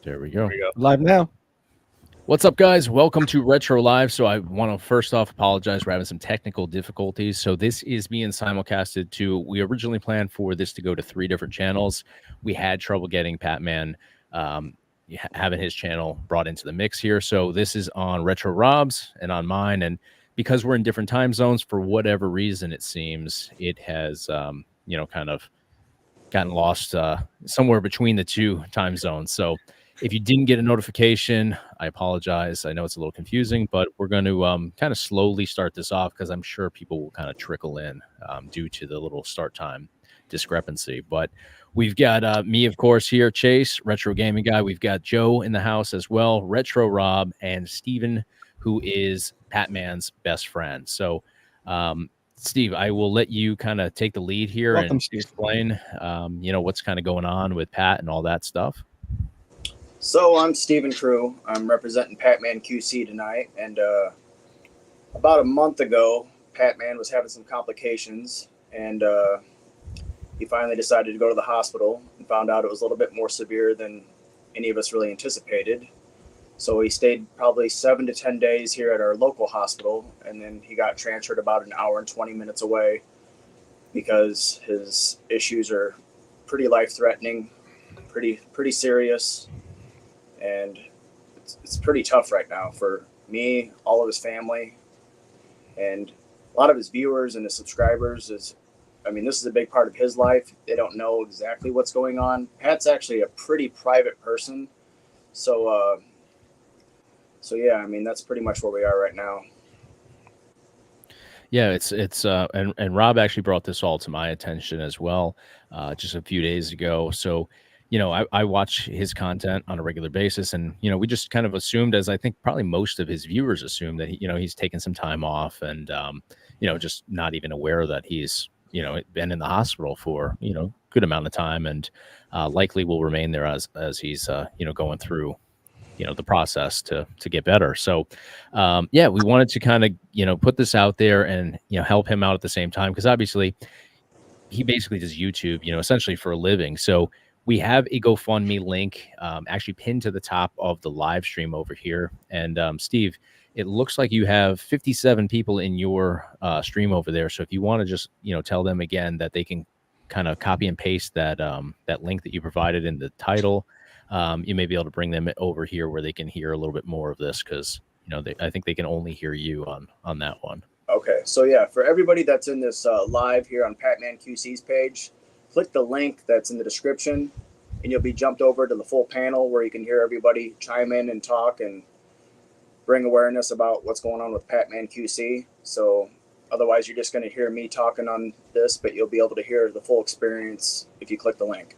There we go. Live now. What's up, guys? Welcome to Retro Live. So I want to first off apologize for having some technical difficulties. So this is being simulcasted to, we originally planned for this to go to 3 different channels. We had trouble getting Patman having his channel brought into the mix here. So this is on Retro Rob's and on mine. And because we're in different time zones, for whatever reason, it seems it has, kind of gotten lost somewhere between the 2 time zones. So if you didn't get a notification, I apologize. I know it's a little confusing, but we're going to kind of slowly start this off because I'm sure people will kind of trickle in due to the little start time discrepancy. But we've got me, of course, here, Chase, Retro Gaming Guy. We've got Joe in the house as well, Retro Rob, and Steven, who is Patman's best friend. So, Steve, I will let you kind of take the lead here. Welcome, and Steve. Explain, what's kind of going on with Pat and all that stuff. So I'm Steven Crew. I'm representing PatmanQC tonight. And about a month ago, Patman was having some complications. And he finally decided to go to the hospital and found out it was a little bit more severe than any of us really anticipated. So he stayed probably 7 to 10 days here at our local hospital. And then he got transferred about an hour and 20 minutes away because his issues are pretty life-threatening, pretty serious. And it's pretty tough right now for me, all of his family, and a lot of his viewers and his subscribers. This is a big part of his life. They don't know exactly what's going on. Pat's actually a pretty private person. So yeah, that's pretty much where we are right now. Yeah, it's and Rob actually brought this all to my attention as well, just a few days ago. So, I watch his content on a regular basis, and we just kind of assumed, as I think probably most of his viewers assume, that he's taken some time off, and just not even aware that he's been in the hospital for good amount of time, and likely will remain there as he's going through the process to get better. So we wanted to kind of put this out there and help him out at the same time, because obviously he basically does YouTube essentially for a living. So we have a GoFundMe link actually pinned to the top of the live stream over here. And Steve, it looks like you have 57 people in your stream over there. So if you want to just tell them again that they can kind of copy and paste that link that you provided in the title, you may be able to bring them over here where they can hear a little bit more of this, because I think they can only hear you on that one. Okay, so yeah, for everybody that's in this live here on PatmanQC's page, click the link that's in the description, and you'll be jumped over to the full panel where you can hear everybody chime in and talk and bring awareness about what's going on with PatmanQC. So otherwise, you're just going to hear me talking on this, but you'll be able to hear the full experience if you click the link.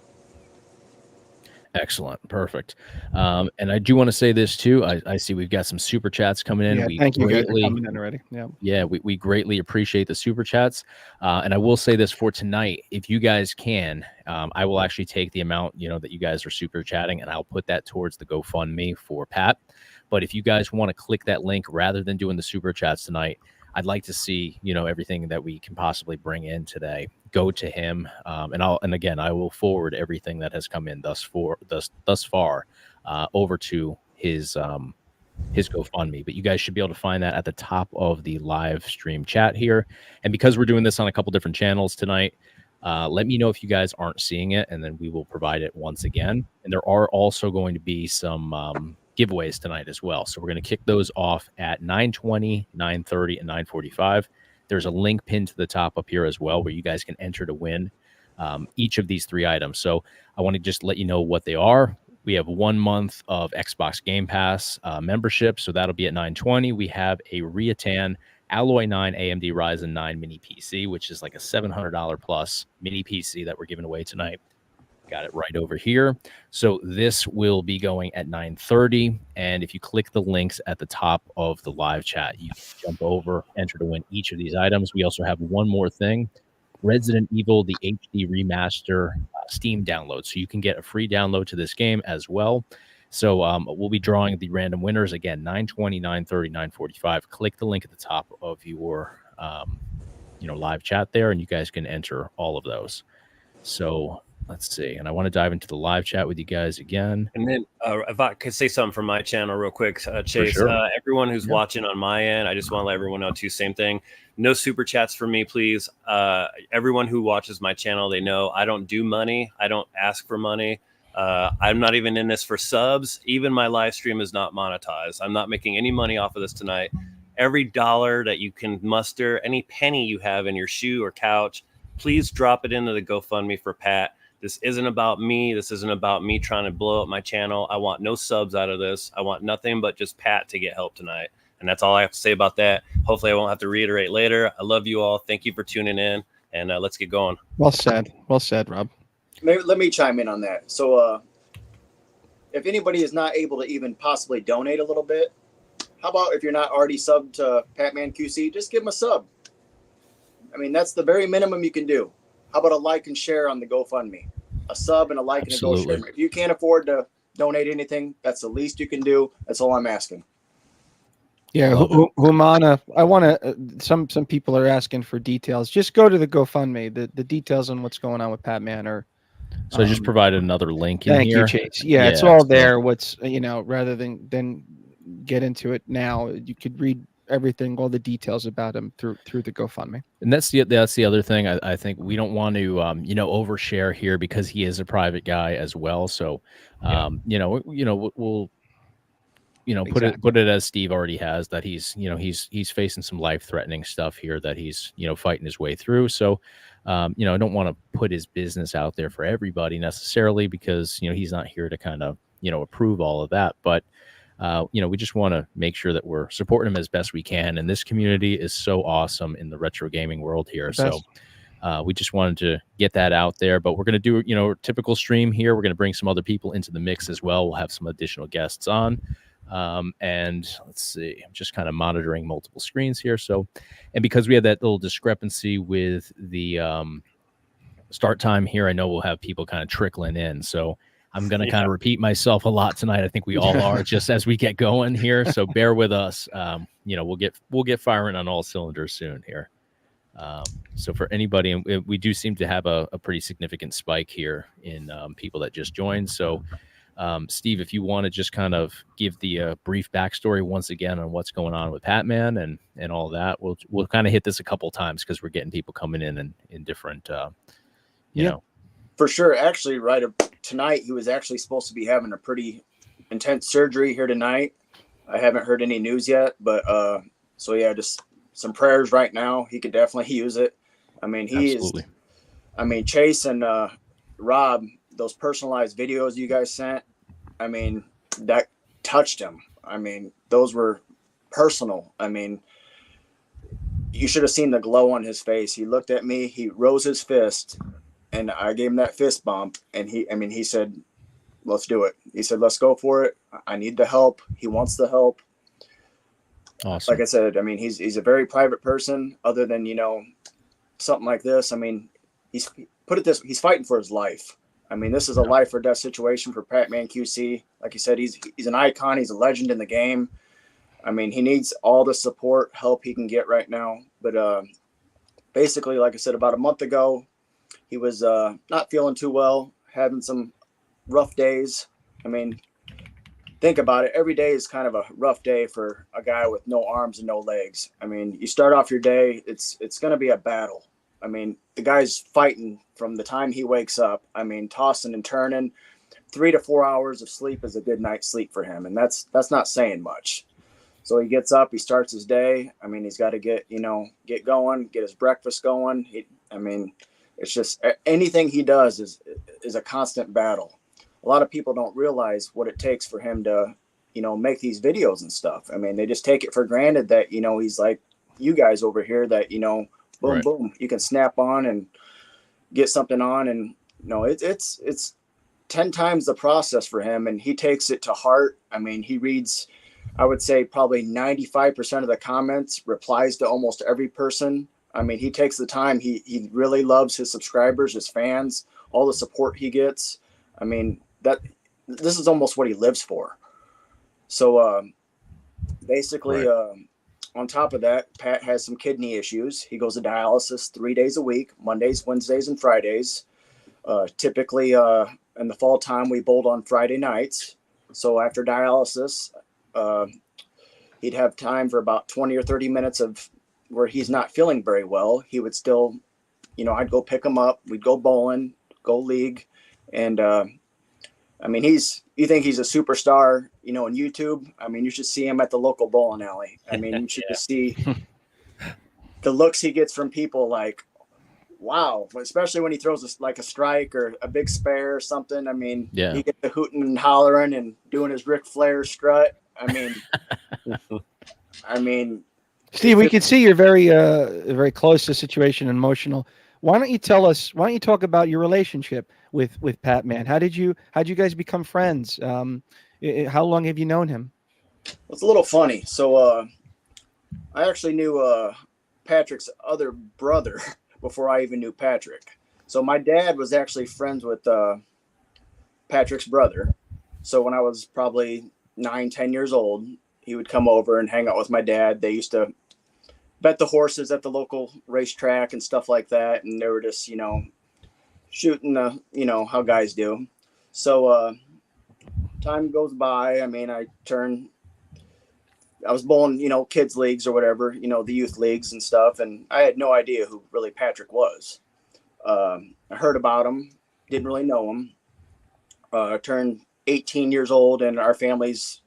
Excellent. Perfect. And I do want to say this too. I see we've got some super chats coming in. Yeah, thank you guys for coming in already. Yeah, we greatly appreciate the super chats. And I will say this for tonight, if you guys can, I will actually take the amount, that you guys are super chatting, and I'll put that towards the GoFundMe for Pat. But if you guys want to click that link rather than doing the super chats tonight, I'd like to see, everything that we can possibly bring in today go to him. And again, I will forward everything that has come in thus far over to his GoFundMe. But you guys should be able to find that at the top of the live stream chat here. And because we're doing this on a couple different channels tonight, let me know if you guys aren't seeing it, and then we will provide it once again. And there are also going to be some giveaways tonight as well. So we're going to kick those off at 9:20, 9:30, and 9:45. There's a link pinned to the top up here as well where you guys can enter to win each of these 3 items. So I want to just let you know what they are. We have 1 month of Xbox Game Pass membership, so that'll be at 9:20. We have a Riatan Alloy 9 AMD Ryzen 9 mini PC, which is like a $700 plus mini PC that we're giving away tonight. Got it right over here. So this will be going at 9:30. And if you click the links at the top of the live chat, you can jump over, enter to win each of these items. We also have one more thing. Resident Evil, the HD remaster Steam download. So you can get a free download to this game as well. So we'll be drawing the random winners again, 9:20, 9:30, 9:45. Click the link at the top of your live chat there, and you guys can enter all of those. So let's see. And I want to dive into the live chat with you guys again. And then if I could say something from my channel real quick, Chase, sure. everyone who's watching on my end, I just want to let everyone know too, same thing. No super chats for me, please. Everyone who watches my channel, they know I don't do money. I don't ask for money. I'm not even in this for subs. Even my live stream is not monetized. I'm not making any money off of this tonight. Every dollar that you can muster, any penny you have in your shoe or couch, please drop it into the GoFundMe for Pat. This isn't about me. This isn't about me trying to blow up my channel. I want no subs out of this. I want nothing but just Pat to get help tonight. And that's all I have to say about that. Hopefully I won't have to reiterate later. I love you all. Thank you for tuning in. And let's get going. Well said. Well said, Rob. Maybe, let me chime in on that. So if anybody is not able to even possibly donate a little bit, how about if you're not already subbed to PatmanQC, just give them a sub. I mean, that's the very minimum you can do. How about a like and share on the GoFundMe? A sub and a like Absolutely. and a GoFundMe. If you can't afford to donate anything, that's the least you can do. That's all I'm asking. Yeah, Humana. I want to. Some people are asking for details. Just go to the GoFundMe. The details on what's going on with Patman are. So I just provided another link in thank here. you, Chase. Yeah, it's all there. What's rather than get into it now, you could read everything, all the details about him through the GoFundMe. And that's the other thing. I think we don't want to overshare here because he is a private guy as well. So we'll put it as Steve already has, that he's facing some life-threatening stuff here that he's fighting his way through. So I don't want to put his business out there for everybody necessarily, because he's not here to kind of approve all of that. But we just want to make sure that we're supporting him as best we can. And this community is so awesome in the retro gaming world here. So we just wanted to get that out there. But we're going to do a typical stream here. We're going to bring some other people into the mix as well. We'll have some additional guests on. And let's see, I'm just kind of monitoring multiple screens here. So, and because we had that little discrepancy with the start time here, I know we'll have people kind of trickling in. So I'm going to kind of repeat myself a lot tonight. I think we all are, just as we get going here. So bear with us. We'll get firing on all cylinders soon here. So for anybody, and we do seem to have a pretty significant spike here in people that just joined. So Steve, if you want to just kind of give the brief backstory once again on what's going on with Patman and all that, we'll kind of hit this a couple times because we're getting people coming in different, you know. For sure. Actually, right tonight, he was actually supposed to be having a pretty intense surgery here tonight. I haven't heard any news yet, but so yeah, just some prayers right now. He could definitely use it. I mean, Chase and Rob, those personalized videos you guys sent, I mean, that touched him. I mean, those were personal. I mean, you should have seen the glow on his face. He looked at me, he rose his fist, and I gave him that fist bump. And he said, let's do it. He said, let's go for it. I need the help. He wants the help. Awesome. Like I said, I mean, he's a very private person other than, something like this. I mean, he's fighting for his life. I mean, this is a life or death situation for PatmanQC. Like you said, he's an icon. He's a legend in the game. I mean, he needs all the support, help he can get right now. But basically, like I said, about a month ago, he was not feeling too well, having some rough days. I mean, think about it. Every day is kind of a rough day for a guy with no arms and no legs. I mean, you start off your day, it's going to be a battle. I mean, the guy's fighting from the time he wakes up. I mean, tossing and turning. 3 to 4 hours of sleep is a good night's sleep for him. And that's not saying much. So he gets up, he starts his day. I mean, he's got to get going, get his breakfast going. It's just anything he does is a constant battle. A lot of people don't realize what it takes for him to, make these videos and stuff. I mean, they just take it for granted that, he's like you guys over here that, boom, right. Boom, you can snap on and get something on. And, it's 10 times the process for him. And he takes it to heart. I mean, he reads, I would say probably 95% of the comments, replies to almost every person. I mean, he takes the time. He really loves his subscribers, his fans, all the support he gets. I mean, this is almost what he lives for. So basically, right. On top of that, Pat has some kidney issues. He goes to dialysis 3 days a week, Mondays, Wednesdays, and Fridays. Typically, in the fall time, we bowled on Friday nights. So after dialysis, he'd have time for about 20 or 30 minutes of where he's not feeling very well. He would still, I'd go pick him up. We'd go bowling, go league. And, I mean, you think he's a superstar, in YouTube. I mean, you should see him at the local bowling alley. I mean, you should just see the looks he gets from people like, wow, especially when he throws a strike or a big spare or something. I mean, he gets the hooting and hollering and doing his Ric Flair strut. I mean, Steve, we can see you're very close to the situation, emotional. Why don't you talk about your relationship with Patman? How did you guys become friends? How long have you known him? It's a little funny. So, I actually knew Patrick's other brother before I even knew Patrick. So my dad was actually friends with Patrick's brother. So when I was probably 9-10 years old, he would come over and hang out with my dad. They used to bet the horses at the local racetrack and stuff like that. And they were just, shooting how guys do. So time goes by. I mean, I was bowling, kids leagues or whatever, the youth leagues and stuff. And I had no idea who really Patrick was. I heard about him, didn't really know him. I turned 18 years old, and our families,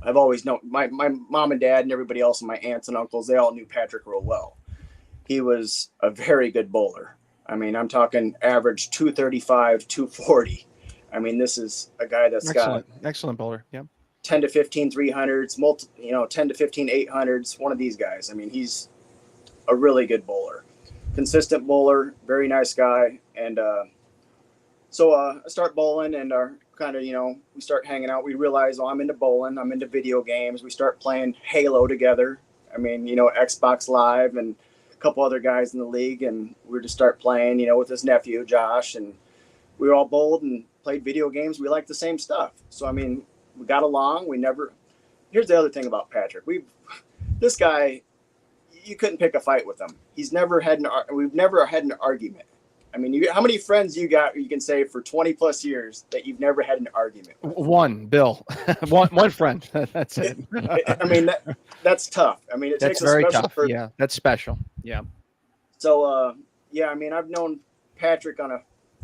I've always known my mom and dad and everybody else and my aunts and uncles, they all knew Patrick real well. He was a very good bowler. I mean, I'm talking average 235, 240. I mean, this is a guy that's excellent bowler. Yeah. 10 to 15 300s, 10 to 15 800s, one of these guys. I mean, he's a really good bowler, consistent bowler, very nice guy. And so I start bowling and we start hanging out. We realize, I'm into bowling, I'm into video games. We start playing Halo together. I mean, Xbox Live and a couple other guys in the league. And we just start playing, with his nephew, Josh. And we were all bowled and played video games. We liked the same stuff. So, I mean, we got along. Here's the other thing about Patrick. This guy, you couldn't pick a fight with him. We've never had an argument. I mean, how many friends you can say for 20 plus years that you've never had an argument with? One, Bill. one friend. That's it. I mean, that's tough. I mean, that's takes a very special tough. person. Yeah, that's special. Yeah. So, I mean, I've known Patrick on a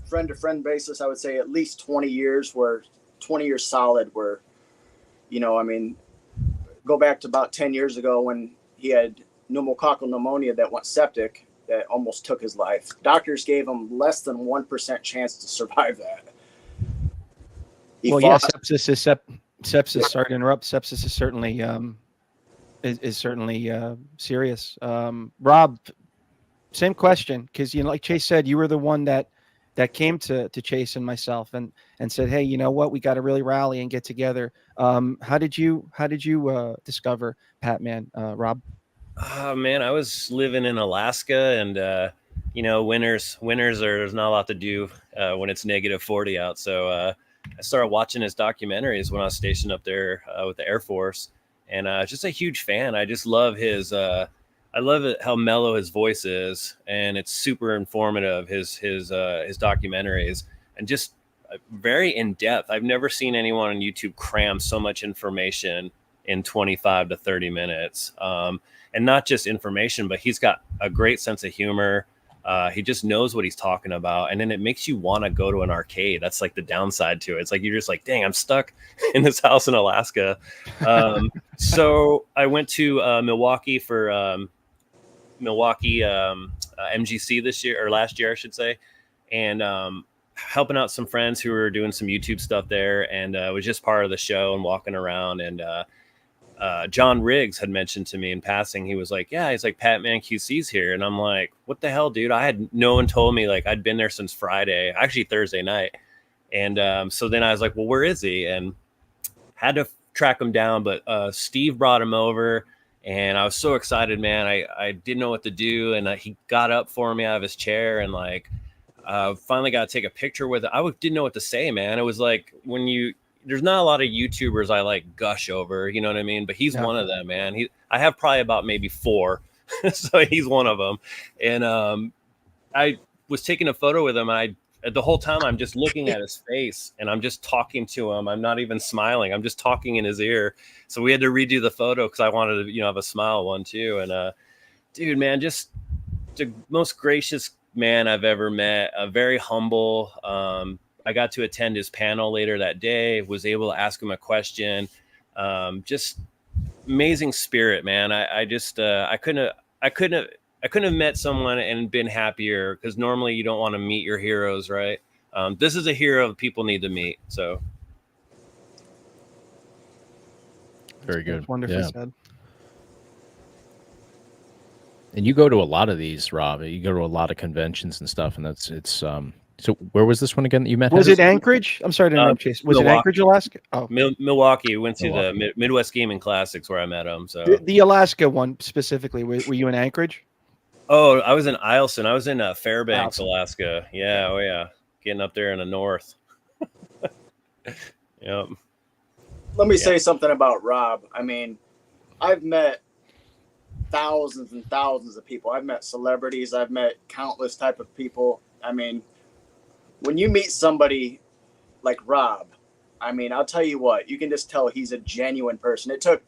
friend-to-friend basis, I would say at least 20 years, 20 years solid, where, I mean, go back to about 10 years ago when he had pneumococcal pneumonia that went septic, that almost took his life. Doctors gave him less than 1% chance to survive that. Sepsis. Sorry to interrupt. Sepsis is certainly serious. Rob, same question, because like Chase said, you were the one that came to Chase and myself and said, hey, you know what, we got to really rally and get together. How did you discover Patman, Rob? Oh man, I was living in Alaska, and winters there's not a lot to do when it's -40 out. So I started watching his documentaries when I was stationed up there with the Air Force, and just a huge fan. I just love I love it how mellow his voice is, and it's super informative. His documentaries, and just very in depth. I've never seen anyone on YouTube cram so much information in 25 to 30 minutes. And not just information, but he's got a great sense of humor. He just knows what he's talking about. And then it makes you want to go to an arcade. That's like the downside to it. It's like, you're just like, dang, I'm stuck in this house in Alaska. So I went to Milwaukee for MGC this year, or last year, I should say. And helping out some friends who were doing some YouTube stuff there. And was just part of the show and walking around. And John Riggs had mentioned to me in passing, he was like, yeah, he's like, PatmanQC's here. And I'm like, what the hell, dude? No one told me, like, I'd been there since Friday, actually Thursday night. And so then I was like, well, where is he? And had to track him down, but Steve brought him over, and I was so excited, man. I didn't know what to do. And he got up for me out of his chair, and like, finally got to take a picture with it. I didn't know what to say, man. It was like, there's not a lot of YouTubers I like gush over, you know what I mean? But he's one of them, man. I have probably about maybe 4. So he's one of them. And I was taking a photo with him, and I the whole time I'm just looking at his face and I'm just talking to him. I'm not even smiling. I'm just talking in his ear. So we had to redo the photo because I wanted to, have a smile one too. And dude, man, just the most gracious man I've ever met. Very humble. I got to attend his panel later that day. Was able to ask him a question. Just amazing spirit, man. I couldn't have met someone and been happier, because normally you don't want to meet your heroes, right? This is a hero people need to meet. So very good. That's wonderfully said. And you go to a lot of these, Rob. You go to a lot of conventions and stuff, and so where was this one again that you met? Was it Anchorage? I'm sorry to interrupt, Chase. Was Milwaukee. it Anchorage, Alaska? Oh, Milwaukee. Went to the Midwest Gaming Classics where I met him. So the Alaska one specifically. Were you in Anchorage? Oh, I was in Eielson. I was in Fairbanks, Alaska. Yeah, oh yeah, getting up there in the north. Yep. Let me say something about Rob. I mean, I've met thousands and thousands of people. I've met celebrities. I've met countless type of people. I mean, when you meet somebody like Rob, I mean, I'll tell you what, you can just tell he's a genuine person. It took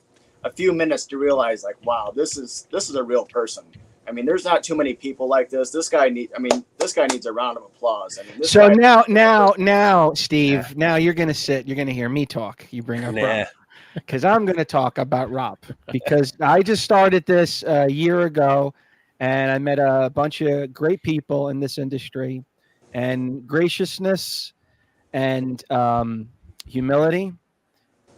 a few minutes to realize, like, wow, this is a real person. I mean, there's not too many people like this. This guy needs a round of applause. I mean, so now, Steve, now you're going to hear me talk. You bring up Rob. Because I'm going to talk about Rob, because I just started this a year ago, and I met a bunch of great people in this industry, and graciousness and humility.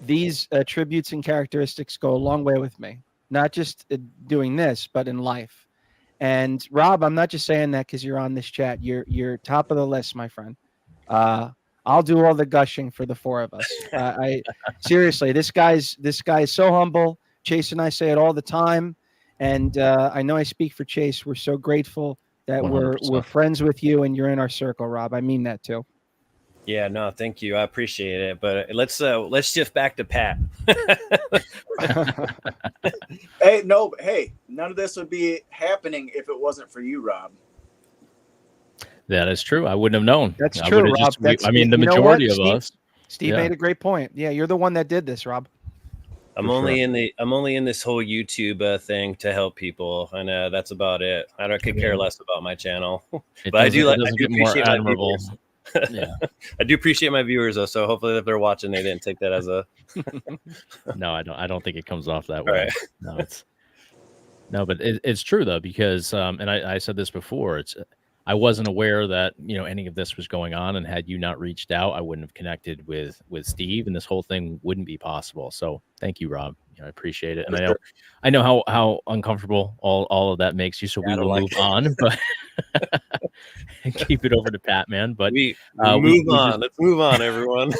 These attributes and characteristics go a long way with me, not just doing this, but in life. And Rob, I'm not just saying that because you're on this chat. You're top of the list, my friend. I'll do all the gushing for the four of us. I seriously, this guy's so humble. Chase and I say it all the time, and I know I speak for Chase. We're so grateful that 100%. we're friends with you, and you're in our circle, Rob. I mean that too. Yeah, no, thank you. I appreciate it. But let's shift back to Pat. Hey, none of this would be happening if it wasn't for you, Rob. That is true. I wouldn't have known. That's true, Rob. The majority of us. Steve made a great point. Yeah, you're the one that did this, Rob. I'm only in this whole YouTube thing to help people, and that's about it. I could care less about my channel, but I do appreciate my viewers. Yeah, I do appreciate my viewers though. So hopefully, if they're watching, they didn't take that as a. No, I don't think it comes off that way. Right. But it's true though, because and I said this before. I wasn't aware that any of this was going on, and had you not reached out, I wouldn't have connected with Steve, and this whole thing wouldn't be possible. So thank you, Rob. I appreciate it, and I know how uncomfortable all of that makes you. So we will move on, but and keep it over to Patman. But we move on. Let's move on, everyone.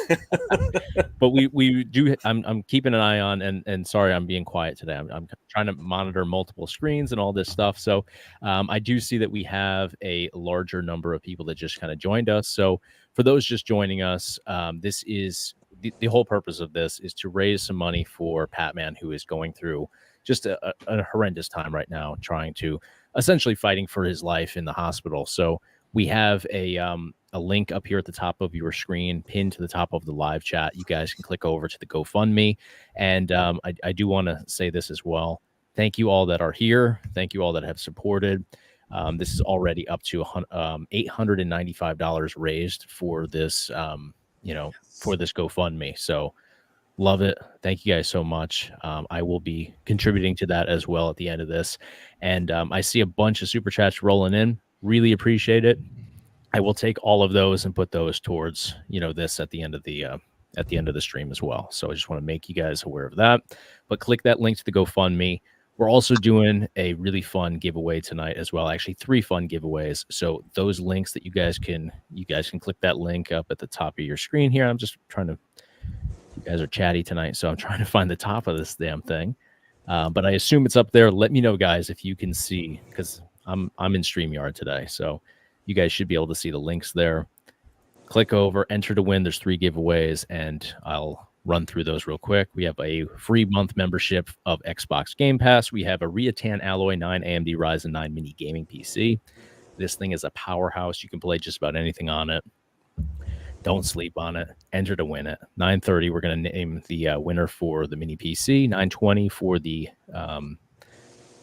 But we do. I'm keeping an eye on, and sorry, I'm being quiet today. I'm trying to monitor multiple screens and all this stuff. So I do see that we have a larger number of people that just kind of joined us. So for those just joining us, this is the whole purpose of this is to raise some money for Patman, who is going through just a horrendous time right now, trying to essentially fighting for his life in the hospital. So we have a link up here at the top of your screen, pinned to the top of the live chat. You guys can click over to the GoFundMe. And I do want to say this as well. Thank you all that are here. Thank you all that have supported. This is already up to $895 raised for this, for this GoFundMe. So love it. Thank you guys so much. I will be contributing to that as well at the end of this. And I see a bunch of super chats rolling in. Really appreciate it. I will take all of those and put those towards, this at the end of the stream as well. So I just want to make you guys aware of that. But click that link to the GoFundMe. We're also doing a really fun giveaway tonight as well. Actually, 3 fun giveaways. So those links that you guys can click that link up at the top of your screen here. I'm just trying to. You guys are chatty tonight, so I'm trying to find the top of this damn thing. But I assume it's up there. Let me know, guys, if you can see, because I'm in StreamYard today, so you guys should be able to see the links there. Click over, enter to win. There's 3 giveaways, and I'll run through those real quick. We have a free month membership of Xbox Game Pass. We have a Riatan Alloy 9 AMD Ryzen 9 Mini Gaming PC. This thing is a powerhouse. You can play just about anything on it. Don't sleep on it. Enter to win it. 9:30, we're going to name the winner for the mini PC. 9:20 for the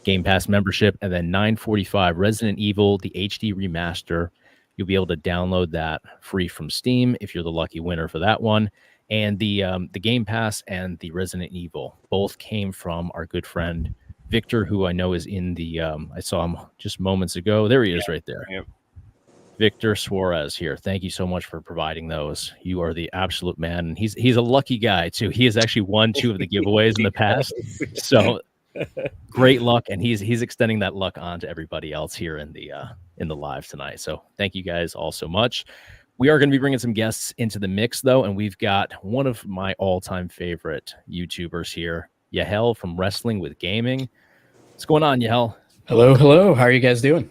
Game Pass membership, and then 9:45 Resident Evil, the HD remaster. You'll be able to download that free from Steam if you're the lucky winner for that one. And the Game Pass and the Resident Evil both came from our good friend Victor, who I know is in the. I saw him just moments ago. There he is, right there. Yep. Victor Suarez here. Thank you so much for providing those. You are the absolute man. And he's a lucky guy too. He has actually won 2 of the giveaways in the past. So great luck, and he's extending that luck on to everybody else here in the live tonight. So thank you guys all so much. We are going to be bringing some guests into the mix though, and we've got one of my all-time favorite YouTubers here, Yahel from Wrestling with Gaming. What's going on, Yahel? Hello. How are you guys doing?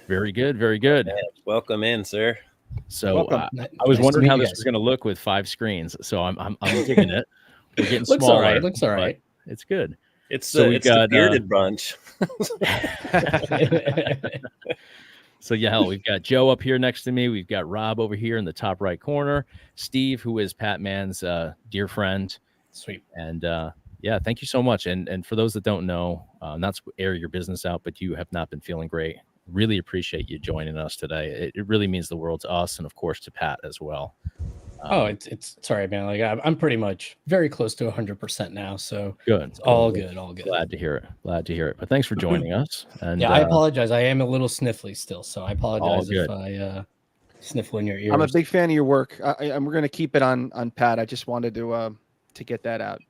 Very good, very good. Welcome in, sir. So I was wondering how this was going to look with 5 screens. So I'm digging it. We're getting looks smaller. all right. Looks all right. It's good. It's So it's the bearded bunch. So yeah, hell, we've got Joe up here next to me. We've got Rob over here in the top right corner. Steve, who is Patman's dear friend. Sweet. And yeah, thank you so much. And for those that don't know, not to air your business out, but you have not been feeling great. Really appreciate you joining us today. It really means the world to us, and of course to Pat as well. It's sorry, man. Like I'm pretty much very close to 100% now. So Good. It's all good. Glad to hear it. But thanks for joining us. And yeah, I apologize. I am a little sniffly still, so I apologize good. if I sniffle in your ears. I'm a big fan of your work. And we're going to keep it on Pat. I just wanted to get that out,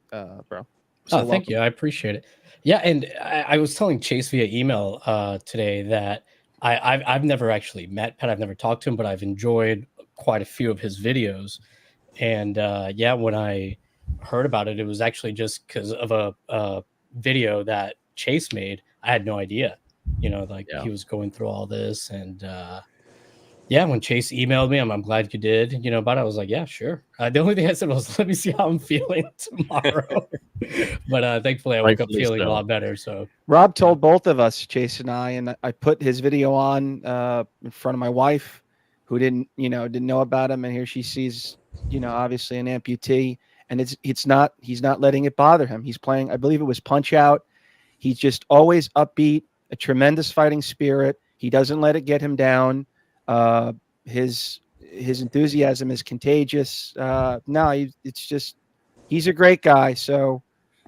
bro. So thank you. I appreciate it. Yeah, and I was telling Chase via email today that I've never actually met Pat. I've never talked to him, but I've enjoyed quite a few of his videos. And yeah, when I heard about it, it was actually just because of a video that Chase made. I had no idea, he was going through all this. And yeah, when Chase emailed me, I'm glad you did, about it. I was like, yeah, sure. The only thing I said was, let me see how I'm feeling tomorrow. But thankfully I woke up feeling a lot better. So Rob told both of us, Chase and I put his video on in front of my wife, who didn't know about him. And here she sees, obviously an amputee, and he's not letting it bother him. He's playing, I believe it was Punch Out. He's just always upbeat, a tremendous fighting spirit. He doesn't let it get him down. His enthusiasm is contagious. It's just, he's a great guy. So,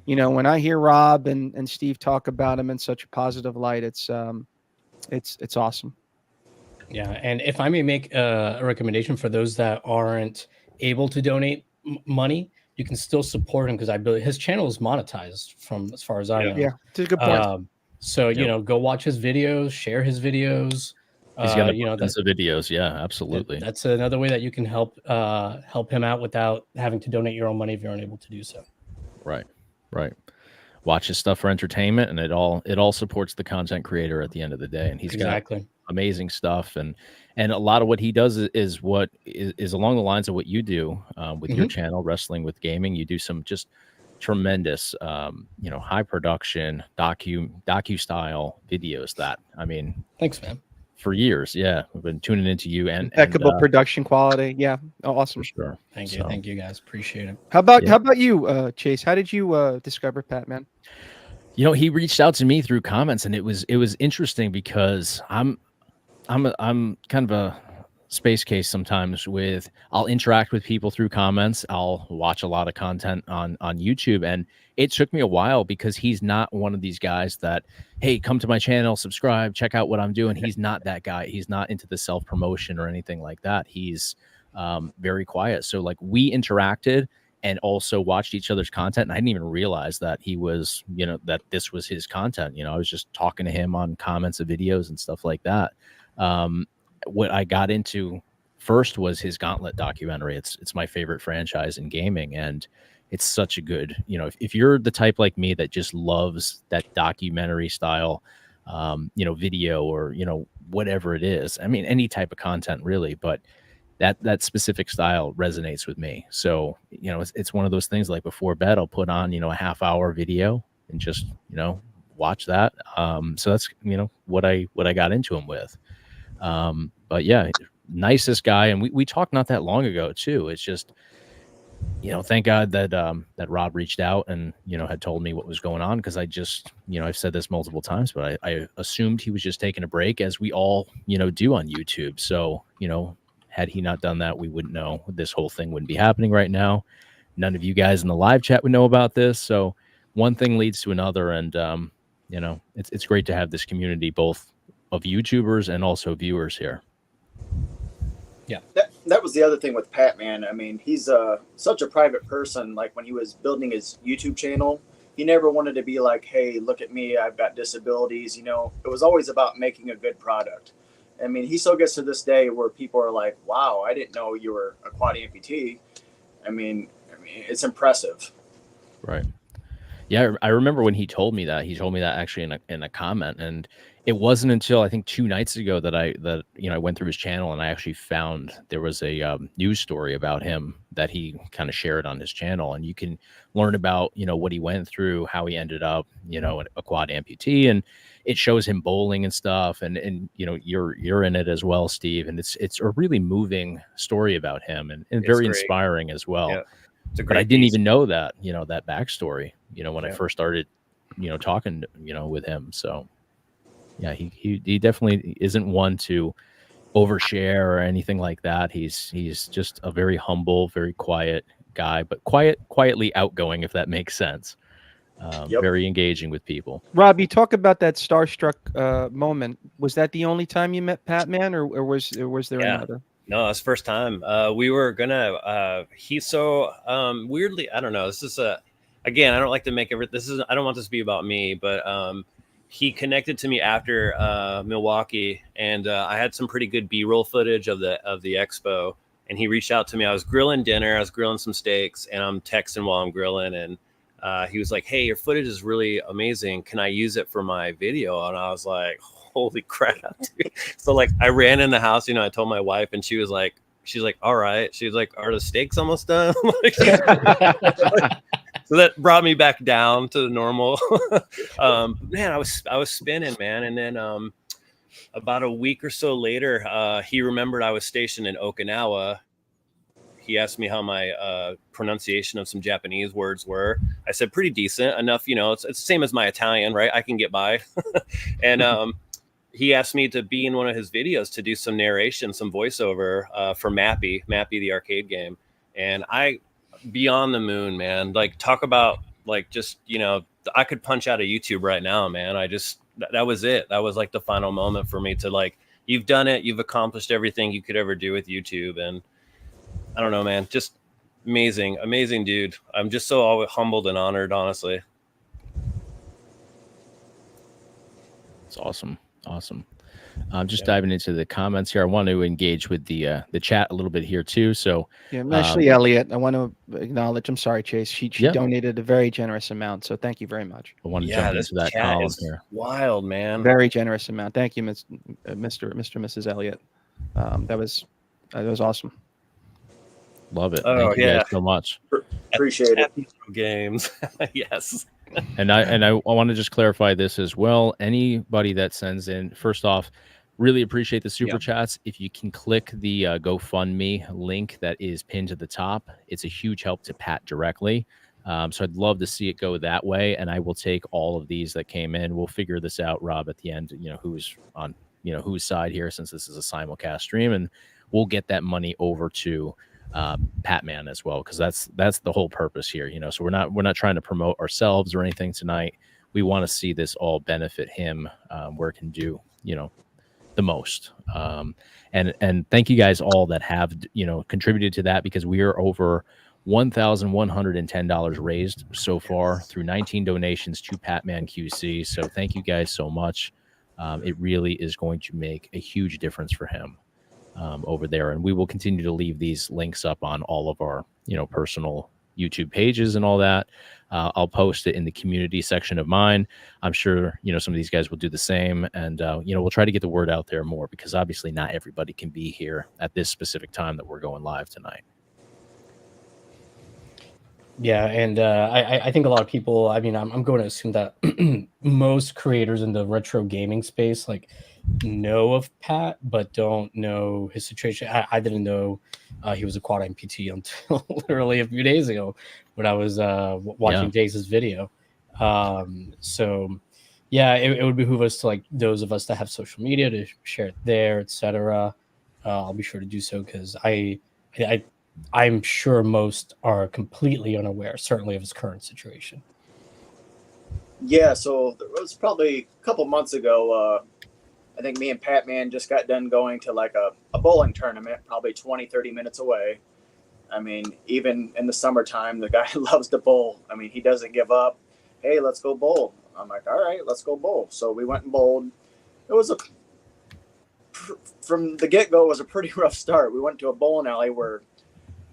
when I hear Rob and Steve talk about him in such a positive light, it's awesome. Yeah, and if I may make a recommendation for those that aren't able to donate money, you can still support him, because I believe his channel is monetized from as far as I know. Yeah, it's a good point. So go watch his videos, share his videos. He's got tons of videos. Yeah, absolutely. That's another way that you can help him out without having to donate your own money if you're unable to do so. Right. Watch his stuff for entertainment, and it all supports the content creator at the end of the day. And he's got amazing stuff, and a lot of what he does is what is along the lines of what you do with your channel, Wrestling with Gaming. You do some just tremendous high production docu style videos that, thanks, man. For years, yeah, we've been tuning into you, and impeccable production quality. Yeah, awesome. For sure. Thank you guys, appreciate it. How about you, Chase? How did you discover Patman? He reached out to me through comments, and it was interesting because I'm kind of a space case sometimes. I'll interact with people through comments. I'll watch a lot of content on YouTube, and it took me a while because he's not one of these guys that, hey, come to my channel, subscribe, check out what I'm doing. He's not that guy. He's not into the self-promotion or anything like that. He's very quiet. So we interacted and also watched each other's content, and I didn't even realize that he was, that this was his content. I was just talking to him on comments of videos and stuff like that. What I got into first was his Gauntlet documentary. It's my favorite franchise in gaming, and it's such a good, if you're the type like me that just loves that documentary style, video or, whatever it is. Any type of content really, but that specific style resonates with me. So, it's one of those things, like before bed, I'll put on, a half-hour video and just, watch that. So that's, what I got into him with. But yeah, nicest guy. And we talked not that long ago too. It's just, thank God that that Rob reached out and had told me what was going on, because I just I've said this multiple times, but I assumed he was just taking a break, as we all do on YouTube. So had he not done that, we wouldn't know. This whole thing wouldn't be happening right now. None of you guys in the live chat would know about this. So one thing leads to another, and it's great to have this community, both of YouTubers and also viewers here. Yeah, that was the other thing with Patman. I mean, he's such a private person. Like when he was building his YouTube channel, he never wanted to be like, hey, look at me, I've got disabilities. It was always about making a good product. I mean, he still gets to this day where people are like, wow, I didn't know you were a quad amputee. I mean, it's impressive. Right. Yeah, I remember when he told me that. He told me that actually in a comment, and it wasn't until I think 2 nights ago that I went through his channel and I actually found there was a news story about him that he kind of shared on his channel, and you can learn about what he went through, how he ended up a quad amputee, and it shows him bowling and stuff, and you're in it as well, Steve, and it's a really moving story about him, and very great. Inspiring as well. Yeah. But I didn't even know that, that backstory, when I first started, talking, with him. So yeah, he definitely isn't one to overshare or anything like that. He's just a very humble, very quiet guy, but quietly outgoing, if that makes sense. Very engaging with people. Rob, you talk about that starstruck moment. Was that the only time you met Patman, or was there another? No, that's the first time. We were gonna. Weirdly, I don't know. This is again, I don't like to make I don't want this to be about me, but he connected to me after Milwaukee, and I had some pretty good B-roll footage of the expo. And he reached out to me. I was grilling dinner. I was grilling some steaks, and I'm texting while I'm grilling. And he was like, "Hey, your footage is really amazing. Can I use it for my video?" And I was like, holy crap, dude. So like I ran in the house, I told my wife, and she's like, all right. She was like, are the steaks almost done? So that brought me back down to the normal. Man, I was spinning, man. And then about a week or so later, he remembered I was stationed in Okinawa. He asked me how my pronunciation of some Japanese words were. I said, pretty decent enough. It's the same as my Italian, right? I can get by. And he asked me to be in one of his videos to do some narration, some voiceover for Mappy the arcade game. And beyond the moon, man. Like, talk about like just I could punch out of YouTube right now, man. That was it. That was like the final moment for me to like, you've done it. You've accomplished everything you could ever do with YouTube. And I don't know, man. Just amazing dude. I'm just so humbled and honored, honestly. It's awesome. I'm just diving into the comments here. I want to engage with the chat a little bit here too. So yeah, Ashley Elliott, I want to acknowledge. I'm sorry, Chase. She donated a very generous amount. So thank you very much. I want to jump into that column here. Wild, man. Very generous amount. Thank you, Mr. and Mrs. Elliott. That was awesome. Love it. Thank you guys so much. Appreciate it. Games. Yes. And I want to just clarify this as well. Anybody that sends in, first off, really appreciate the super chats. If you can click the GoFundMe link that is pinned to the top, it's a huge help to Pat directly. So I'd love to see it go that way. And I will take all of these that came in. We'll figure this out, Rob, at the end, who's on, whose side here, since this is a simulcast stream, and we'll get that money over to Patman as well, because that's the whole purpose here. So we're not trying to promote ourselves or anything tonight. We want to see this all benefit him where it can do the most. And thank you guys all that have contributed to that, because we are over $1,110 raised so far through 19 donations to PatmanQC. So thank you guys so much. It really is going to make a huge difference for him over there. And we will continue to leave these links up on all of our, personal YouTube pages and all that. I'll post it in the community section of mine. I'm sure, some of these guys will do the same. And, we'll try to get the word out there more, because obviously not everybody can be here at this specific time that we're going live tonight. Yeah, and I think a lot of people, I'm going to assume that most creators in the retro gaming space, like, know of Pat, but don't know his situation. I didn't know he was a quad amputee until literally a few days ago when I was watching Jace's video. So yeah, it would behoove us to, like, those of us that have social media, to share it there, etc. I'll be sure to do so, because I'm sure most are completely unaware, certainly, of his current situation. Yeah, so it was probably a couple months ago. I think me and Patman just got done going to like a bowling tournament, probably 20, 30 minutes away. I mean, even in the summertime, the guy loves to bowl. I mean, he doesn't give up. Hey, let's go bowl. I'm like, all right, let's go bowl. So we went and bowled. It was from the get-go, it was a pretty rough start. We went to a bowling alley where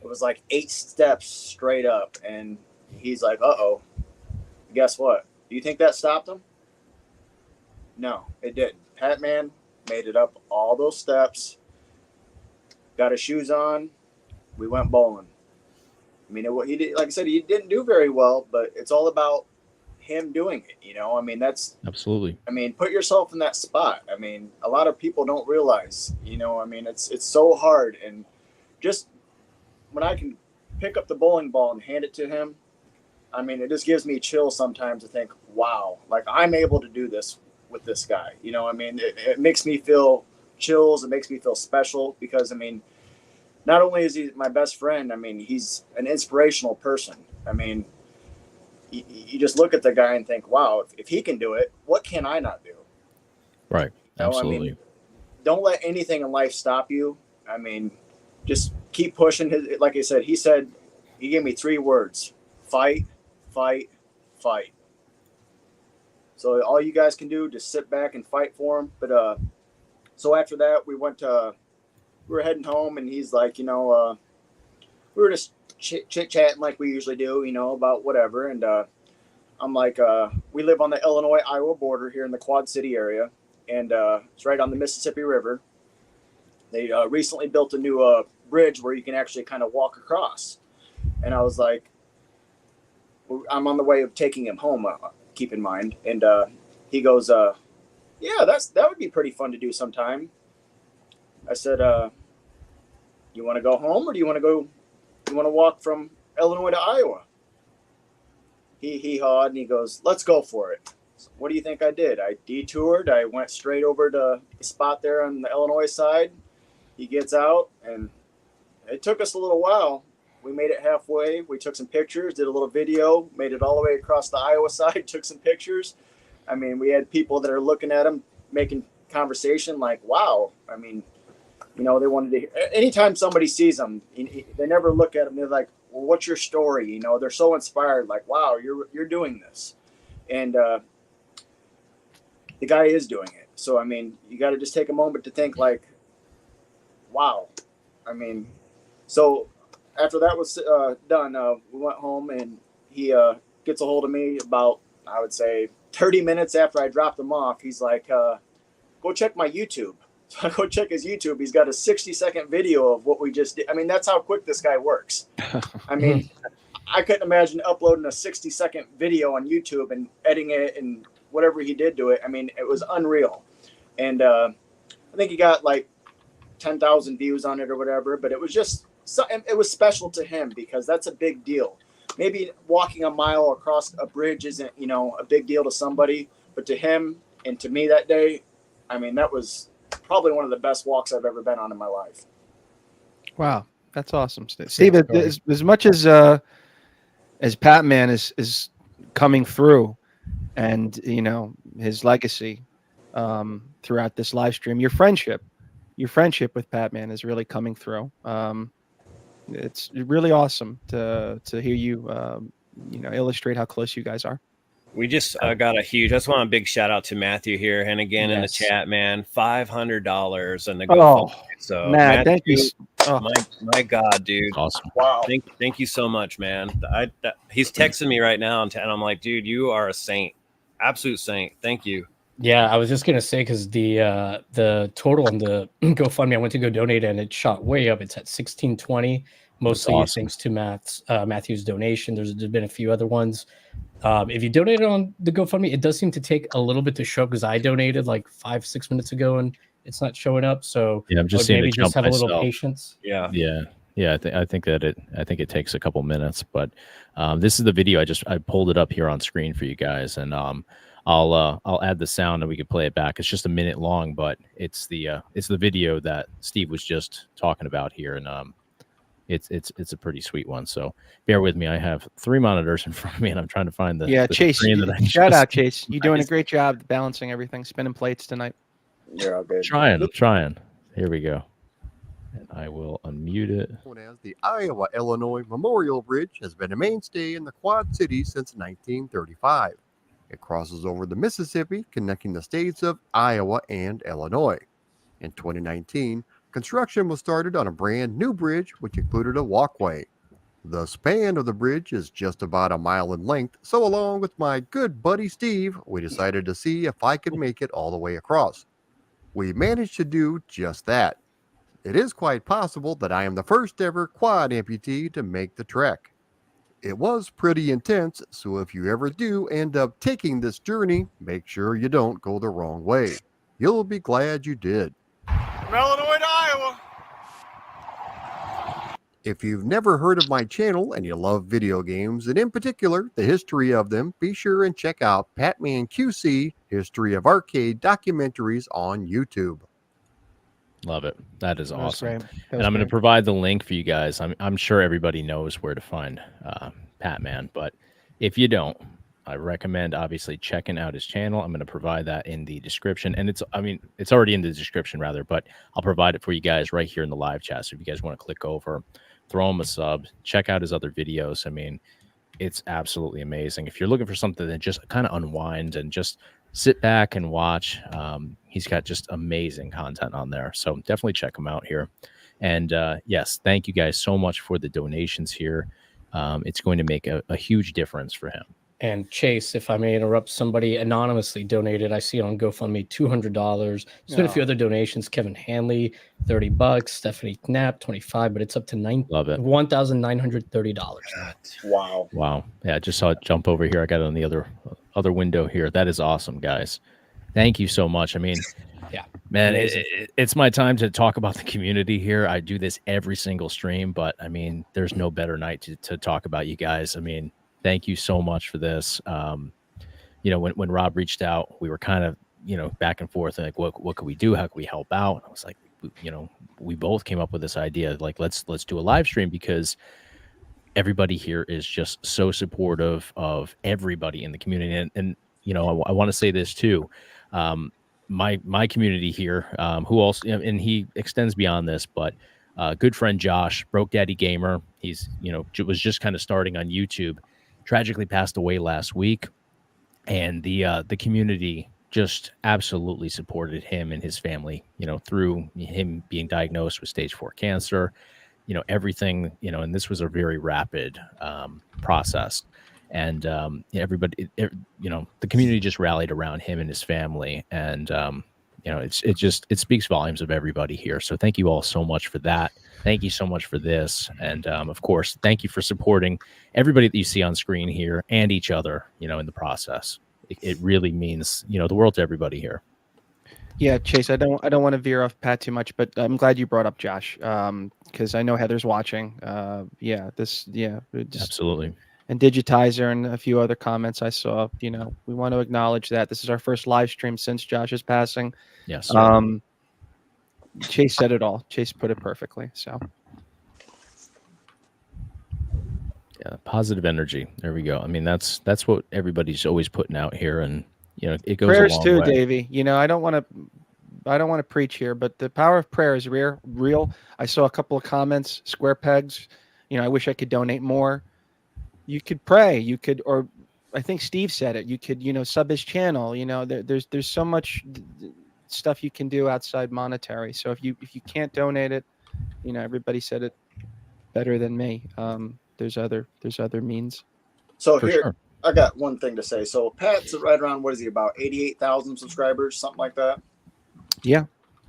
it was like 8 steps straight up. And he's like, uh-oh, guess what? Do you think that stopped him? No, it didn't. Patman made it up all those steps, got his shoes on, we went bowling. I mean, he did, like I said, he didn't do very well, but it's all about him doing it, you know? I mean, that's... Absolutely. I mean, put yourself in that spot. I mean, a lot of people don't realize, you know, I mean, it's so hard. And just when I can pick up the bowling ball and hand it to him, I mean, it just gives me chills sometimes to think, wow, like I'm able to do this with this guy. You know, I mean, it makes me feel chills. It makes me feel special because, I mean, not only is he my best friend, I mean, he's an inspirational person. I mean, you just look at the guy and think, wow, if he can do it, what can I not do? Right. Absolutely. I mean, don't let anything in life stop you. I mean, just keep pushing. Like I said, he gave me 3 words: fight, fight, fight. So all you guys can do, just sit back and fight for him. But so after that, we were heading home, and he's like, you know, we were just chit-chatting like we usually do, you know, about whatever. And I'm like, we live on the Illinois-Iowa border here in the Quad City area, and it's right on the Mississippi River. They recently built a new bridge where you can actually kind of walk across. And I was like, I'm on the way of taking him home, keep in mind. And he goes, yeah, that would be pretty fun to do sometime. I said, you want to go home, or do you want to walk from Illinois to Iowa? He hawed, and he goes, let's go for it. So what do you think I did? I detoured. I went straight over to the spot there on the Illinois side. He gets out, and it took us a little while. We made it halfway. We took some pictures, did a little video, made it all the way across the Iowa side, took some pictures. I mean, we had people that are looking at him, making conversation like, wow. I mean, you know, they wanted to, anytime somebody sees him, they never look at him. They're like, well, what's your story? You know, they're so inspired, like, wow, you're doing this. And the guy is doing it. So, I mean, you got to just take a moment to think like, wow. I mean, so after that was done, we went home, and he gets a hold of me about, I would say, 30 minutes after I dropped him off. He's like, go check my YouTube. So I go check his YouTube. He's got a 60-second video of what we just did. I mean, that's how quick this guy works. I mean, I couldn't imagine uploading a 60-second video on YouTube and editing it and whatever he did to it. I mean, it was unreal. And I think he got like 10,000 views on it or whatever, but it was just, it was special to him because that's a big deal. Maybe walking a mile across a bridge isn't, you know, a big deal to somebody, but to him and to me that day, I mean, that was probably one of the best walks I've ever been on in my life. Wow, that's awesome, Steve. As much as Patman is coming through, and you know his legacy throughout this live stream, your friendship with Patman is really coming through. It's really awesome to hear you you know, illustrate how close you guys are. We just got I just want a big shout out to Matthew here, and again in the chat, man, $500 and the GoFundMe. So Matt, thank you. My God, dude, Awesome. Wow. Thank you so much, man. He's texting me right now, and I'm like, dude, you are a saint, absolute saint. Thank you. Yeah, I was just gonna say, because the total on the GoFundMe, I went to go donate, and it shot way up. It's at 1620, mostly awesome. thanks to Matthew's donation. There's been a few other ones, If you donated on the GoFundMe, it does seem to take a little bit to show up because I donated like 5-6 minutes ago and it's not showing up. So Yeah, I'm I just would seeing maybe it just jump have a little myself. patience. Yeah. Yeah. I think it takes a couple minutes, but this is the video. I pulled it up here on screen for you guys, and I'll add the sound and we can play it back. It's just a minute long, but it's the video that Steve was just talking about here, and it's a pretty sweet one. So bear with me. I have 3 monitors in front of me, and I'm trying to find the Chase. screen that I Shout just, out, Chase. You're doing a great job balancing everything, spinning plates tonight. You're all good. trying. Here we go. And I will unmute it. Known as the Iowa-Illinois Memorial Bridge has been a mainstay in the Quad Cities since 1935. It crosses over the Mississippi, connecting the states of Iowa and Illinois. In 2019, construction was started on a brand new bridge, which included a walkway. The span of the bridge is just about a mile in length, so along with my good buddy Steve, we decided to see if I could make it all the way across. We managed to do just that. It is quite possible that I am the first ever quad amputee to make the trek. It was pretty intense, so if you ever do end up taking this journey, make sure you don't go the wrong way. You'll be glad you did. From Illinois to Iowa. If you've never heard of my channel and you love video games, and in particular the history of them, be sure and check out PatmanQC, History of Arcade-Documentaries on YouTube. Love it. That is awesome. And I'm going to provide the link for you guys. I'm sure everybody knows where to find Patman, but if you don't, I recommend obviously checking out his channel. I'm going to provide that in the description, and it's already in the description rather, but I'll provide it for you guys right here in the live chat. So if you guys want to click over, throw him a sub, check out his other videos. I mean, it's absolutely amazing. If you're looking for something that just kind of unwind and just sit back and watch, he's got just amazing content on there. So definitely check him out here. And yes, thank you guys so much for the donations here. It's going to make a huge difference for him. And Chase, if I may interrupt, somebody anonymously donated. I see it on GoFundMe, $200. There's been a few other donations. Kevin Hanley, $30. Stephanie Knapp, $25. But it's up to $1,930. Wow. Yeah, I just saw it jump over here. I got it on the other window here. That is awesome, guys. Thank you so much. I mean, yeah, man, it's my time to talk about the community here. I do this every single stream, but I mean, there's no better night to talk about you guys. I mean, thank you so much for this. When Rob reached out, we were kind of, back and forth, like, what could we do? How could we help out? I was like, we both came up with this idea, like, let's do a live stream, because everybody here is just so supportive of everybody in the community. And I want to say this too. My community here, who also, and he extends beyond this, but good friend Josh, Broke Daddy Gamer, he's, was just kind of starting on YouTube, tragically passed away last week, and the community just absolutely supported him and his family, through him being diagnosed with stage 4 cancer, everything, and this was a very rapid process, and everybody, the community just rallied around him and his family, and it speaks volumes of everybody here. So thank you all so much for that. Thank you so much for this. And of course, thank you for supporting everybody that you see on screen here and each other, in the process. It really means, the world to everybody here. Yeah, Chase, I don't want to veer off Pat too much, but I'm glad you brought up Josh, because I know Heather's watching. Absolutely. And Digitizer and a few other comments I saw. We want to acknowledge that this is our first live stream since Josh's passing. Yes. Chase said it all. Chase put it perfectly. So. Yeah, positive energy. There we go. I mean, that's what everybody's always putting out here, and it goes prayers a long too, way. Davey. I don't want to preach here, but the power of prayer is real. I saw a couple of comments, square pegs. I wish I could donate more. You could pray. You could, or I think Steve said it. You could, sub his channel. There's so much stuff you can do outside monetary. So if you can't donate it, everybody said it better than me. There's other means. So For here, sure. I got one thing to say. So Pat's right around, what is he, about 88,000 subscribers, something like that? Yeah.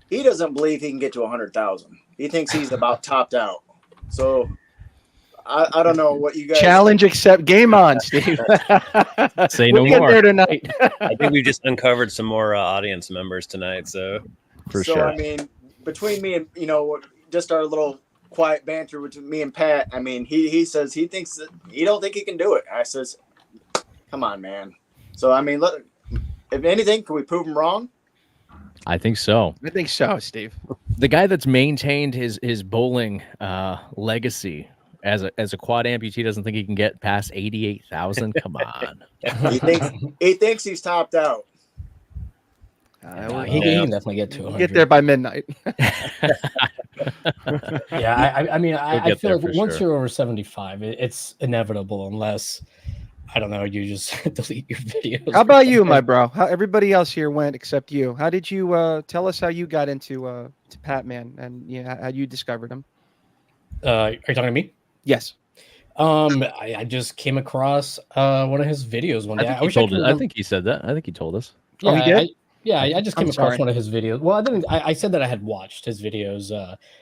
He doesn't believe he can get to 100,000. He thinks he's about topped out. So I don't know what you guys Challenge accept. Game on, Steve. Say we'll no get more. there tonight. I think we've just uncovered some more audience members tonight. So For so sure. I mean, between me and just our little quiet banter between me and Pat. I mean, he says he thinks that he don't think he can do it. I says, come on, man. So I mean, look, if anything, can we prove him wrong? I think so. I think so, Steve. The guy that's maintained his bowling legacy as a quad amputee doesn't think he can get past 88,000. Come on. He thinks he's topped out. He can definitely get to 100. Get there by midnight. Yeah, I mean, I get feel there like for once sure. you're over 75, it's inevitable unless, I don't know, you just delete your videos. How about you, my bro? How everybody else here went except you? How did you tell us how you got into to Patman and how you discovered him? Are you talking to me? Yes. I just came across one of his videos one day. I think he said that. I think he told us. Oh, he did? I just came across one of his videos. Well, I didn't. I said that I had watched his videos.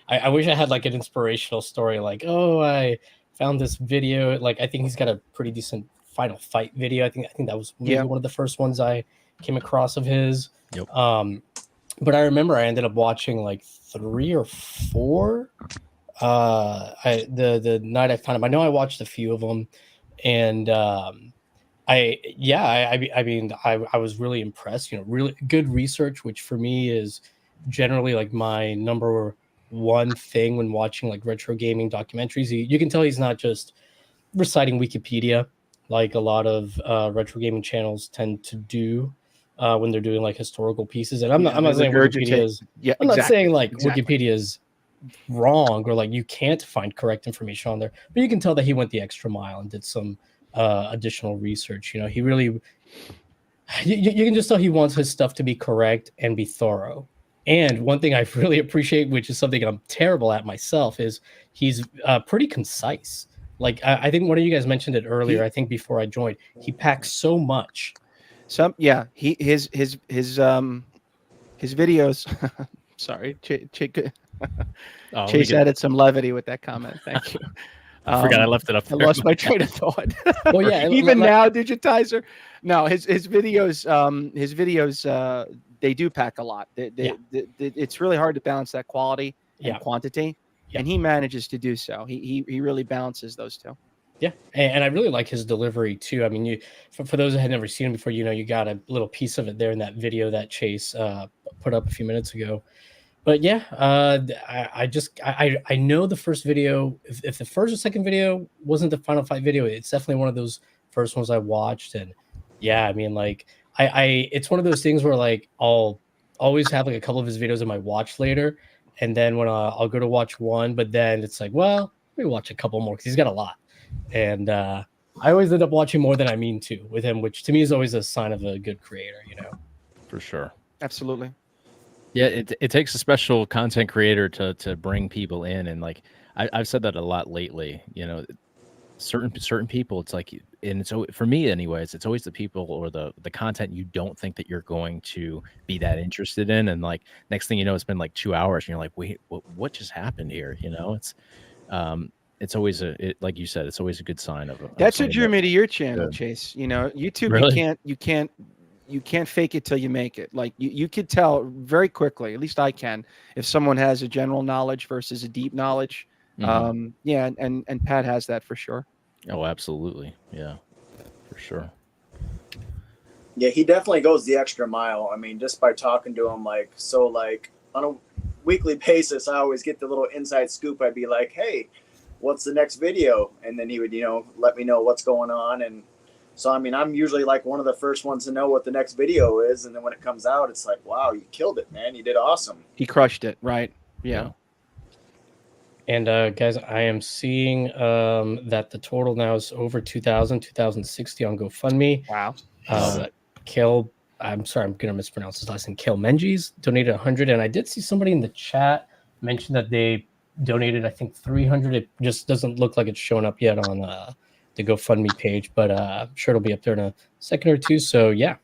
I wish I had like an inspirational story, like, oh, I found this video. Like, I think he's got a pretty decent final fight video. I think that was maybe one of the first ones I came across of his. Yep. But I remember I ended up watching like 3 or 4. The night I found him. I know I watched a few of them, and I was really impressed. Really good research, which for me is generally like my number one thing when watching like retro gaming documentaries. You can tell he's not just reciting Wikipedia like a lot of retro gaming channels tend to do when they're doing like historical pieces. And I'm not saying Wikipedia is. Yeah, I'm not saying like Wikipedia is wrong or like you can't find correct information on there, but you can tell that he went the extra mile and did some additional research. He really, you can just tell he wants his stuff to be correct and be thorough. And one thing I really appreciate, which is something I'm terrible at myself, is he's pretty concise. Like I think one of you guys mentioned it earlier. I think before I joined, he packs so much. His videos. Sorry, Chase added some levity with that comment. Thank you. I forgot I left it up. I lost my train of thought. Well, yeah, even now, digitizer. No, his videos. They do pack a lot. It's really hard to balance that quality and quantity, and he manages to do so. He really balances those two. Yeah, and I really like his delivery too. I mean, for those that had never seen him before, you got a little piece of it there in that video that Chase put up a few minutes ago. But yeah, I know the first video. If the first or second video wasn't the final fight video, it's definitely one of those first ones I watched. And yeah, I mean, like it's one of those things where like I'll always have like a couple of his videos in my watch later, and then when I'll go to watch one, but then it's like, well, let me watch a couple more because he's got a lot, and I always end up watching more than I mean to with him, which to me is always a sign of a good creator, For sure. Absolutely. Yeah, it takes a special content creator to bring people in, and like I've said that a lot lately. Certain people, it's like, and so for me, anyways, it's always the people or the content you don't think that you're going to be that interested in, and like next thing you know, it's been like 2 hours, and you're like, wait, what just happened here? It's always like you said, it's always a good sign of. That's what drew me to your channel, Chase. YouTube, really? You can't fake it till you make it. Like you could tell very quickly, at least I can, if someone has a general knowledge versus a deep knowledge. Mm-hmm. And Pat has that for sure. Oh, absolutely. Yeah, for sure. Yeah, he definitely goes the extra mile. I mean, just by talking to him, like on a weekly basis, I always get the little inside scoop. I'd be like, hey, what's the next video? And then he would, let me know what's going on. And so, I mean, I'm usually like one of the first ones to know what the next video is. And then when it comes out, it's like, wow, you killed it, man. You did awesome. He crushed it. Right. Yeah. And guys, I am seeing that the total now is over 2,060 on GoFundMe. Wow. I'm sorry, I'm going to mispronounce his last name. Kale Menges donated 100. And I did see somebody in the chat mention that they donated, I think, 300. It just doesn't look like it's showing up yet on the GoFundMe page, but I'm sure it'll be up there in a second or two. So yeah.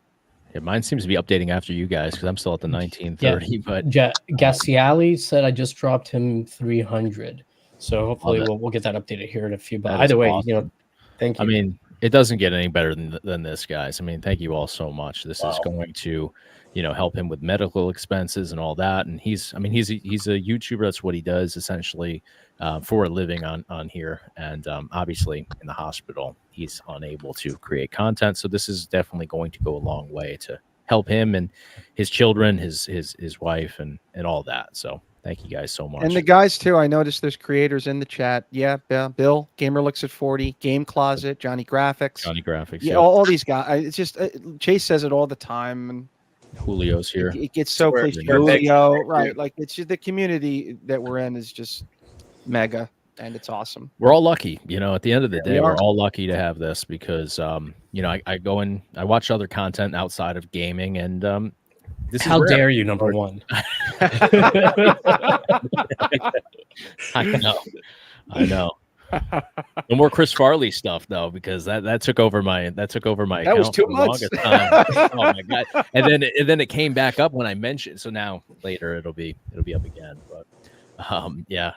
Yeah, mine seems to be updating after you guys because I'm still at the 1930. Yeah. But Gassiali said I just dropped him 300. So hopefully we'll get that updated here in a few. But either way, awesome. Thank you. I mean, it doesn't get any better than this, guys. I mean, thank you all so much. This is going to, help him with medical expenses and all that. And he's a YouTuber. That's what he does essentially for a living on here. And obviously in the hospital, he's unable to create content. So this is definitely going to go a long way to help him and his children, his wife, and all that. So thank you guys so much. And the guys too. I noticed there's creators in the chat. Yeah, Bill, Gamer Looks at 40, Game Closet, Johnny Graphics. Yeah, all these guys. It's just Chase says it all the time, and Julio's here. It gets so cliche. Julio, right? Like it's just the community that we're in is just mega, and it's awesome. We're all lucky, at the end of the day, we're all lucky to have this because, I go and I watch other content outside of gaming, and how dare you, number one? I know. No more Chris Farley stuff though, because that took over my account. That was 2 months. Oh my god! And then it came back up when I mentioned. So now later it'll be up again. But yeah,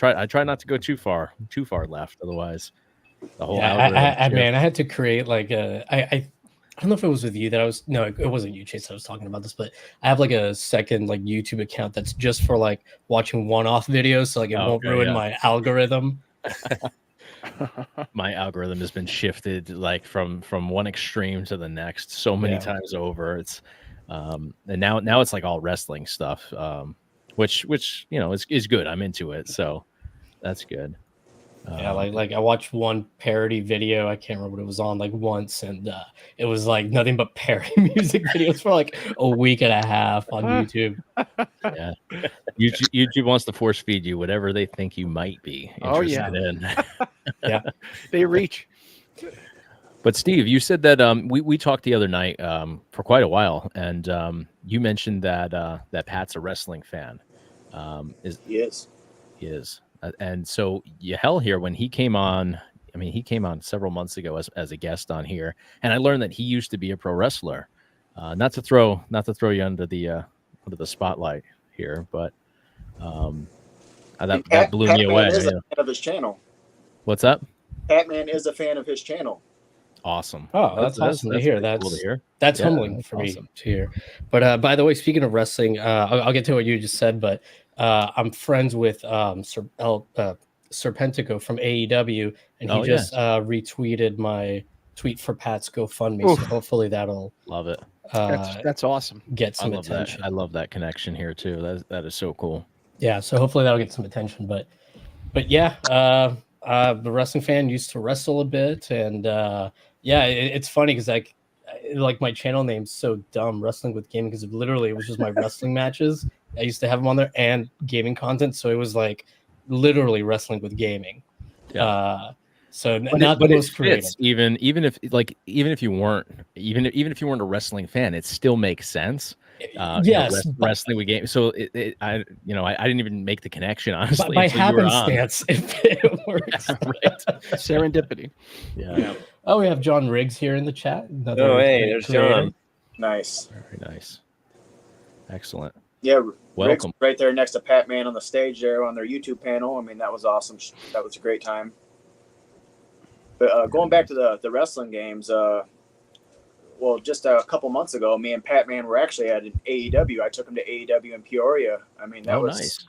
I try not to go too far left, otherwise the whole man, I had to create like I don't know if it was with you it wasn't you, Chase, I was talking about this, but I have like a second like YouTube account that's just for like watching one-off videos, so like it won't ruin my algorithm. My algorithm has been shifted like from one extreme to the next so many times over. It's and now it's like all wrestling stuff, which is good. I'm into it, so that's good. Like I watched one parody video. I can't remember what it was on like once, and it was like nothing but parody music videos for like a week and a half on YouTube. Yeah, YouTube wants to force feed you whatever they think you might be interested in. Yeah, they reach. But Steve, you said that we talked the other night for quite a while, and you mentioned that Pat's a wrestling fan. He is. And so hell here when he came on, he came on several months ago as a guest on here, and I learned that he used to be a pro wrestler. Not to throw you under the spotlight here, but that blew me away. Is a fan of his channel. What's up? Patman is a fan of his channel. Awesome. Oh, that's awesome to hear. That's cool to hear. That's humbling for me to hear. But by the way, speaking of wrestling, I'll get to what you just said, but I'm friends with Serpentico from AEW, and he just retweeted my tweet for Pat's GoFundMe. So hopefully that'll love it. That's awesome. Get some attention. I love that connection here too. That is so cool. Yeah, so hopefully that'll get some attention. But yeah, the wrestling fan used to wrestle a bit, and it's funny because like my channel name's so dumb, Wrestling with Gaming, because literally it was just my wrestling matches. I used to have them on there and gaming content, so it was like literally wrestling with gaming. Yeah. So not the most creative. Even if you weren't a wrestling fan, it still makes sense. Yes, wrestling with games. So I didn't even make the connection honestly. By happenstance, it works. Right. Serendipity. Yeah. Oh, we have John Riggs here in the chat. Hey, there's John. Nice. Very nice. Excellent. Yeah, welcome. Rick's right there next to Patman on the stage there on their YouTube panel. That was awesome. That was a great time. But going back to the wrestling games, just a couple months ago, me and Patman were actually at an AEW. I took him to AEW in Peoria. That was nice.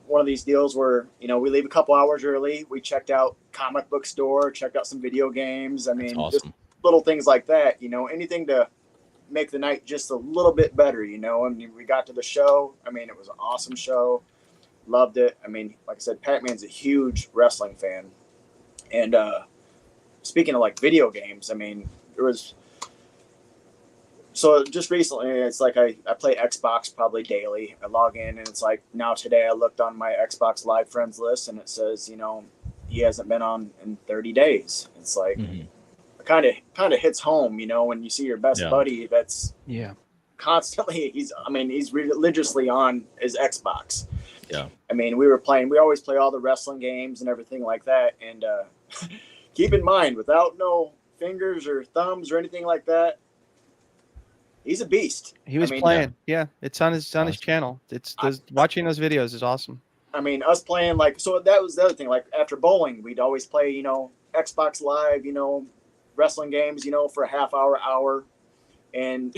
One of these deals where we leave a couple hours early. We checked out comic book store, checked out some video games. Awesome. Just little things like that. Anything to make the night just a little bit better. We got to the show. It was an awesome show. Loved it. Like I said, Patman's a huge wrestling fan. And speaking of like video games, there was. So just recently, it's like I play Xbox probably daily. I log in and it's like now today I looked on my Xbox Live friends list and it says, he hasn't been on in 30 days. It's like it kind of hits home, when you see your best buddy that's constantly he's religiously on his Xbox. Yeah. We always play all the wrestling games and everything like that. And keep in mind, without no fingers or thumbs or anything like that, he's a beast. He was playing. Yeah, it's on his channel. Watching those videos is awesome. I mean, us playing like, so that was the other thing. Like after bowling, we'd always play, you know, Xbox Live, you know, wrestling games, you know, for a half hour. And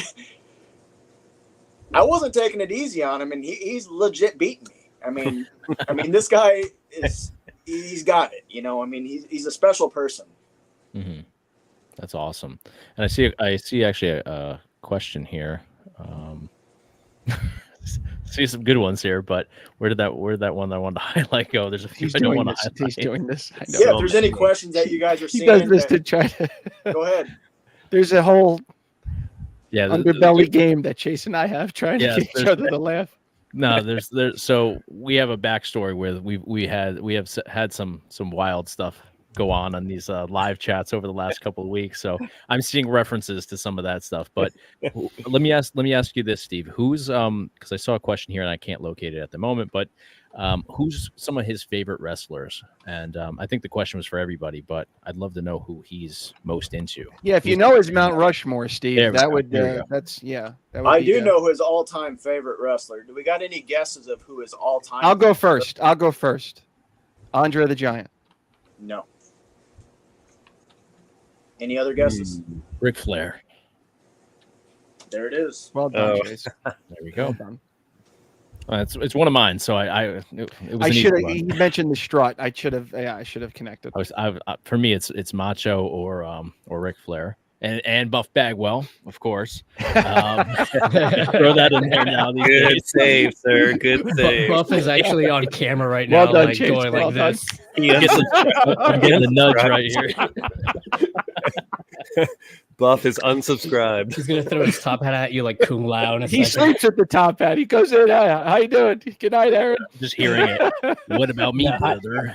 I wasn't taking it easy on him, and he's legit beating me. I mean, this guy he's got it, you know. I mean, he's a special person. Mm-hmm. That's awesome. And I see actually a question here. See some good ones here, but where did that one I wanted to highlight go? There's a few I don't want to highlight. He's doing this. I know. Yeah, if there's any questions that you guys are seeing, he does this to try to. Go ahead. There's a whole underbelly the game that Chase and I have trying to get each other to laugh. No, there's so we have a backstory where we have had some wild stuff go on these live chats over the last couple of weeks. So I'm seeing references to some of that stuff. But let me ask you this, Steve. Who's because I saw a question here and I can't locate it at the moment, but who's some of his favorite wrestlers? And I think the question was for everybody, but I'd love to know who he's most into. Yeah, if you know his Mount Rushmore, Steve, that would that's I do know his all-time favorite wrestler. Do we got any guesses of who his all-time? I'll go first. Andre the Giant. No. Any other guesses? Ric Flair. There it is. Well done, Chase. There we go. Well done. It's one of mine, so it was. I should have. You mentioned the strut. I should have connected. For me, it's Macho or Ric Flair and Buff Bagwell, of course. Throw that in there now. Good save, sir. Good save. Buff is actually on camera right now, well done, like Chase. going Well like done. this. I'm getting the nudge right here. Buff is unsubscribed. He's gonna throw his top hat at you like Kung Lao. In a He second. sleeps at the top hat. He goes in. How you doing? Good night, Aaron. Just hearing it. What about me, brother?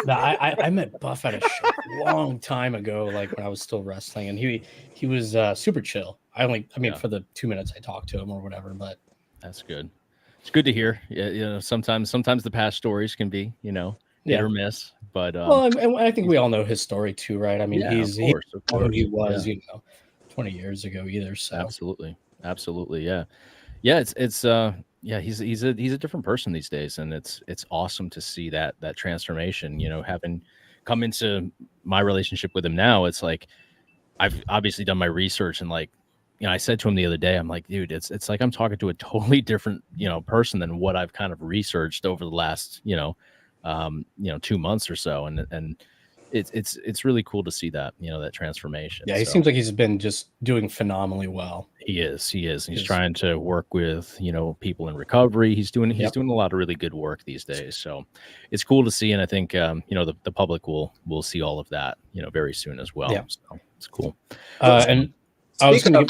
No, I met Buff at a show a long time ago, like when I was still wrestling, and he was super chill. For the 2 minutes I talked to him or whatever, but that's good. It's good to hear. Yeah, sometimes the past stories can be, hit or miss. But and I think we all know his story too, right? I mean, of course. who he was, 20 years ago either. So absolutely, yeah. It's he's a different person these days, and it's awesome to see that transformation. Having come into my relationship with him now, it's like I've obviously done my research, and I said to him the other day, I'm like, dude, it's like I'm talking to a totally different person than what I've kind of researched over the last 2 months or so, and it's really cool to see that that transformation. Yeah, he seems like he's been just doing phenomenally well. He is. He's trying to work with people in recovery. He's doing a lot of really good work these days. So it's cool to see, and I think the public will see all of that very soon as well. Yeah. So it's cool. And speaking of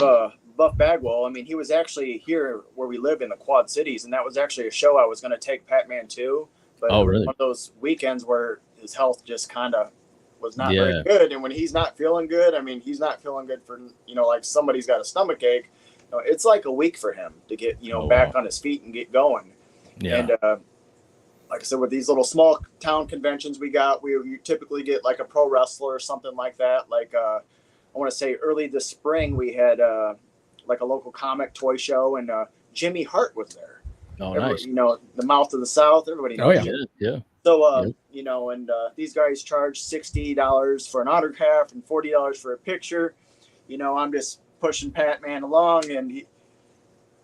Buff Bagwell, I mean, he was actually here where we live in the Quad Cities, and that was actually a show I was going to take Patman to. But really? One of those weekends where his health just kind of was not very good. And when he's not feeling good, I mean, he's not feeling good for, like somebody's got a stomach ache. It's like a week for him to get, back on his feet and get going. Yeah. And like I said, with these little small town conventions we typically get like a pro wrestler or something like that. Like I want to say early this spring, we had like a local comic toy show, and Jimmy Hart was there. Oh, nice. The mouth of the South. Everybody knows. Oh, yeah. Yeah. So, and these guys charge $60 for an autograph and $40 for a picture. I'm just pushing Patman along, and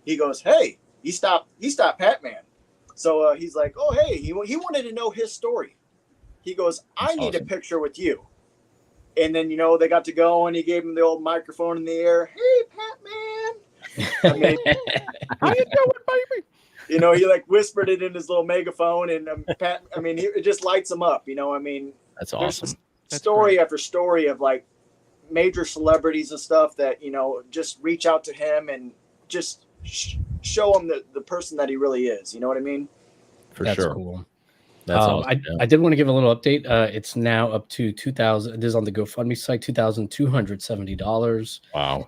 he goes, "Hey, he stopped Patman." So he's like, "Oh, hey, he wanted to know his story." He goes, "I need a picture with you." And then, they got to go, and he gave him the old microphone in the air. "Hey, Patman." I mean, how you doing, baby? He whispered it in his little megaphone, and it just lights him up. That's awesome. Story after story of like major celebrities and stuff that just reach out to him and just show him the person that he really is. You know what I mean? That's sure. Cool. That's awesome. I did want to give a little update. It's now up to $2,000. It is on the GoFundMe site, $2,270. Wow.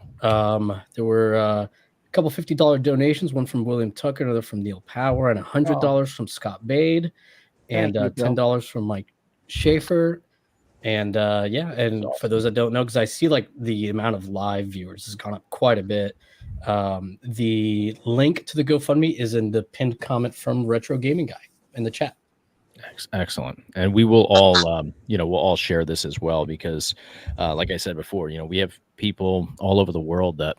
There were a couple $50 donations, one from William Tucker, another from Neil Power, and $100 from Scott Bade, and $10 from Mike Schaefer. And and for those that don't know, because I see like the amount of live viewers has gone up quite a bit, The link to the GoFundMe is in the pinned comment from Retro Gaming Guy in the chat. Excellent. And we will all, we'll all share this as well because, like I said before, we have people all over the world that,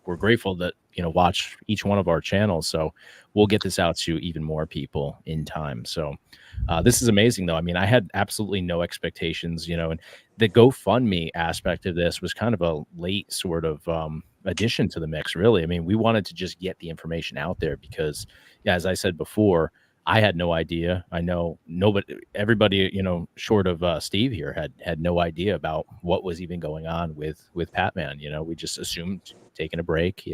we're grateful that, watch each one of our channels. So we'll get this out to even more people in time. So this is amazing, though. I mean, I had absolutely no expectations, and the GoFundMe aspect of this was kind of a late sort of addition to the mix, really. I mean, we wanted to just get the information out there because, yeah, as I said before, I had no idea. I know everybody, short of Steve here had no idea about what was even going on with Patman. We just assumed taking a break,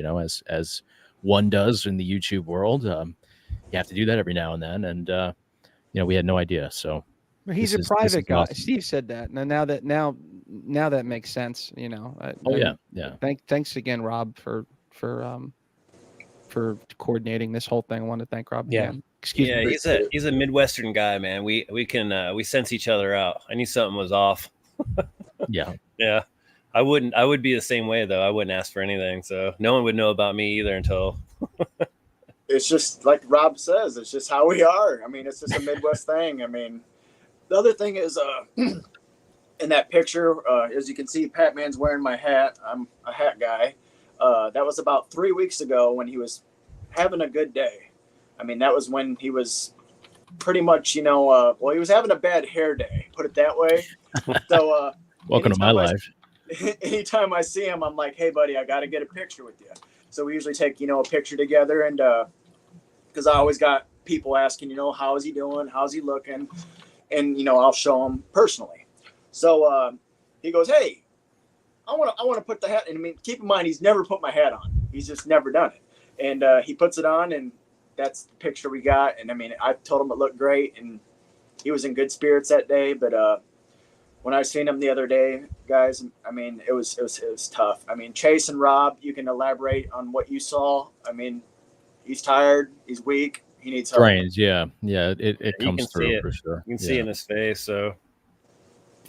as one does in the YouTube world. You have to do that every now and then. And, we had no idea. So he's a private guy. Awesome. Steve said that. Now that makes sense. Yeah. Thanks again, Rob, for coordinating this whole thing. I want to thank Rob again. Excuse me. He's a Midwestern guy, man. We can sense each other out. I knew something was off. Yeah. Yeah. I would be the same way though. I wouldn't ask for anything. So no one would know about me either until it's just like Rob says, it's just how we are. I mean, it's just a Midwest thing. I mean, the other thing is in that picture, as you can see, Patman's wearing my hat. I'm a hat guy. That was about 3 weeks ago when he was having a good day. I mean, that was when he was pretty much, he was having a bad hair day, put it that way. So, welcome to my life. Anytime I see him, I'm like, hey, buddy, I got to get a picture with you. So we usually take, a picture together. And because I always got people asking, how is he doing? How's he looking? And, I'll show him personally. So he goes, hey, I want to put the hat. And I mean, keep in mind, he's never put my hat on. He's just never done it. And he puts it on, and that's the picture we got. And I mean, I told him it looked great, and he was in good spirits that day. But when I seen him the other day, guys, I mean, it was tough. I mean, Chase and Rob, you can elaborate on what you saw. I mean, he's tired, he's weak, he needs help. Brains, yeah, it comes through for sure. You can see it in his face. So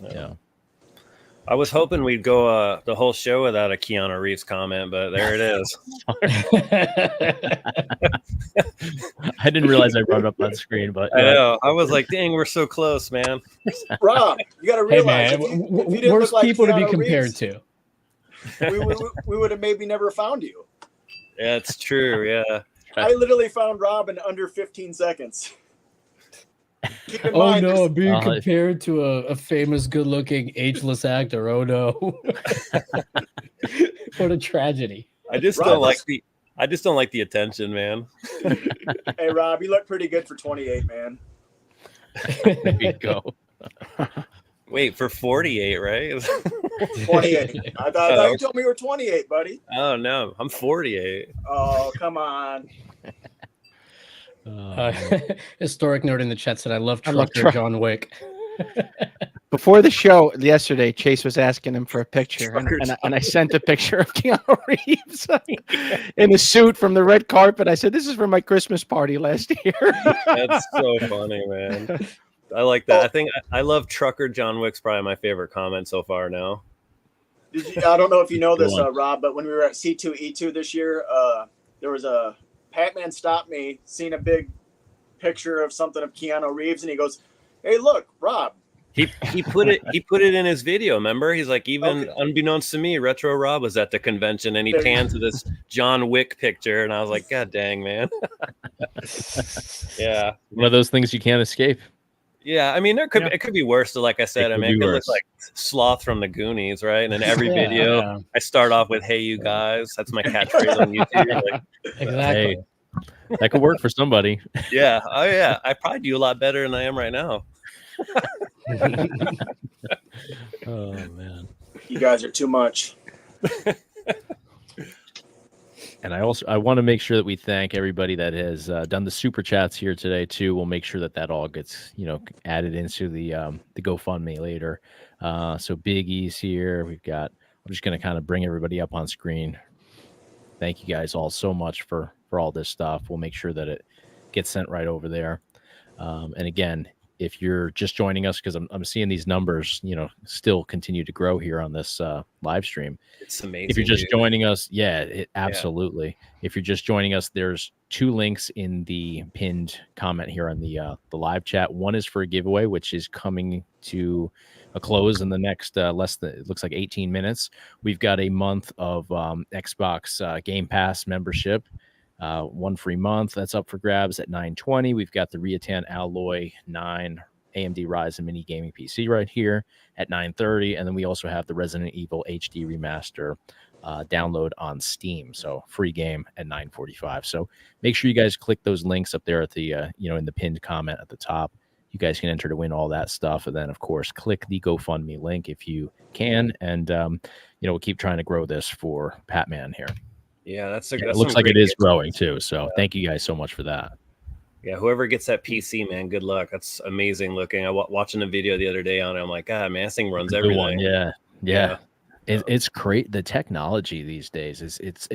yeah. I was hoping we'd go the whole show without a Keanu Reeves comment, but there it is. I didn't realize I brought it up on screen, but I know. I was like, dang, we're so close, man. Rob, you got to realize, hey, man, worse like people Keanu to be compared Reeves, to. We would have maybe never found you. Yeah, it's true. Yeah. I literally found Rob in under 15 seconds. Oh no, being compared to a famous, good-looking, ageless actor. Oh no, what a tragedy! I just don't like the attention, man. Hey Rob, you look pretty good for 28, man. There you go. Wait, for 48, right? 28. I thought you told me you were 28, buddy. Oh no, I'm 48. Oh come on. Historic note in the chat said, I love Trucker John Wick. Before the show yesterday, Chase was asking him for a picture, and I sent a picture of Keanu Reeves in a suit from the red carpet. I said, this is for my Christmas party last year. That's so funny, man. I like that. I think I love Trucker John Wick's probably my favorite comment so far now. I don't know if you know this, Rob, but when we were at C2E2 this year, there was a Patman stopped me, seen a big picture of something of Keanu Reeves, and he goes, "Hey, look, Rob." He put it in his video. Remember, he's like, even unbeknownst to me, Retro Rob was at the convention, and he pans to this John Wick picture, and I was like, God dang, man. Yeah, one of those things you can't escape. Yeah, I mean, it could be worse. So like I said, it could look like Sloth from the Goonies, right? And in every video, I start off with "Hey, you guys." That's my catchphrase on YouTube. Like, exactly. Hey, that could work for somebody. Yeah. Oh yeah. I probably do a lot better than I am right now. Oh man, you guys are too much. And I want to make sure that we thank everybody that has done the super chats here today too. We'll make sure that all gets added into the GoFundMe later. So Big E's here. I'm just going to kind of bring everybody up on screen. Thank you guys all so much for all this stuff. We'll make sure that it gets sent right over there. And again, if you're just joining us, because I'm seeing these numbers, still continue to grow here on this live stream. It's amazing. If you're just joining us, absolutely. If you're just joining us, there's 2 links in the pinned comment here on the live chat. One is for a giveaway, which is coming to a close in the next it looks like 18 minutes. We've got a month of Xbox Game Pass membership. 1 free month that's up for grabs at $920. We've got the Riatan Alloy 9 AMD Ryzen mini gaming PC right here at $930, and then we also have the Resident Evil HD remaster download on Steam, so free game at $945. So make sure you guys click those links up there at the in the pinned comment at the top. You guys can enter to win all that stuff, and then of course click the GoFundMe link if you can, and we'll keep trying to grow this for Patman here. Yeah, it looks like it is growing too. So thank you guys so much for that. Yeah, whoever gets that PC, man, good luck. That's amazing looking. I watching a video the other day on it. I'm like, God, man, this thing runs everything. Yeah. It's great. The technology these days it's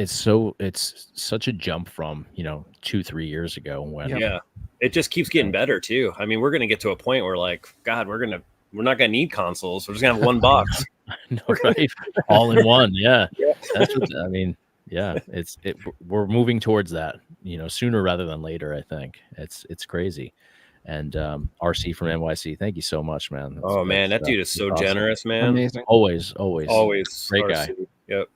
such a jump from 2-3 years ago when it just keeps getting better too. I mean, we're gonna get to a point where like, God, we're not gonna need consoles. We're just gonna have one box. No, right? All in one. Yeah. That's what I mean. Yeah, we're moving towards that, sooner rather than later. I think it's crazy. And RC from NYC, thank you so much, man. Man, that dude is so awesome. Generous, man. Amazing. Always great RC. Guy. Yep.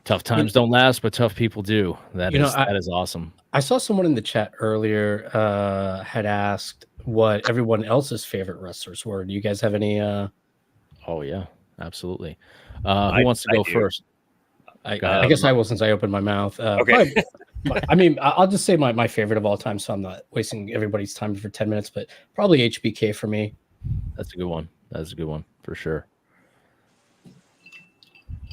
Tough times don't last, but tough people do. That is awesome. I saw someone in the chat earlier had asked what everyone else's favorite wrestlers were. Do you guys have any? Oh yeah, absolutely. Who wants to go first? I guess I will, since I opened my mouth. Okay. I mean, I'll just say my favorite of all time, so I'm not wasting everybody's time for 10 minutes, but probably HBK for me. That's a good one. That's a good one for sure.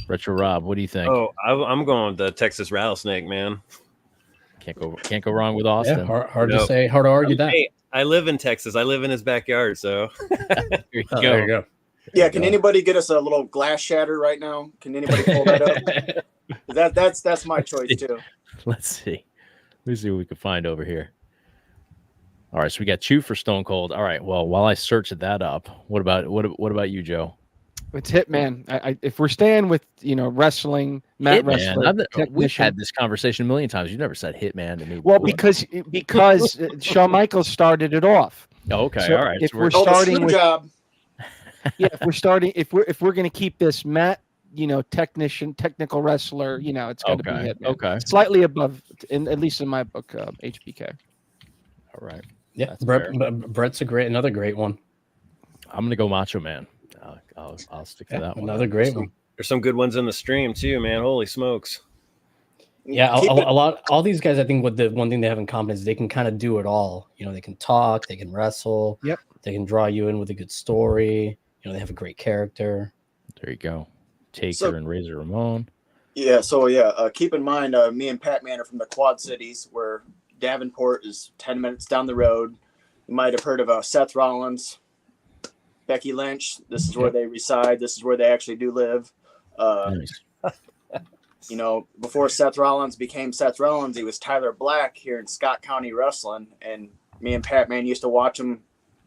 Retro Rob, what do you think? Oh, I'm going with the Texas Rattlesnake, man. Can't go wrong with Austin. Yeah, hard to say, hard to argue that. Hey, I live in Texas. I live in his backyard, so There you go. Yeah, can anybody get us a little glass shatter right now? Can anybody pull that up? That's my choice too. Let's see what we can find over here. All right, so we got Chew for Stone Cold. All right, well, while I search that up, what about you, Joe? It's Hitman. If we're staying with wrestling, Matt wrestler, we've had this conversation a million times. You've never said Hitman to me. Well, because Shawn Michaels started it off. Oh, okay, so all right. If we're starting with if we're going to keep this Matt, technical wrestler, it's going to be Hitman. Okay, slightly above, at least in my book, HBK. All right. Yeah, Brett's another great one. I'm going to go Macho Man. I'll stick to that one. Another great one. There's some good ones in the stream too, man. Holy smokes. Yeah, all these guys, I think what the one thing they have in common is they can kind of do it all. They can talk, they can wrestle. Yep. They can draw you in with a good story. They have a great character. There you go. Taker and Razor Ramon. Yeah, keep in mind, me and Patman are from the Quad Cities, where Davenport is 10 minutes down the road. You might have heard of Seth Rollins, Becky Lynch. This is where they reside. This is where they actually do live. Nice. Before Seth Rollins became Seth Rollins, he was Tyler Black here in Scott County Wrestling, and me and Patman used to watch him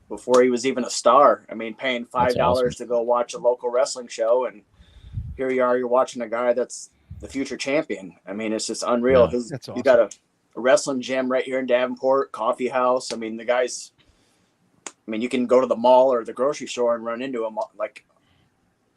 before he was even a star. I mean, paying $5 to go watch a local wrestling show, and here you are, you're watching a guy that's the future champion. I mean, it's just unreal. Yeah, that's awesome. You got a wrestling gym right here in Davenport, coffee house. I mean, the guys, you can go to the mall or the grocery store and run into him like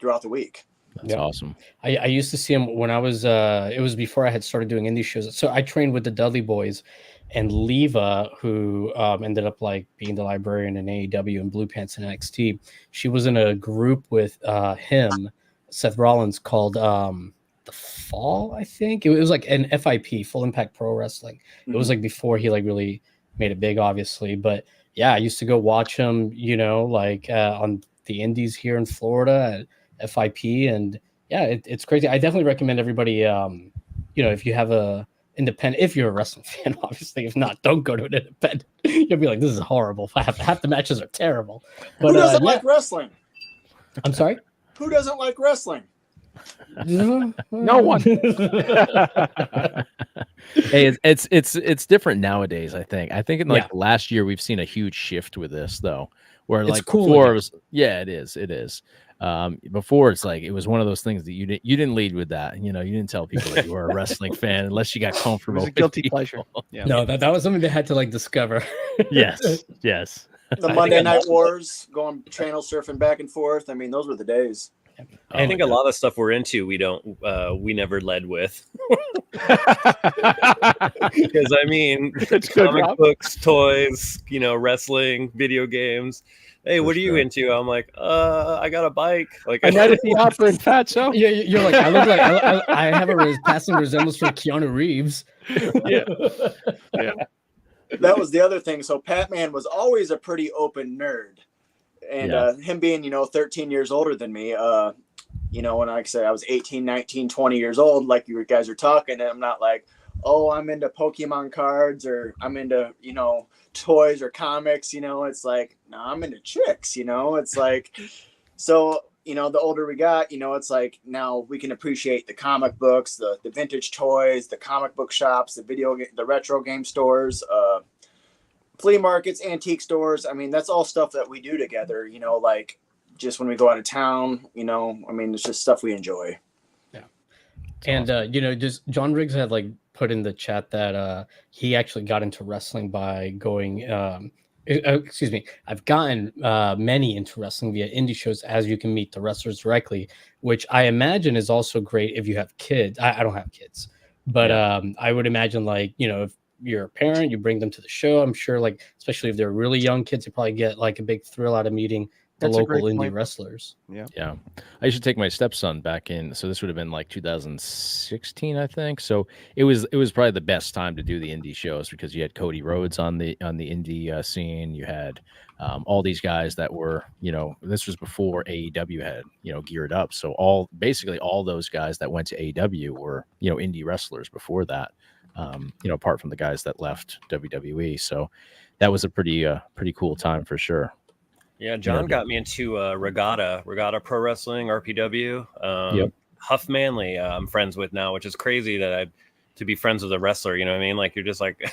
throughout the week. That's awesome. I used to see him when I was, it was before I had started doing indie shows. So I trained with the Dudley Boys, and Leva, who ended up being the librarian in AEW and Blue Pants in NXT. She was in a group with him, Seth Rollins, called The Fall, I think. It was like an FIP, Full Impact Pro Wrestling. Mm-hmm. It was before he really made it big, obviously. But yeah, I used to go watch him, on the indies here in Florida at FIP. And yeah, it's crazy. I definitely recommend everybody, if you have a independent, if you're a wrestling fan, obviously. If not, don't go to an independent. You'll be like, this is horrible. Half the matches are terrible. But who doesn't like wrestling? I'm sorry? Who doesn't like wrestling? No one. Hey, it's different nowadays. I think in like the last year we've seen a huge shift with this though, where It's like cool before again. it was it is. Before it's like it was one of those things that you didn't lead with that. You know, you didn't tell people that you were a wrestling fan unless you got It comfortable. was a with guilty people. pleasure. Yeah. No, that was something they had to like discover. Yes. The Monday Night Wars, going channel surfing back and forth. I mean, those were the days. I think a lot of stuff we're into, we never led with. Because I mean, comic books, toys, wrestling, video games. Hey, what are you into? I'm like, I got a bike. Like I met at the opera in Fatso. Yeah, you're like, I look like I have a passing resemblance for Keanu Reeves. Yeah. That was the other thing. So Patman was always a pretty open nerd, and him being 13 years older than me, when I said I was 18, 19, 20 years old, like you guys are talking, and I'm not like, oh, I'm into Pokemon cards or I'm into toys or comics. It's like, no, I'm into chicks. It's like, so the older we got, it's like now we can appreciate the comic books, the vintage toys, the comic book shops, the retro game stores, flea markets, antique stores. I mean, that's all stuff that we do together, like just when we go out of town, I mean, it's just stuff we enjoy. Yeah. And, just John Riggs had like put in the chat that he actually got into wrestling by going, excuse me, I've gotten many into wrestling via indie shows as you can meet the wrestlers directly, which I imagine is also great if you have kids. I don't have kids, but I would imagine like, if you're a parent, you bring them to the show. I'm sure like, especially if they're really young kids, you probably get like a big thrill out of meeting the local indie wrestlers. Yeah. I used to take my stepson back in. So this would have been like 2016, I think. So it was probably the best time to do the indie shows because you had Cody Rhodes on the indie scene. You had all these guys that were, this was before AEW had, geared up. So basically all those guys that went to AEW were, indie wrestlers before that, apart from the guys that left WWE. So that was a pretty cool time for sure. Yeah, John got me into Regatta Pro Wrestling, RPW. Huff Manley, I'm friends with now, which is crazy that to be friends with a wrestler. You know what I mean? Like you're just like,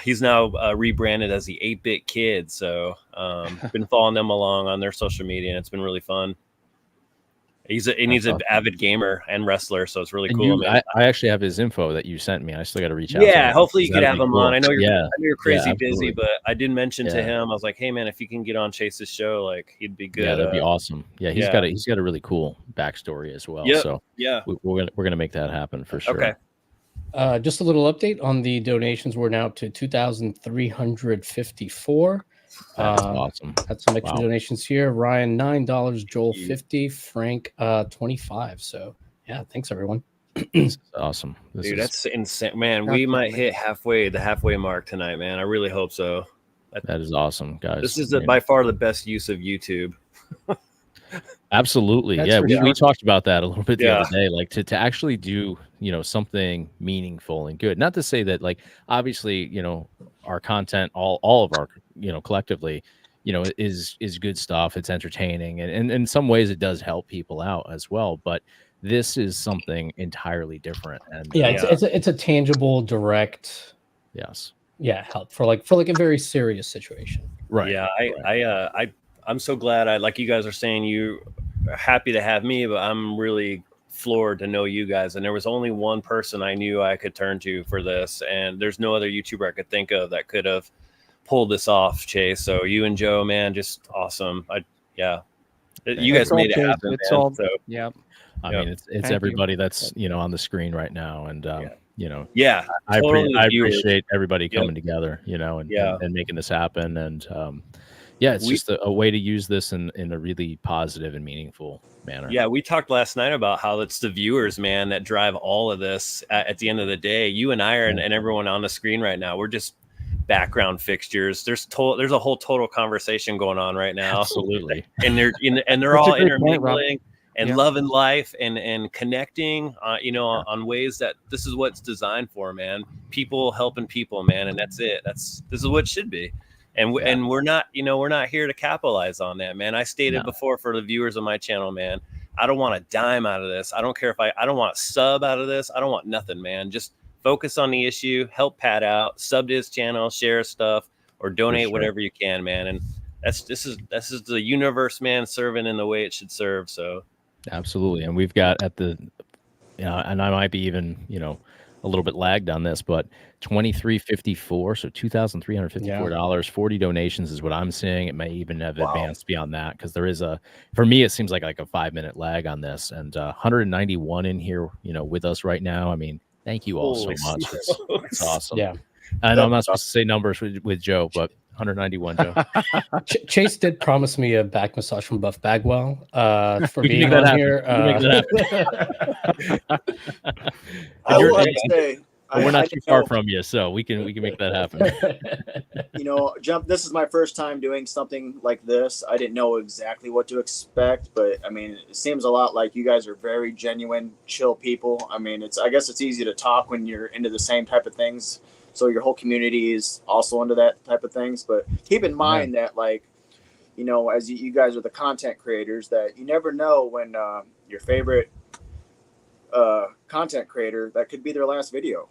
he's now rebranded as the 8-Bit Kid. So been following them along on their social media, and it's been really fun. He's an avid gamer and wrestler, so it's really cool. I actually have his info that you sent me. I still got to reach out. Yeah, hopefully you could have him on. I know you're crazy busy, absolutely. but I did mention to him. I was like, hey man, if you can get on Chase's show, like he'd be good. Yeah, that'd be awesome. Yeah, he's got a really cool backstory as well. Yep. So we're gonna make that happen for sure. Okay. Just a little update on the donations. We're now up to 2,354. That's awesome. Had some extra donations here. Ryan $9, Joel $50, Frank $25. So yeah, thanks everyone. That's awesome. Dude, that's insane, man. We might hit the halfway mark tonight, man. I really hope so. That is awesome, guys. This is by far the best use of YouTube. Absolutely. That's We talked about that a little bit the other day, like to actually do, something meaningful and good. Not to say that like, obviously, our content, all of our, collectively, is good stuff. It's entertaining. And in some ways it does help people out as well. But this is something entirely different. And it's a tangible, direct. Yes. Yeah. Help for like a very serious situation. Right. Yeah. I'm so glad like you guys are saying you are happy to have me, but I'm really floored to know you guys. And there was only one person I knew I could turn to for this. And there's no other YouTuber I could think of that could have pulled this off, Chase. So you and Joe, man, just awesome. You guys made it happen. It's man. all, so, I mean, it's everybody that's, on the screen right now. And, I appreciate everybody coming together, and making this happen. And, it's just a way to use this in a really positive and meaningful manner. Yeah, we talked last night about how it's the viewers, man, that drive all of this at the end of the day. You and I are, and everyone on the screen right now, we're just background fixtures. There's a whole total conversation going on right now. Absolutely. And they're all intermingling and loving life and connecting, on ways that this is what it's designed for, man. People helping people, man. And that's it. This is what it should be. And we're not here to capitalize on that, man. I stated before for the viewers of my channel, man, I don't want a dime out of this. I don't care if I don't want a sub out of this. I don't want nothing, man. Just focus on the issue, help Pat out, sub to his channel, share stuff, or donate whatever you can, man. And this is the universe, man, serving in the way it should serve. So absolutely. And we've got at the, and I might be even, a little bit lagged on this, but $23.54, so $2,354, 40 donations is what I'm seeing. It may even have advanced beyond that, because there is for me, it seems like a 5-minute lag on this, and 191 in here, with us right now. I mean, thank you all so much. It's awesome. Yeah. I know I'm not supposed to say numbers with Joe, but 191, Joe. Chase did promise me a back massage from Buff Bagwell for being on here. I will have to say, we're not too far from you, so we can make that happen. This is my first time doing something like this. I didn't know exactly what to expect, but I mean, it seems a lot like you guys are very genuine, chill people. I mean, I guess it's easy to talk when you're into the same type of things. So your whole community is also into that type of things. But keep in mind that, as you guys are the content creators, that you never know when your favorite content creator, that could be their last video.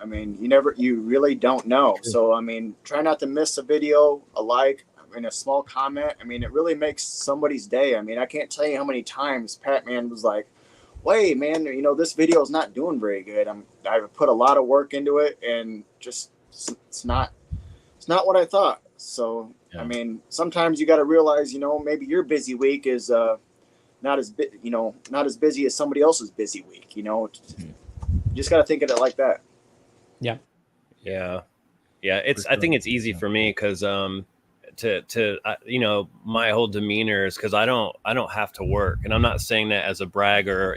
I mean, you really don't know. So, I mean, try not to miss a video, a like, and a small comment. I mean, it really makes somebody's day. I mean, I can't tell you how many times Patman was like, wait, man, this video is not doing very good. I've put a lot of work into it, and just it's not what I thought. So, I mean, sometimes you got to realize, maybe your busy week is not as busy as somebody else's busy week. You just got to think of it like that. Yeah. I think it's easy for me because my whole demeanor is because I don't have to work, and I'm not saying that as a brag or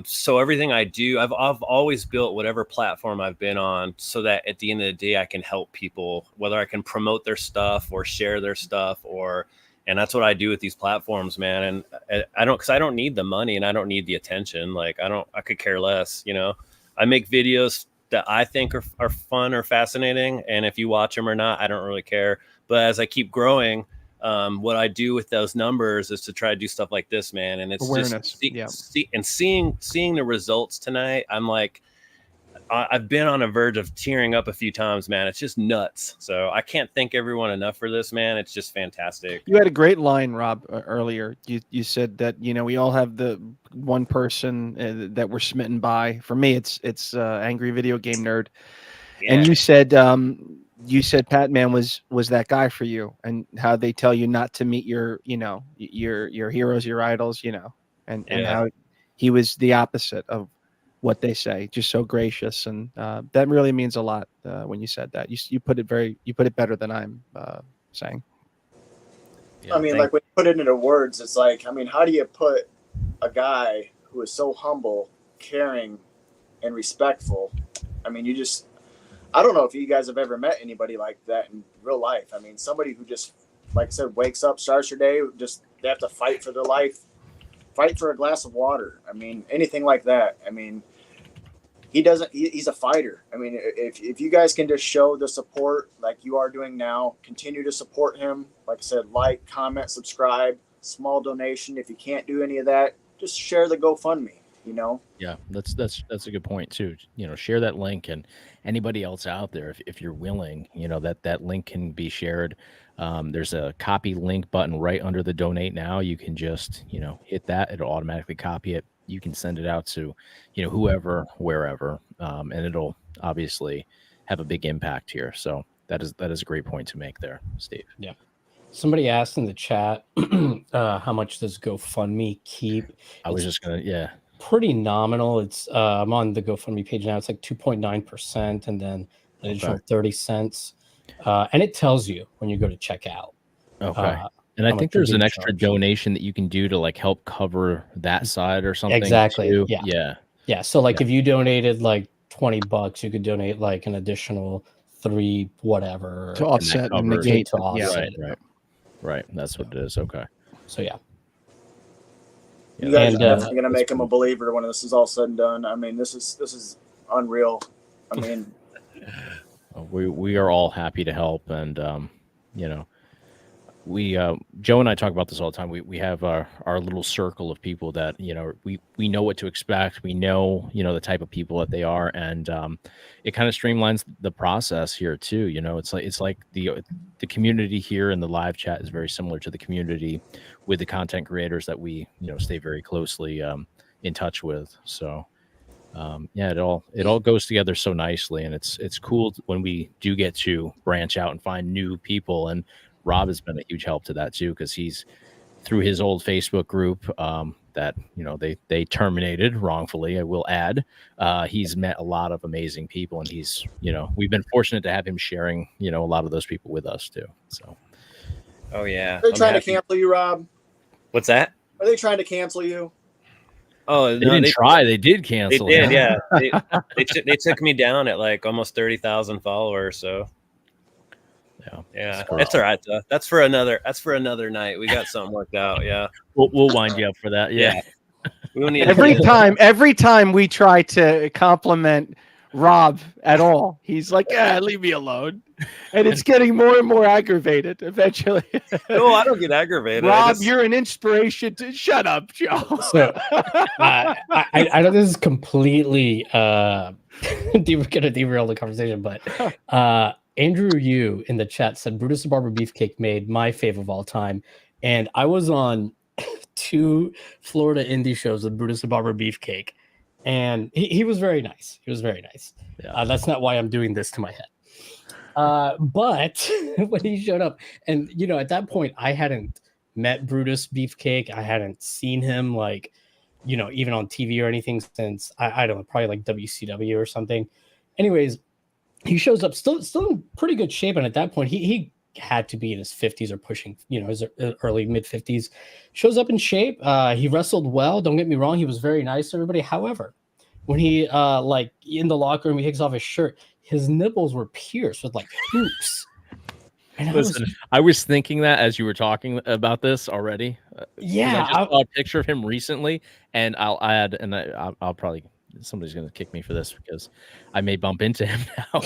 so everything I do, I've always built whatever platform I've been on so that at the end of the day I can help people, whether I can promote their stuff or share their stuff, and that's what I do with these platforms, man. And I don't need the money, and I don't need the attention. Like I could care less. I make videos that I think are fun or fascinating, and if you watch them or not, I don't really care. But as I keep growing, what I do with those numbers is to try to do stuff like this, man. And it's awareness. Seeing the results tonight, I'm like, I've been on a verge of tearing up a few times, man. It's just nuts. So I can't thank everyone enough for this, man. It's just fantastic. You had a great line, Rob, earlier. You said that, we all have the one person that we're smitten by. For me, it's angry video game nerd. Yeah. And you said Patman was that guy for you, and how they tell you not to meet your heroes, your idols, and how he was the opposite of what they say, just so gracious. And that really means a lot when you said that. You put it better than I'm saying. I mean, like when you put it into words, it's like, I mean, how do you put a guy who is so humble, caring, and respectful? I mean, I don't know if you guys have ever met anybody like that in real life. I mean, somebody who just, like I said, wakes up, starts your day, they have to fight for their life, fight for a glass of water. I mean, anything like that. I mean, he's a fighter. I mean, if you guys can just show the support like you are doing now, continue to support him. Like I said, like, comment, subscribe, small donation. If you can't do any of that, just share the GoFundMe. Yeah, that's a good point too. Share that link, and anybody else out there, if you're willing, that link can be shared. There's a copy link button right under the donate now. You can just hit that; it'll automatically copy it. You can send it out to whoever, wherever, and it'll obviously have a big impact here. So that is a great point to make there, Steve. Yeah. Somebody asked in the chat, how much does GoFundMe keep? I was just gonna, pretty nominal. It's I'm on the GoFundMe page now. It's like 2.9%, and then an additional 30 cents. And it tells you when you go to check out. Okay. And I think there's an extra donation that you can do to like help cover that side or something. Exactly. Too. Yeah. So like if you donated like $20, you could donate like an additional $3 whatever to offset and negate. To offset. Right. That's what it is. Okay. So yeah. You guys are definitely going to make him a believer when this is all said and done. I mean, this is unreal. I mean, we are all happy to help, and Joe and I talk about this all the time. We have our little circle of people that, you know, we know what to expect. We know, you know, the type of people that they are, and it kind of streamlines the process here too. You know, it's like the community here in the live chat is very similar to the community with the content creators that we, you know, stay very closely in touch with. So yeah, it all goes together so nicely, and it's cool when we do get to branch out and find new people. And Rob has been a huge help to that too, because he's through his old Facebook group that, you know, they terminated wrongfully, I will add. He's met a lot of amazing people, and he's, you know, we've been fortunate to have him sharing, you know, a lot of those people with us too. So Oh yeah. Are they trying to cancel you, Rob? What's that? Are they trying to cancel you? Oh, they didn't try. They did cancel. They did, yeah. They took me down at like almost 30,000 followers. So yeah, it's all right though. That's for another night. We got something worked out. Yeah, we'll wind you up for that. Yeah. We don't need every time we try to compliment Rob at all, he's like, leave me alone. And it's getting more and more aggravated eventually. No, I don't get aggravated. Rob, you're an inspiration to shut up, Joe. So I know this is completely gonna derail the conversation, but Andrew Yu in the chat said Brutus the Barber Beefcake made my fave of all time. And I was on 2 Florida indie shows with Brutus the Barber Beefcake. And he was very nice. He was very nice. Yeah. That's not why I'm doing this to my head. But when he showed up, and, you know, at that point, I hadn't met Brutus Beefcake. I hadn't seen him, like, you know, even on TV or anything since, I don't know, probably like WCW or something. Anyways, he shows up still in pretty good shape. And at that point, he had to be in his 50s or pushing, you know, his early mid 50s. Shows up in shape. He wrestled well. Don't get me wrong. He was very nice to everybody. However, when he like in the locker room, he takes off his shirt, his nipples were pierced with like hoops. And listen, I was thinking that as you were talking about this already. Yeah, I saw a picture of him recently, and I'll add, and I'll probably, somebody's going to kick me for this because I may bump into him now.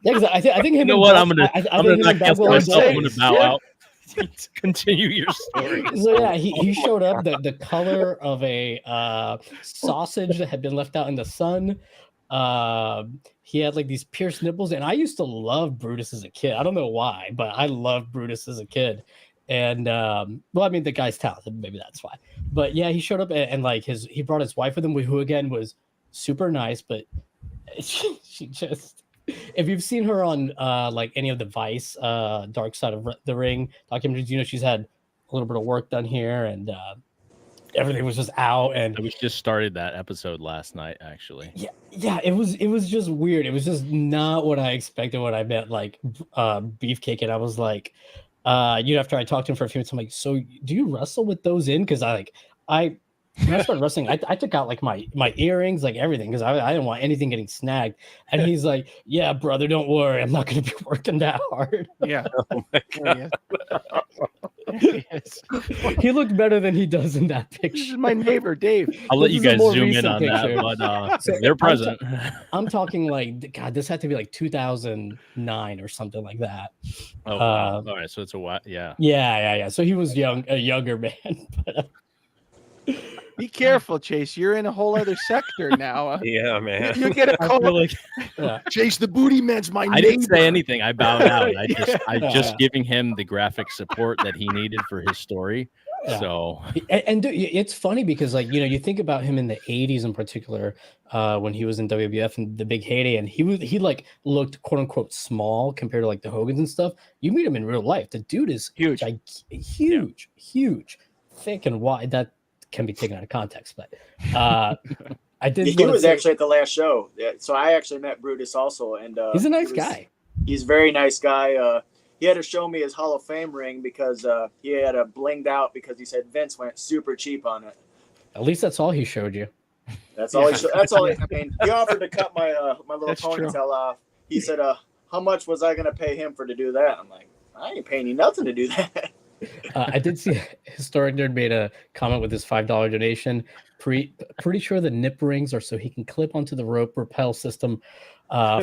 Yeah, I think him. You know what? I'm gonna not cancel myself. I'm gonna bow out. Continue your story. So yeah, he showed up the color of a sausage that had been left out in the sun. He had like these pierced nipples, and I used to love Brutus as a kid. I don't know why, but I loved Brutus as a kid. And well, I mean, the guy's talented, maybe that's why. But yeah, he showed up and like he brought his wife with him, who again was super nice, but she just, if you've seen her on like any of the Vice Dark Side of the Ring documentaries, you know she's had a little bit of work done here, and everything was just out. And we just started that episode last night, actually. Yeah, it was just weird. It was just not what I expected when I met like Beefcake, and I was like, you know, after I talked to him for a few minutes, I'm like, so do you wrestle with those in? Because when I started wrestling, I took out like my earrings, like everything, because I didn't want anything getting snagged. And he's like, yeah, brother, don't worry, I'm not going to be working that hard. Yeah. Oh my God. Yes. He looked better than he does in that picture. This is my neighbor, Dave. I'll let you guys zoom in recent on picture. that, but they're present. I'm talking like, God, this had to be like 2009 or something like that. Oh, wow. All right, so it's a while. Yeah. Yeah. So he was a younger man. But, be careful, Chase. You're in a whole other sector now. Yeah, man. You get a call. Like, Chase, the booty man's my neighbor. I didn't say anything. I bowed out. I just giving him the graphic support that he needed for his story. Yeah. So and it's funny because, like, you know, you think about him in the 80s in particular, when he was in WWF and the big heyday, and he like looked quote unquote small compared to like the Hogans and stuff. You meet him in real life, the dude is huge, huge, thick and wide. That can be taken out of context, but I did. He was actually at the last show, so I actually met Brutus also, and he's a nice guy. He's a very nice guy. He had to show me his Hall of Fame ring because he had a blinged out because he said Vince went super cheap on it. At least that's all he showed you. That's all. That's all. I mean, he offered to cut my my little ponytail off. He said, "How much was I going to pay him to do that?" I'm like, "I ain't paying you nothing to do that." I did see Historic Nerd made a comment with his $5 donation. Pretty sure the nip rings are so he can clip onto the rope rappel system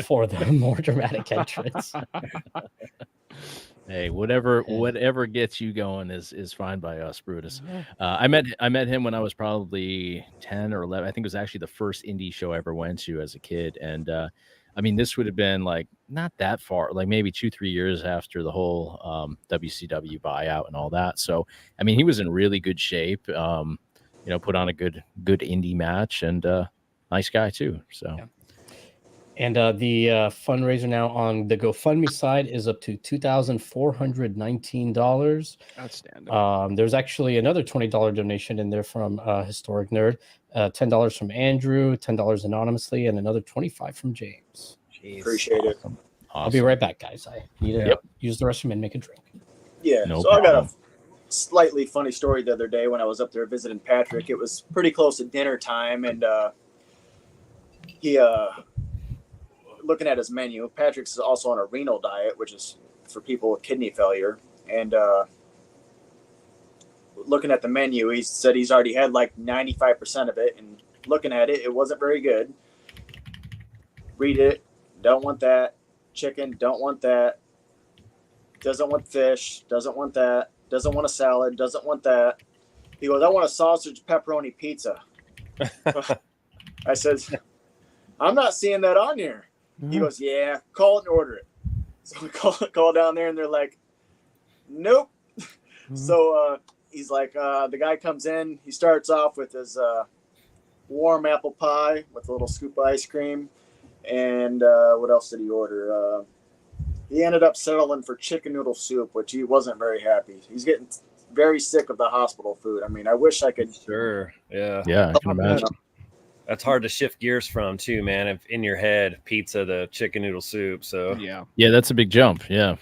for the more dramatic entrance. Hey, whatever gets you going is fine by us, Brutus. I met him when I was probably 10 or 11. I think it was actually the first indie show I ever went to as a kid. And I mean, this would have been like not that far, like maybe 2-3 years after the whole WCW buyout and all that. So I mean, he was in really good shape. Put on a good indie match, and nice guy too. So. Yeah. And the fundraiser now on the GoFundMe side is up to $2,419. Outstanding. There's actually another $20 donation in there from Historic Nerd, $10 from Andrew, $10 anonymously, and another $25 from James. Jeez. Appreciate it. Awesome. I'll be right back, guys. I need to use the restroom and make a drink. Yeah. No so I got problem. a slightly funny story the other day when I was up there visiting Patrick. It was pretty close to dinner time, and he looking at his menu. Patrick's also on a renal diet, which is for people with kidney failure. And looking at the menu, he said he's already had like 95% of it. And looking at it, it wasn't very good. Read it. Don't want that. Chicken. Don't want that. Doesn't want fish. Doesn't want that. Doesn't want a salad. Doesn't want that. He goes, I want a sausage pepperoni pizza. I said, I'm not seeing that on here. He goes, yeah, call it and order it. So we call down there, and they're like, nope. So he's like, the guy comes in. He starts off with his warm apple pie with a little scoop of ice cream. And what else did he order? He ended up settling for chicken noodle soup, which he wasn't very happy. He's getting very sick of the hospital food. I mean, I wish I could. Sure. Yeah. Yeah, I can imagine. That's hard to shift gears from too, man. If in your head, pizza, the chicken noodle soup. So Yeah, that's a big jump. Yeah.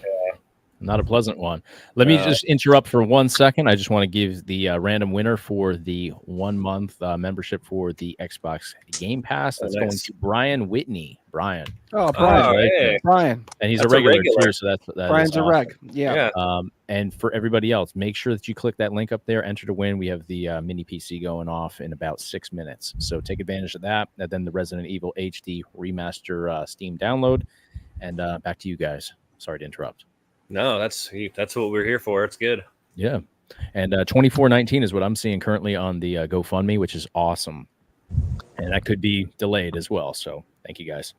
Not a pleasant one. Let me just interrupt for 1 second. I just want to give the random winner for the 1 month membership for the Xbox Game Pass. That's going to Brian Whitney. Brian. Oh, Brian. Hey. Brian. And he's That's a a regular, regular. too, so that Brian's is a awesome. reg. Yeah. And for everybody else, make sure that you click that link up there, enter to win. We have the mini PC going off in about 6 minutes. So take advantage of that. And then the Resident Evil HD remaster Steam download. And back to you guys. Sorry to interrupt. No, that's what we're here for. It's good. Yeah. And 2419 is what I'm seeing currently on the GoFundMe, which is awesome. And that could be delayed as well. So thank you guys.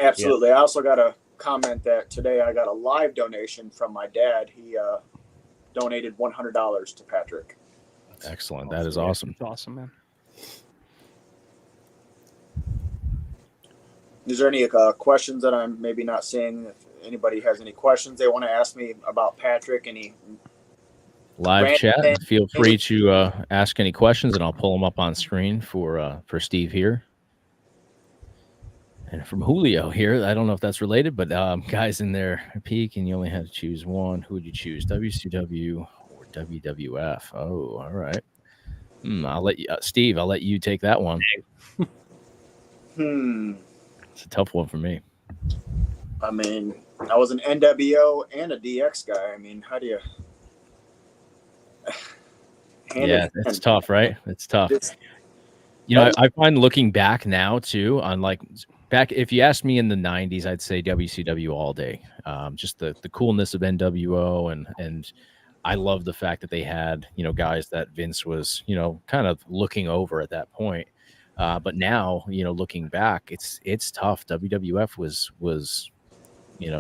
Absolutely. I also got a comment that today I got a live donation from my dad. He donated $100 to Patrick. Excellent. That is awesome. It's awesome, man. Is there any questions that I'm maybe not seeing? If anybody has any questions they want to ask me about Patrick, any Live random chat. thing? Feel free to ask any questions, and I'll pull them up on screen for Steve here. And from Julio here, I don't know if that's related, but guys in their peak, and you only had to choose one. Who would you choose, WCW or WWF? Oh, all right. I'll let you, Steve. I'll let you take that one. It's a tough one for me. I mean, I was an NWO and a DX guy. I mean, how do you? It's tough, right? It's tough. It's- I find looking back now too, on like back, if you asked me in the 90s, I'd say WCW all day. Just the coolness of NWO, and I love the fact that they had, guys that Vince was, kind of looking over at that point. But now, looking back, it's tough. WWF was,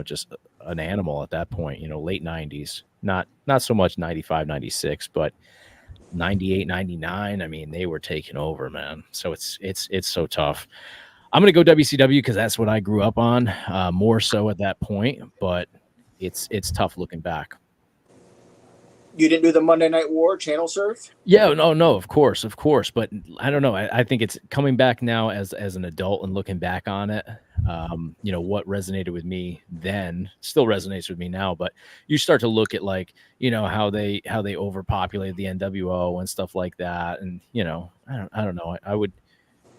just an animal at that point, late 90s, not so much 95, 96, but 98, 99. I mean, they were taking over, man. So it's so tough. I'm going to go WCW because that's what I grew up on, more so at that point, but it's tough looking back. You didn't do the Monday Night War channel surf? Yeah, no, of course. But I don't know. I think it's coming back now as an adult and looking back on it. What resonated with me then still resonates with me now. But you start to look at how they overpopulated the NWO and stuff like that. And I don't know. I would,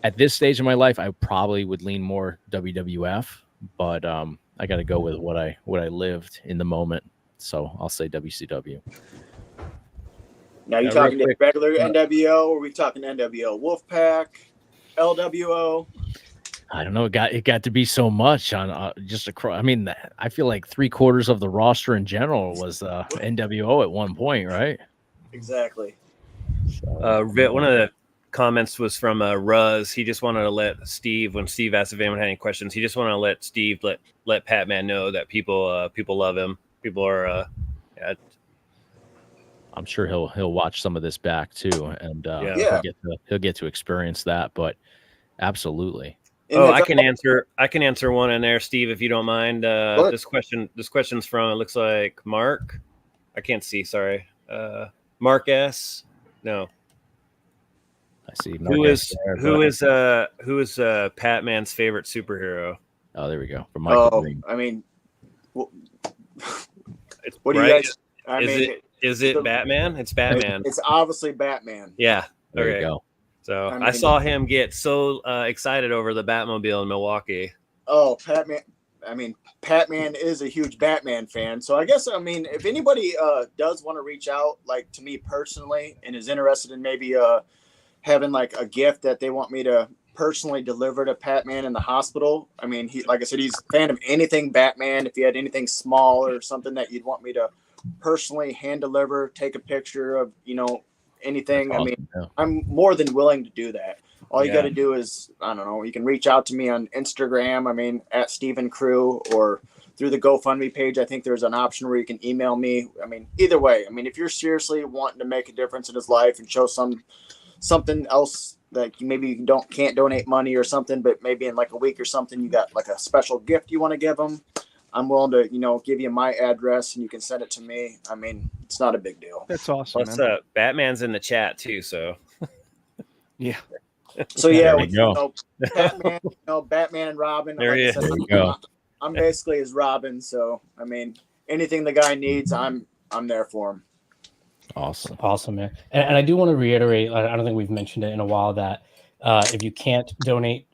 at this stage of my life, I probably would lean more WWF. But I got to go with what I lived in the moment. So I'll say WCW. Now you Real talking quick, regular NWO, or are we talking NWO Wolfpack, LWO? I don't know. It got to be so much on just across. I mean, I feel like 3/4 of the roster in general was NWO at one point, right? Exactly. So, One of the comments was from Ruz. He just wanted to let Steve, when Steve asked if anyone had any questions, he just wanted to let Steve let Patman know that people love him. People are I'm sure he'll watch some of this back too, and Yeah. he'll get to experience that. But absolutely. I can answer one in there, Steve, if you don't mind. This question's from, it looks like Mark. I can't see, sorry. Mark S. No. I see. Who is Patman's favorite superhero? Oh, there we go. From Michael Green. I mean, what What do you guys? Is it Batman? It's Batman. It's obviously Batman. Yeah. There you go. So I saw him get so excited over the Batmobile in Milwaukee. Oh, Patman. I mean, Patman is a huge Batman fan. So I guess, I mean, if anybody does want to reach out, like to me personally, and is interested in maybe having like a gift that they want me to personally deliver to Patman in the hospital. I mean, like I said, he's a fan of anything Batman. If you had anything small or something that you'd want me to personally hand deliver, take a picture of, anything. Awesome. I mean, I'm more than willing to do that. All you got to do is, I don't know, you can reach out to me on Instagram. I mean, at Stephen Crew, or through the GoFundMe page. I think there's an option where you can email me. I mean, either way, I mean, if you're seriously wanting to make a difference in his life and show something else that you maybe can't donate money or something, but maybe in like a week or something, you got like a special gift you want to give him, I'm willing to, give you my address and you can send it to me. I mean, it's not a big deal. That's awesome. Plus, Batman's in the chat too, so yeah. So yeah, There you go. Batman, Batman and Robin. There he is. There you go. I'm basically his Robin, so I mean, anything the guy needs, I'm there for him. Awesome, man. And I do want to reiterate, I don't think we've mentioned it in a while, that if you can't donate,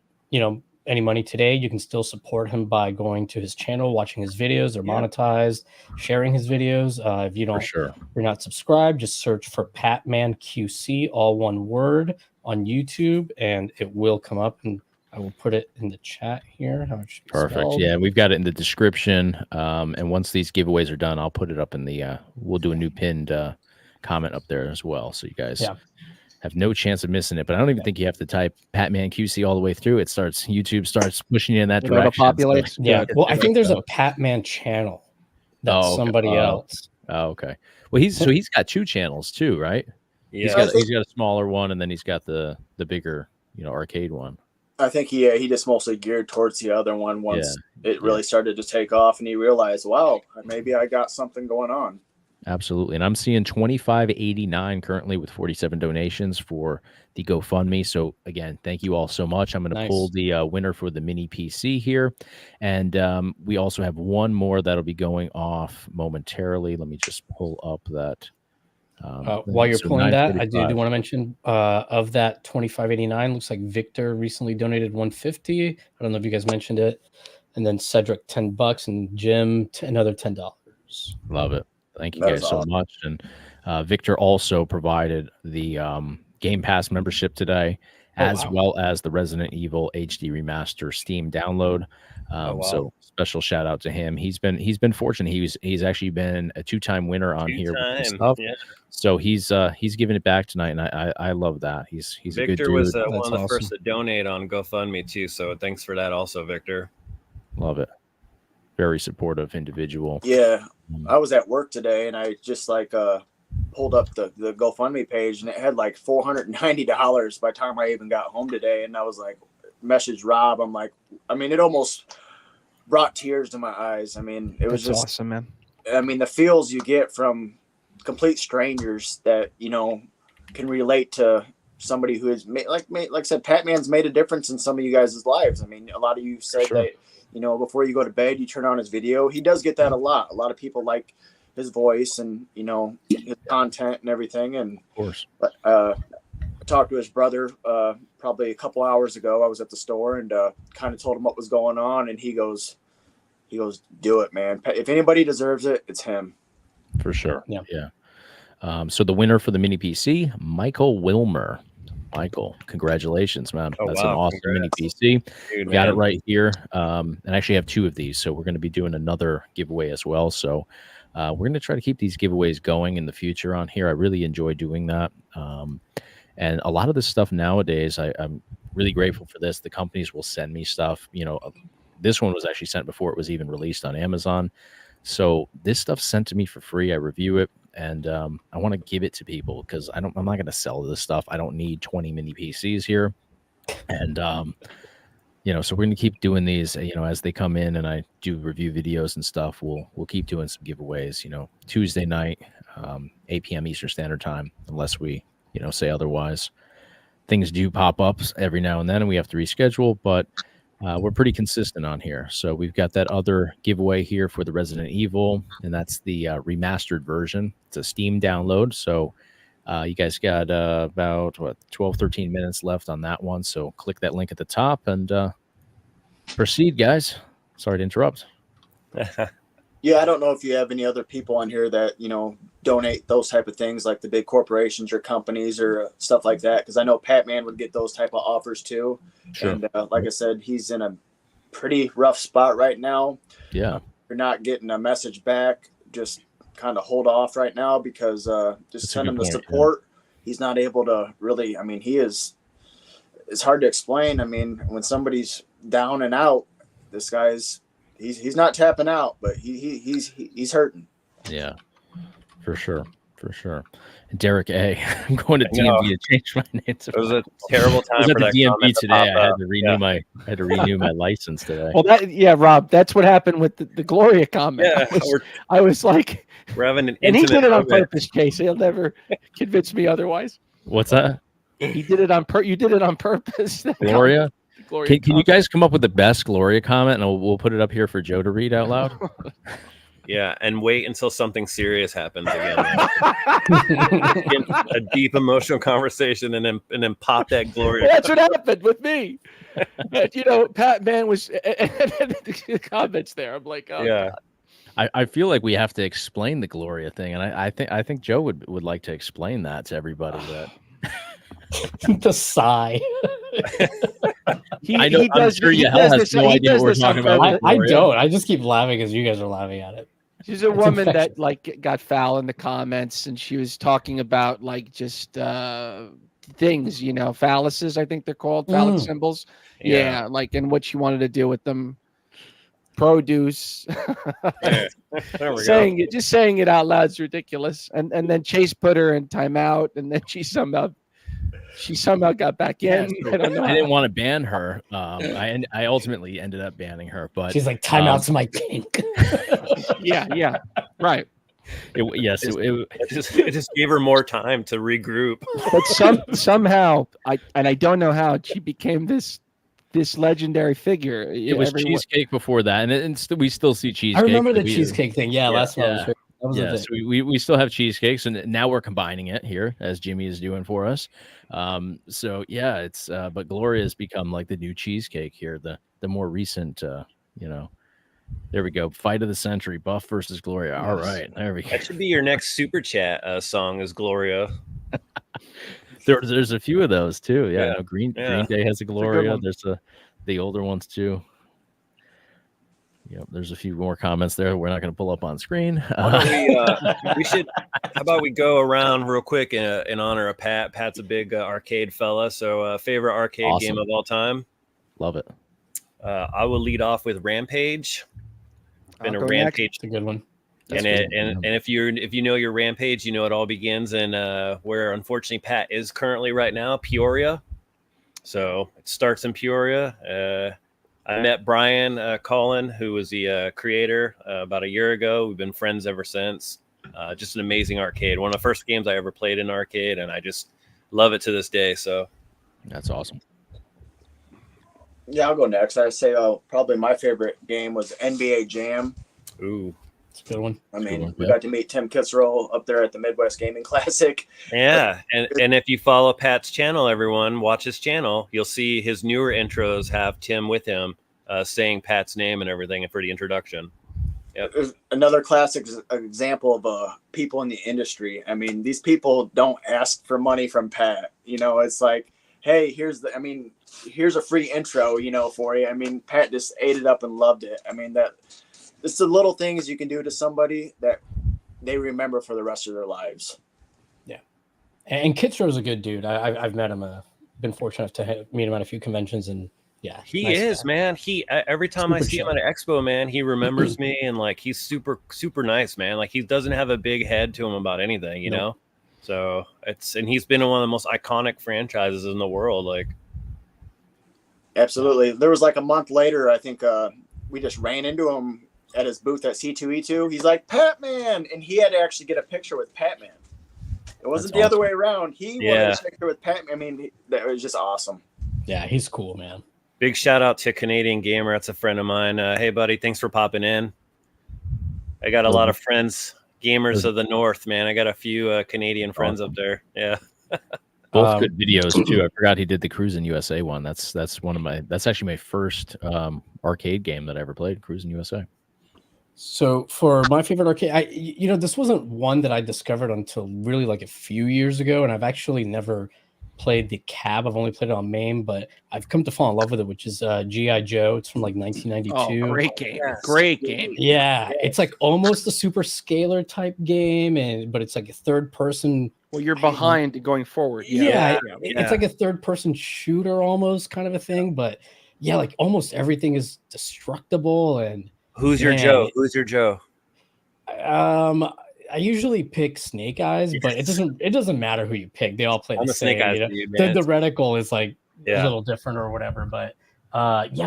any money today, you can still support him by going to his channel, watching his videos. They're monetized, sharing his videos. If you don't, you're not subscribed, just search for PatmanQC, all one word, on YouTube, and it will come up. And I will put it in the chat here. How it should be Perfect. spelled. Yeah, we've got it in the description. And once these giveaways are done, I'll put it up in the. We'll do a new pinned comment up there as well, so you guys have no chance of missing it. But I don't even think you have to type PatmanQC all the way through. YouTube starts pushing you in that direction. Populates. Yeah. Well, I think there's a Patman channel that's somebody else. Oh, okay. Well, he's got two channels too, right? Yeah. He's got a smaller one, and then he's got the bigger, arcade one. I think he just mostly geared towards the other one once it really started to take off, and he realized, wow, maybe I got something going on. Absolutely. And I'm seeing $25.89 currently with 47 donations for the GoFundMe. So again, thank you all so much. I'm going to pull the winner for the mini PC here. And we also have one more that'll be going off momentarily. Let me just pull up that. While you're pulling that, I do want to mention of that $25.89, looks like Victor recently donated $150. I don't know if you guys mentioned it. And then Cedric $10 and Jim another $10. Love it. Thank you guys so much. And Victor also provided the Game Pass membership today, as well as the Resident Evil HD Remaster Steam download. So special shout out to him. He's been fortunate. He's actually been a 2-time winner on here with this stuff. Yeah. So he's giving it back tonight, and I love that. He's Victor a good dude. was one of the first to donate on GoFundMe too. So thanks for that, also, Victor. Love it. Very supportive individual. Yeah, I was at work today, and I just pulled up the GoFundMe page, and it had like $490 by the time I even got home today. And I was like, message Rob. I'm like, I mean, it almost brought tears to my eyes. I mean, it was just awesome, man. I mean, the feels you get from complete strangers that can relate to somebody who has made, like I said, Patman's made a difference in some of you guys' lives. I mean, a lot of you said that. Before you go to bed, you turn on his video. He does get that a lot. A lot of people like his voice and, his content and everything. And of course, I talked to his brother probably a couple hours ago. I was at the store and kind of told him what was going on. And he goes, do it, man. If anybody deserves it, it's him. For sure. Yeah. So the winner for the mini PC, Michael Wilmer. Michael, congratulations, man. Oh, That's wow, an awesome congrats. mini PC. Dude, Got it man. right here. And I actually have 2 of these. So we're going to be doing another giveaway as well. So we're going to try to keep these giveaways going in the future on here. I really enjoy doing that. And a lot of this stuff nowadays, I'm really grateful for this. The companies will send me stuff. This one was actually sent before it was even released on Amazon. So this stuff's sent to me for free. I review it, and I want to give it to people because I'm not going to sell this stuff. I don't need 20 mini PCs here, and so we're going to keep doing these. As they come in, and I do review videos and stuff. We'll keep doing some giveaways. Tuesday night, 8 p.m. Eastern Standard Time, unless we say otherwise. Things do pop up every now and then, and we have to reschedule, but we're pretty consistent on here. So we've got that other giveaway here for the Resident Evil, and that's the remastered version. It's a Steam download. So you guys got about 12, 13 minutes left on that one. So click that link at the top and proceed, guys. Sorry to interrupt. Yeah, I don't know if you have any other people on here that, donate those type of things, like the big corporations or companies or stuff like that. Because I know Patman would get those type of offers too. Sure. And like I said, he's in a pretty rough spot right now. Yeah. If you're not getting a message back, just kind of hold off right now because just send him the support. He's not able to really, it's hard to explain. When somebody's down and out, this guy's, he's not tapping out, but he's hurting. Yeah, for sure. And Derek A. I'm going to DMV to change my name. It was a terrible time for that DMV today. I had to renew my license today. Well, Rob, that's what happened with the Gloria comment. Yeah, I was like, we're having an and he did it on moment. purpose, Chase. He'll never convince me otherwise. What's that? He did it on You did it on purpose. Gloria. Can you guys come up with the best Gloria comment, and we'll put it up here for Joe to read out loud? Yeah, and wait until something serious happens again. A deep emotional conversation, and then pop that Gloria. Well, that's what happened with me. Patman was the comments there. I'm like, oh, yeah. God. I feel like we have to explain the Gloria thing, and I think Joe would like to explain that to everybody. That the sigh. I know. I'm sure Yahel has no idea what we're talking about. I don't. I just keep laughing because you guys are laughing at it. She's a woman that got foul in the comments, and she was talking about just things, phalluses. I think they're called phallic symbols. Yeah, and what she wanted to do with them. Produce. Yeah. There we go. Just saying it out loud is ridiculous. And then Chase put her in timeout, and then she somehow got back in. I don't know. I didn't want to ban her. I ultimately ended up banning her, but she's like, timeout's my kink. yeah, right. It just gave her more time to regroup. But somehow, I don't know how she became this legendary figure. It was cheesecake before that, and we still see cheesecake. I remember the cheesecake thing. Yeah, last one. So we still have cheesecakes, and now we're combining it here as Jimmy is doing for us. So yeah, it's but Gloria has become like the new cheesecake here, the more recent. There we go. Fight of the century, Buff versus Gloria. All right, there we go. That should be your next super chat song. Is Gloria? There's a few of those too. Yeah, Green Day has a Gloria. There's the older ones too. Yep, there's a few more comments there. We're not going to pull up on screen. We should. How about we go around real quick in honor of Pat? Pat's a big arcade fella. So favorite arcade game of all time? Love it. I will lead off with Rampage. Been a Rampage, a good one. And if you know your Rampage, you know it all begins and where unfortunately Pat is currently right now, Peoria. So it starts in Peoria. I met Brian Collin, who was the creator about a year ago. We've been friends ever since. Just an amazing arcade. One of the first games I ever played in arcade, and I just love it to this day. So that's awesome. Yeah, I'll go next. I say probably my favorite game was NBA Jam. Ooh. It's a good one. We got to meet Tim Kitzrow up there at the Midwest Gaming Classic. Yeah, and if you follow Pat's channel, everyone, watch his channel. You'll see his newer intros have Tim with him saying Pat's name and everything for the introduction. There's another classic example of people in the industry. I mean, these people don't ask for money from Pat. You know, it's like, hey, here's a free intro, you know, for you. I mean, Pat just ate it up and loved it. I mean, it's the little things you can do to somebody that they remember for the rest of their lives. Yeah, and Kitzro's a good dude. I've met him. Been fortunate to meet him at a few conventions, and yeah, he nice is guy. man. He every time Super I see chill. him at an expo, man, he remembers me, and like he's super nice, man. Like he doesn't have a big head to him about anything, you know. So and he's been in one of the most iconic franchises in the world. Like, absolutely. There was like a month later, I think we just ran into him at his booth at C2E2. He's like, Patman, and he had to actually get a picture with Patman. It wasn't the other way around. He wanted a picture with Patman. I mean, that was just awesome. Yeah, he's cool, man. big shout out to Canadian Gamer. That's a friend of mine. Hey, buddy, thanks for popping in. I got a lot of friends, gamers of the North, man. I got a few Canadian friends up there. Yeah. Both good videos too. I forgot he did the Cruising USA one. That's actually my first arcade game that I ever played, Cruising USA. So for my favorite arcade, this wasn't one that I discovered until really like a few years ago, and I've actually never played the cab. I've only played it on MAME, but I've come to fall in love with it, which is G.I. Joe. It's from like 1992. Oh, great game. Yes. Great game. Yeah, it's like almost a super scalar type game, but it's like a third person. Well, you're behind going forward. Yeah, it's like a third person shooter almost kind of a thing, but yeah, like almost everything is destructible. And who's your Joe? Who's your Joe? I usually pick Snake Eyes, but it doesn't matter who you pick. They all play the same. Snake Eyes, the reticle is like a little different or whatever, but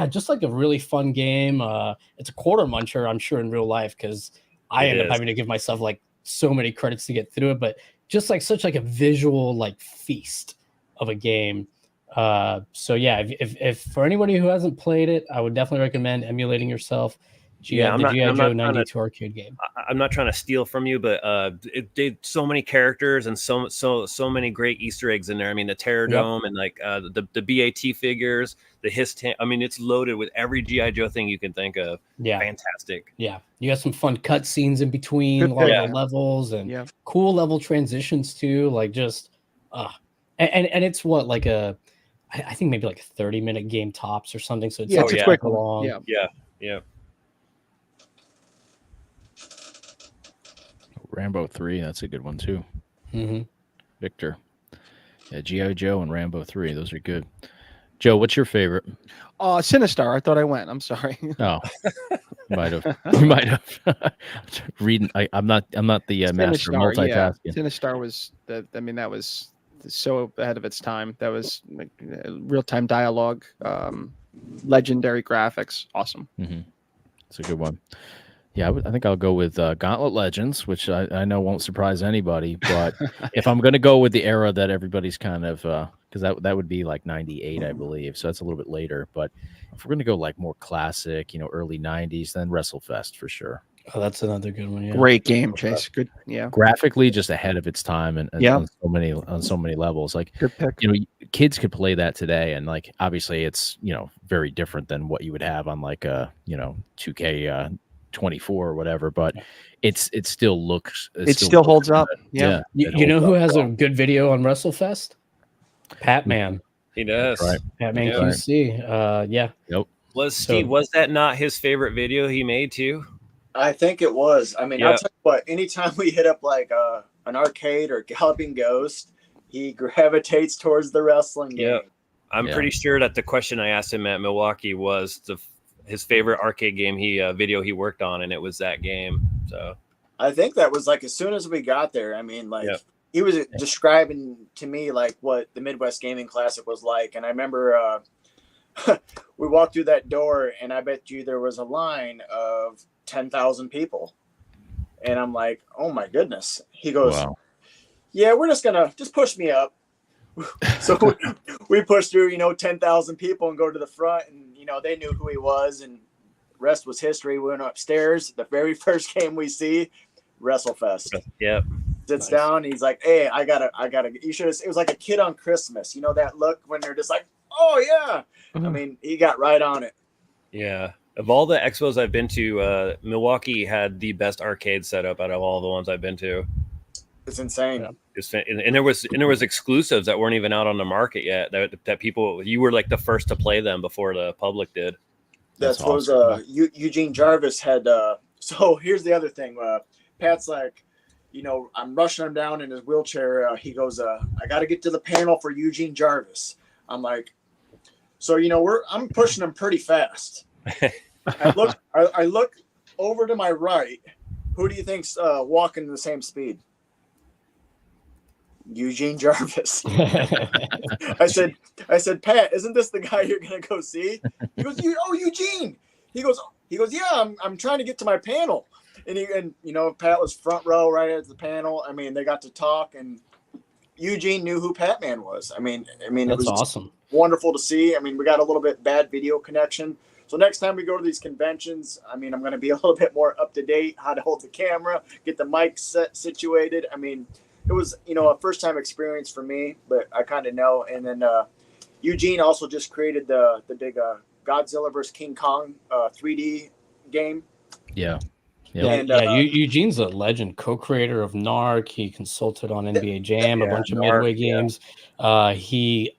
just like a really fun game. It's a quarter muncher, I'm sure, in real life, because I end up having to give myself like so many credits to get through it, but just like such like a visual like feast of a game. So yeah, if for anybody who hasn't played it, I would definitely recommend emulating yourself. I'm not G.I. Joe trying 92 arcade game. I'm not trying to steal from you, but it did so many characters and so many great Easter eggs in there. I mean, the Terror Dome and like the BAT figures, the Hiss. I mean, it's loaded with every G.I. Joe thing you can think of. Yeah, fantastic. Yeah, you got some fun cut scenes in between a lot of the levels and cool level transitions too. Like just and it's what like I think maybe like a 30-minute game tops or something. So it's it's a quick long. Yeah. Rambo 3, that's a good one too. Mm-hmm. Victor. Yeah, G.I. Joe and Rambo 3, those are good. Joe, what's your favorite? Sinistar. I thought I went. I'm sorry. Oh, you might have. Reading. I'm not the master of multitasking. Yeah. Sinistar was that was so ahead of its time. That was like, real-time dialogue, legendary graphics. Awesome. Mm-hmm. It's a good one. Yeah, I think I'll go with Gauntlet Legends, which I know won't surprise anybody. But if I'm going to go with the era that everybody's kind of, because that would be like 98, I believe. So that's a little bit later. But if we're going to go like more classic, early 90s, then WrestleFest for sure. Oh, that's another good one. Yeah. Great game, Chase. Good. Yeah. Graphically, just ahead of its time and on so many levels. Like, good pick. Kids could play that today, and like obviously it's very different than what you would have on like 2K. 24 or whatever, but it still looks it still holds up. Yeah. You know who has a good video on WrestleFest? Patman. He does. Right. PatmanQC. Yep. Was that not his favorite video he made too? I think it was. I mean, I'll tell you what, anytime we hit up like an arcade or Galloping Ghost, he gravitates towards the wrestling game. Yeah. I'm pretty sure that the question I asked him at Milwaukee was his favorite arcade game video he worked on, and it was that game. So I think that was like as soon as we got there. I mean, like he was describing to me like what the Midwest Gaming Classic was like, and I remember we walked through that door, and I bet you there was a line of 10,000 people, and I'm like, oh my goodness. He goes, wow. Yeah, we're just push me up. So we pushed through, 10,000 people and go to the front, and they knew who he was, and rest was history. We went upstairs. The very first game we see, WrestleFest. Yep. Sits down. He's like, "Hey, I gotta. You should." It was like a kid on Christmas. That look when they're just like, "Oh yeah." Mm-hmm. I mean, he got right on it. Yeah. Of all the expos I've been to, Milwaukee had the best arcade setup out of all the ones I've been to. It's insane. Yeah. And there was exclusives that weren't even out on the market yet. That people, you were like the first to play them before the public did. That's what awesome. was Eugene Jarvis had. So here's the other thing. Pat's like, I'm rushing him down in his wheelchair. He goes, I got to get to the panel for Eugene Jarvis. I'm like, so I'm pushing him pretty fast. I look over to my right. Who do you think's walking the same speed? Eugene Jarvis. I said, Pat, isn't this the guy you're gonna go see? He goes, Eugene. He goes, yeah, I'm trying to get to my panel. And Pat was front row right at the panel. I mean, they got to talk, and Eugene knew who Patman was. I mean, That's it was awesome. Wonderful to see. I mean, we got a little bit bad video connection. So next time we go to these conventions, I mean, I'm going to be a little bit more up to date, how to hold the camera, get the mic situated. I mean, it was, a first time experience for me, but I kind of know. And then Eugene also just created the big Godzilla vs. King Kong 3D game. Yeah. Yeah, And, Eugene's a legend, co-creator of Narc. He consulted on NBA Jam, a bunch of Midway games. I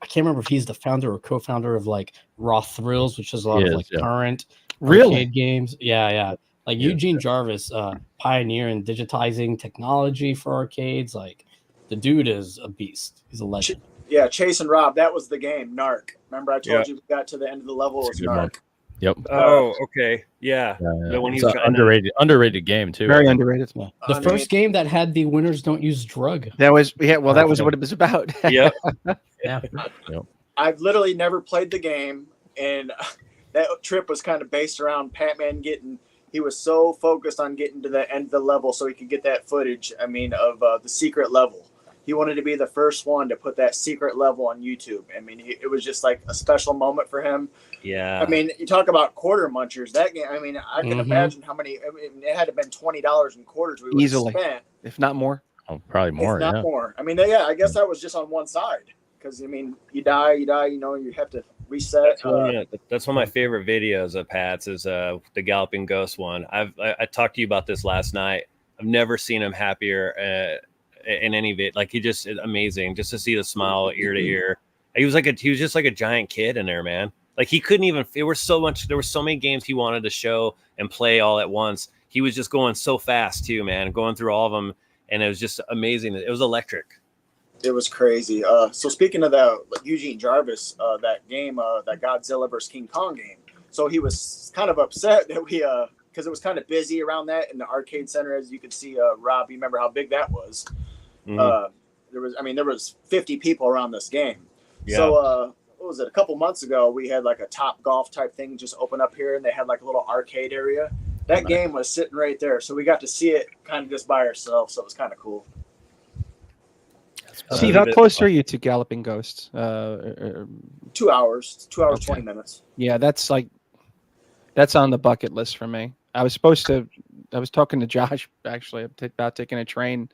can't remember if he's the founder or co-founder of like Raw Thrills, which is a lot of current arcade games. Yeah. Like Eugene Jarvis, pioneer in digitizing technology for arcades. Like the dude is a beast. He's a legend. Yeah, Chase and Rob, that was the game, Narc. Remember I told you we got to the end of the level, it was Narc. Yep. Oh, okay. Yeah. The one it's an underrated game too. Very underrated. Yeah. The first game that had the winners don't use drug. That was that was what it was about. Yep. Yeah. Yep. I've literally never played the game, and that trip was kind of based around Patman he was so focused on getting to the end of the level so he could get that footage, of the secret level. He wanted to be the first one to put that secret level on YouTube. I mean, it was just like a special moment for him. Yeah. I mean, you talk about quarter munchers. That game, I mean, I can imagine how many. I mean, it had to have been $20 in quarters we would easily have spent, if not more. Oh, probably more. if not more. I mean, I guess that was just on one side because I mean, you die, you have to reset. That's one of my favorite videos of Pat's is the Galloping Ghost one. I talked to you about this last night. I've never seen him happier in any vid. Like he just is amazing just to see the smile ear to ear. He was just like a giant kid in there, man. Like he couldn't even. There were so many games he wanted to show and play all at once. He was just going so fast too, man. Going through all of them, and it was just amazing. It was electric. It was crazy. So speaking of that, Eugene Jarvis, that game, that Godzilla vs. King Kong game. So he was kind of upset that we, because it was kind of busy around that in the arcade center, as you could see. Rob, you remember how big that was? Mm-hmm. There was 50 people around this game. Yeah. So what was it? A couple months ago, we had like a Top Golf type thing just open up here, and they had like a little arcade area. That game was sitting right there, so we got to see it kind of just by ourselves. So it was kind of cool. Steve, how close are you to Galloping Ghost? 2 hours, 2 hours, 20 minutes. Yeah, that's on the bucket list for me. I was talking to Josh actually about taking a train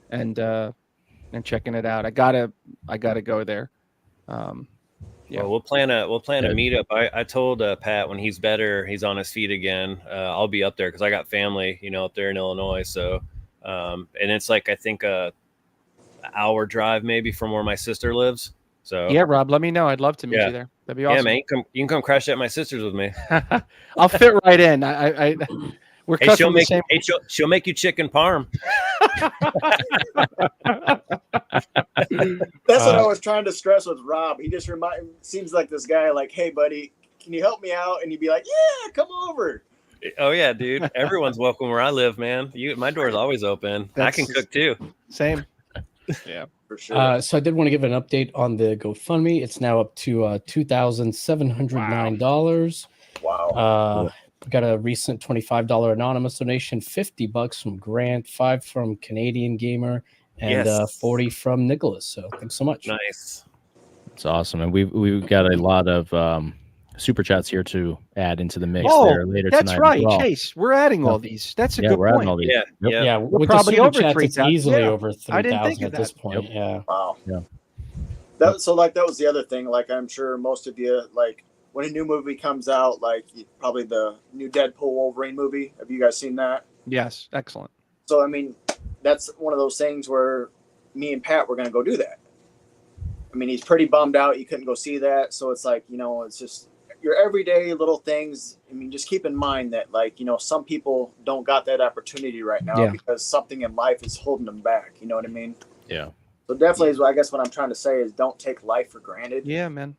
and checking it out. I gotta go there. Yeah. Well, we'll plan a meetup. I told Pat when he's better, he's on his feet again. I'll be up there because I got family, up there in Illinois. So, and it's like I think a hour drive maybe from where my sister lives. So yeah, Rob, let me know. I'd love to meet you there. That'd be awesome. Yeah, man, you can come crash at my sister's with me. I'll fit right in. We're she'll make you chicken parm. That's what I was trying to stress with Rob. He just seems like this guy. Like, hey, buddy, can you help me out? And he'd be like, yeah, come over. Oh yeah, dude. Everyone's welcome where I live, man. My door is always open. I can cook too. Same. Yeah, for sure. So I did want to give an update on the GoFundMe. It's now up to $2,709. Wow. We got a recent $25 anonymous donation, $50 from Grant, $5 from Canadian Gamer, and $40 from Nicholas. So thanks so much. Nice. It's awesome, and we've got a lot of super chats here to add into the mix there later tonight. That's right, well. Chase. We're adding all these. That's a good we're point. adding all these. Yeah. We're with probably the super over chats, 3,000. it's easily Yeah. over 3,000 at this point. Yeah. Wow. Yeah. That was the other thing. Like, I'm sure most of you, like, when a new movie comes out, like probably the new Deadpool Wolverine movie. Have you guys seen that? Yes, excellent. So I mean, that's one of those things where me and Pat were going to go do that. I mean, he's pretty bummed out. You couldn't go see that. So it's like, you know, it's just your everyday little things. I mean, just keep in mind that, like, you know, some people don't got that opportunity right now because something in life is holding them back. You know what I mean? Yeah. So definitely is, I guess what I'm trying to say is don't take life for granted. Yeah, man.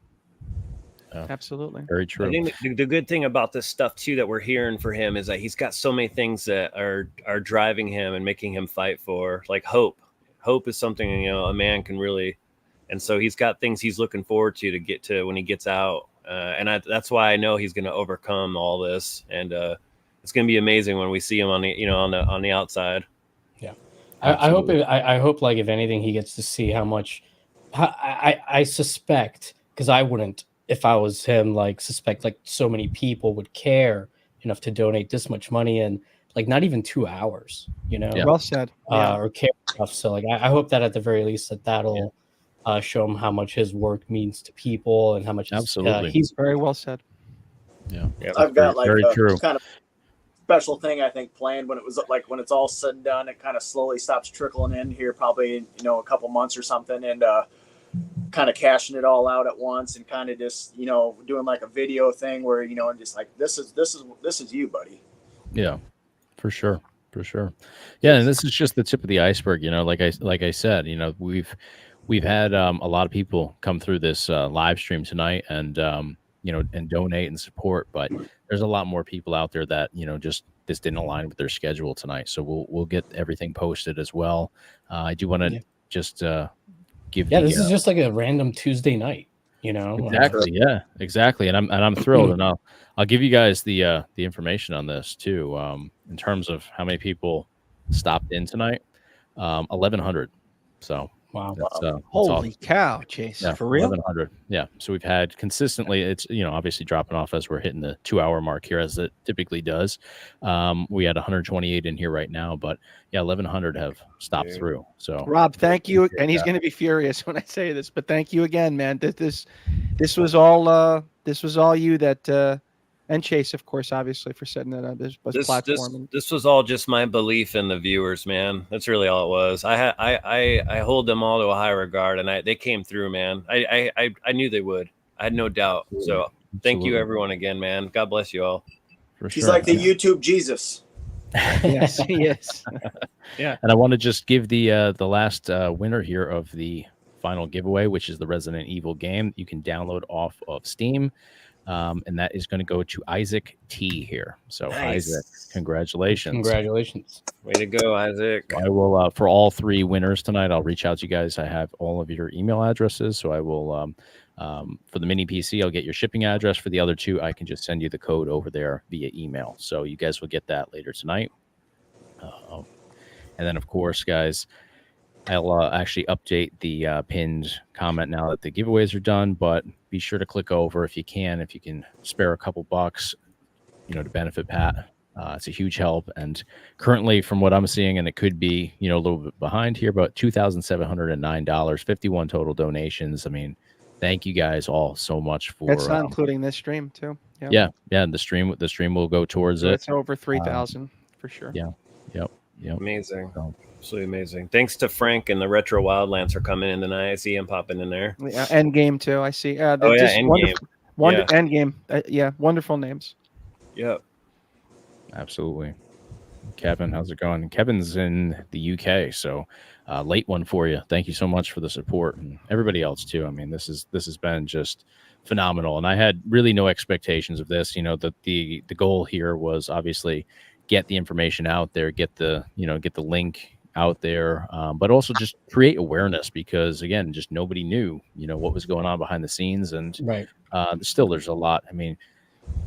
Yeah. Absolutely. Very true. I think the good thing about this stuff too that we're hearing for him is that he's got so many things that are driving him and making him fight for, like hope. Hope is something, you know, a man can really, and so he's got things he's looking forward to get to when he gets out, and that's why I know he's going to overcome all this, and it's going to be amazing when we see him on the, you know, on the outside. Yeah, I hope like if anything he gets to see how much. I suspect, because I wouldn't, if I was him, like suspect like so many people would care enough to donate this much money in like not even 2 hours, you know. Well said. Or care enough. So like I hope that at the very least that'll show him how much his work means to people and how much Absolutely. he's Very well said. Yeah. I've got like very a true. kind of special thing I think planned when it was like when it's all said and done. It kind of slowly stops trickling in here, probably, you know, a couple months or something, and kind of cashing it all out at once and kind of just, you know, doing like a video thing where, you know, just like this is you, buddy. Yeah, for sure. Yeah, and this is just the tip of the iceberg. You know, like I said, you know, we've had a lot of people come through this live stream tonight and you know, and donate and support, but there's a lot more people out there that, you know, just this didn't align with their schedule tonight. So we'll get everything posted as well. I do want to just give this is just like a random Tuesday night, you know. Exactly. Yeah, exactly. And I'm thrilled, and I'll give you guys the information on this too. In terms of how many people stopped in tonight, 1,100. So wow. That's Holy cow, Chase. Yeah, For real? 1,100. Yeah. So we've had consistently, it's, you know, obviously dropping off as we're hitting the 2-hour mark here, as it typically does. We had 128 in here right now, but yeah, 1,100 have stopped through. So Rob, thank you. And he's going to be furious when I say this, but thank you again, man. This was all you that, and Chase, of course, obviously, for setting that up, this platform. This was all just my belief in the viewers, man. That's really all it was. I hold them all to a high regard, and they came through, man. I knew they would. I had no doubt. So thank you, everyone, again, man. God bless you all. He's like the YouTube Jesus. Yes, he is. Yeah. And I want to just give the last winner here of the final giveaway, which is the Resident Evil game. You can download off of Steam. And that is going to go to Isaac T here. So nice. Isaac, congratulations. Way to go, Isaac. I will, for all 3 winners tonight, I'll reach out to you guys. I have all of your email addresses. So I will, for the mini PC, I'll get your shipping address. For the other 2, I can just send you the code over there via email. So you guys will get that later tonight. And then, of course, guys, I'll actually update the pinned comment now that the giveaways are done, but be sure to click over if you can spare a couple bucks, you know, to benefit Pat. It's a huge help. And currently, from what I'm seeing, and it could be, you know, a little bit behind here, but $2,709, 51 total donations. I mean, thank you guys all so much for. That's not including this stream too. Yeah. And the stream will go towards it. It's over 3,000 for sure. Yeah. Yep. Amazing. Absolutely amazing. Thanks to Frank and the Retro Wildlands for coming in tonight. I see him popping in there. Yeah, Endgame too. I see. Endgame. Endgame. Wonderful names. Yep. Absolutely. Kevin, how's it going? Kevin's in the UK, so late one for you. Thank you so much for the support, and everybody else too. I mean, this has been just phenomenal, and I had really no expectations of this. You know, the goal here was obviously get the information out there, get the link out there, but also just create awareness, because again, just nobody knew, you know, what was going on behind the scenes. And still there's a lot. I mean,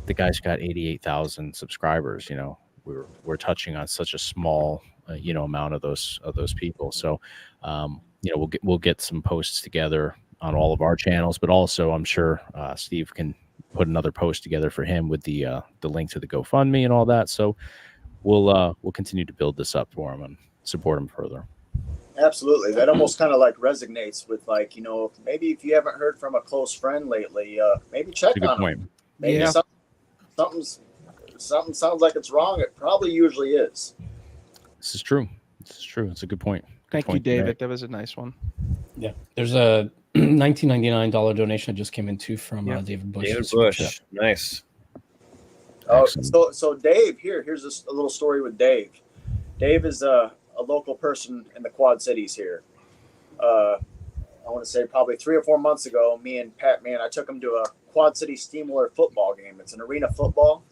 the guy's got 88,000 subscribers. You know, we're touching on such a small you know, amount of those people. So you know, we'll get some posts together on all of our channels, but also I'm sure Steve can put another post together for him with the link to the GoFundMe and all that. So we'll continue to build this up for him and support him further. Absolutely. That almost kind of like resonates with, like, you know, maybe if you haven't heard from a close friend lately, maybe check on him. maybe Yeah. something sounds like it's wrong. It probably usually is. This is true. This is true. It's a good point. Thank you, David. That was a nice one. Yeah, there's a $19.99 donation that just came in too from Yeah. David Bush. David Super Bush, chat. nice. Oh, Excellent. so Dave, here's a little story with Dave. Dave is a local person in the Quad Cities here. I want to say probably 3 or 4 months ago, me and Patman, I took him to a Quad City Steamroller football game. It's an arena football,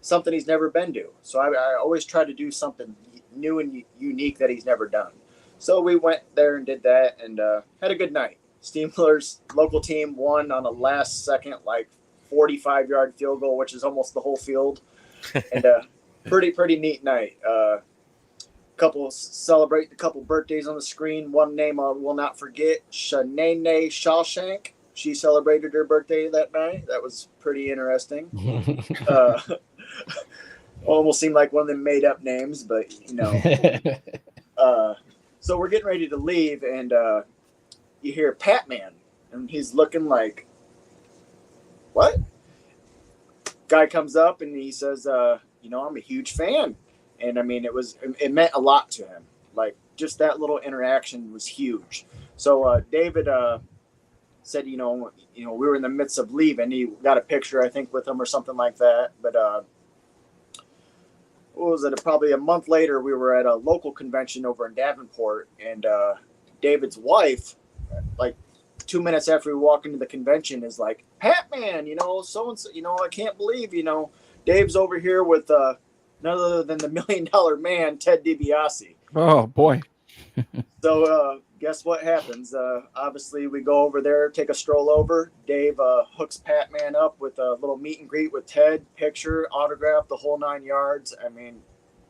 something he's never been to. So I always try to do something new and unique that he's never done. So we went there and did that and had a good night. Steamrollers local team won on a last second, like 45-yard field goal, which is almost the whole field. And pretty neat night. Celebrate a couple birthdays on the screen. One name I will not forget, Shanae Shawshank. She celebrated her birthday that night. That was pretty interesting. Almost seemed like one of them made up names, but you know. So we're getting ready to leave, and you hear Patman, and he's looking like, what? Guy comes up and he says, you know, I'm a huge fan. And I mean, it meant a lot to him. Like just that little interaction was huge. So David said, you know, we were in the midst of leaving. He got a picture, I think, with him or something like that. But what was it? Probably a month later, we were at a local convention over in Davenport, and David's wife, like 2 minutes after we walk into the convention, is like, Patman, you know, so and so, you know, I can't believe, you know, Dave's over here with none other than the $1 Million Man, Ted DiBiase. Oh boy. So guess what happens? Obviously, we go over there, take a stroll over. Dave hooks Patman up with a little meet and greet with Ted, picture, autograph, the whole 9 yards. I mean,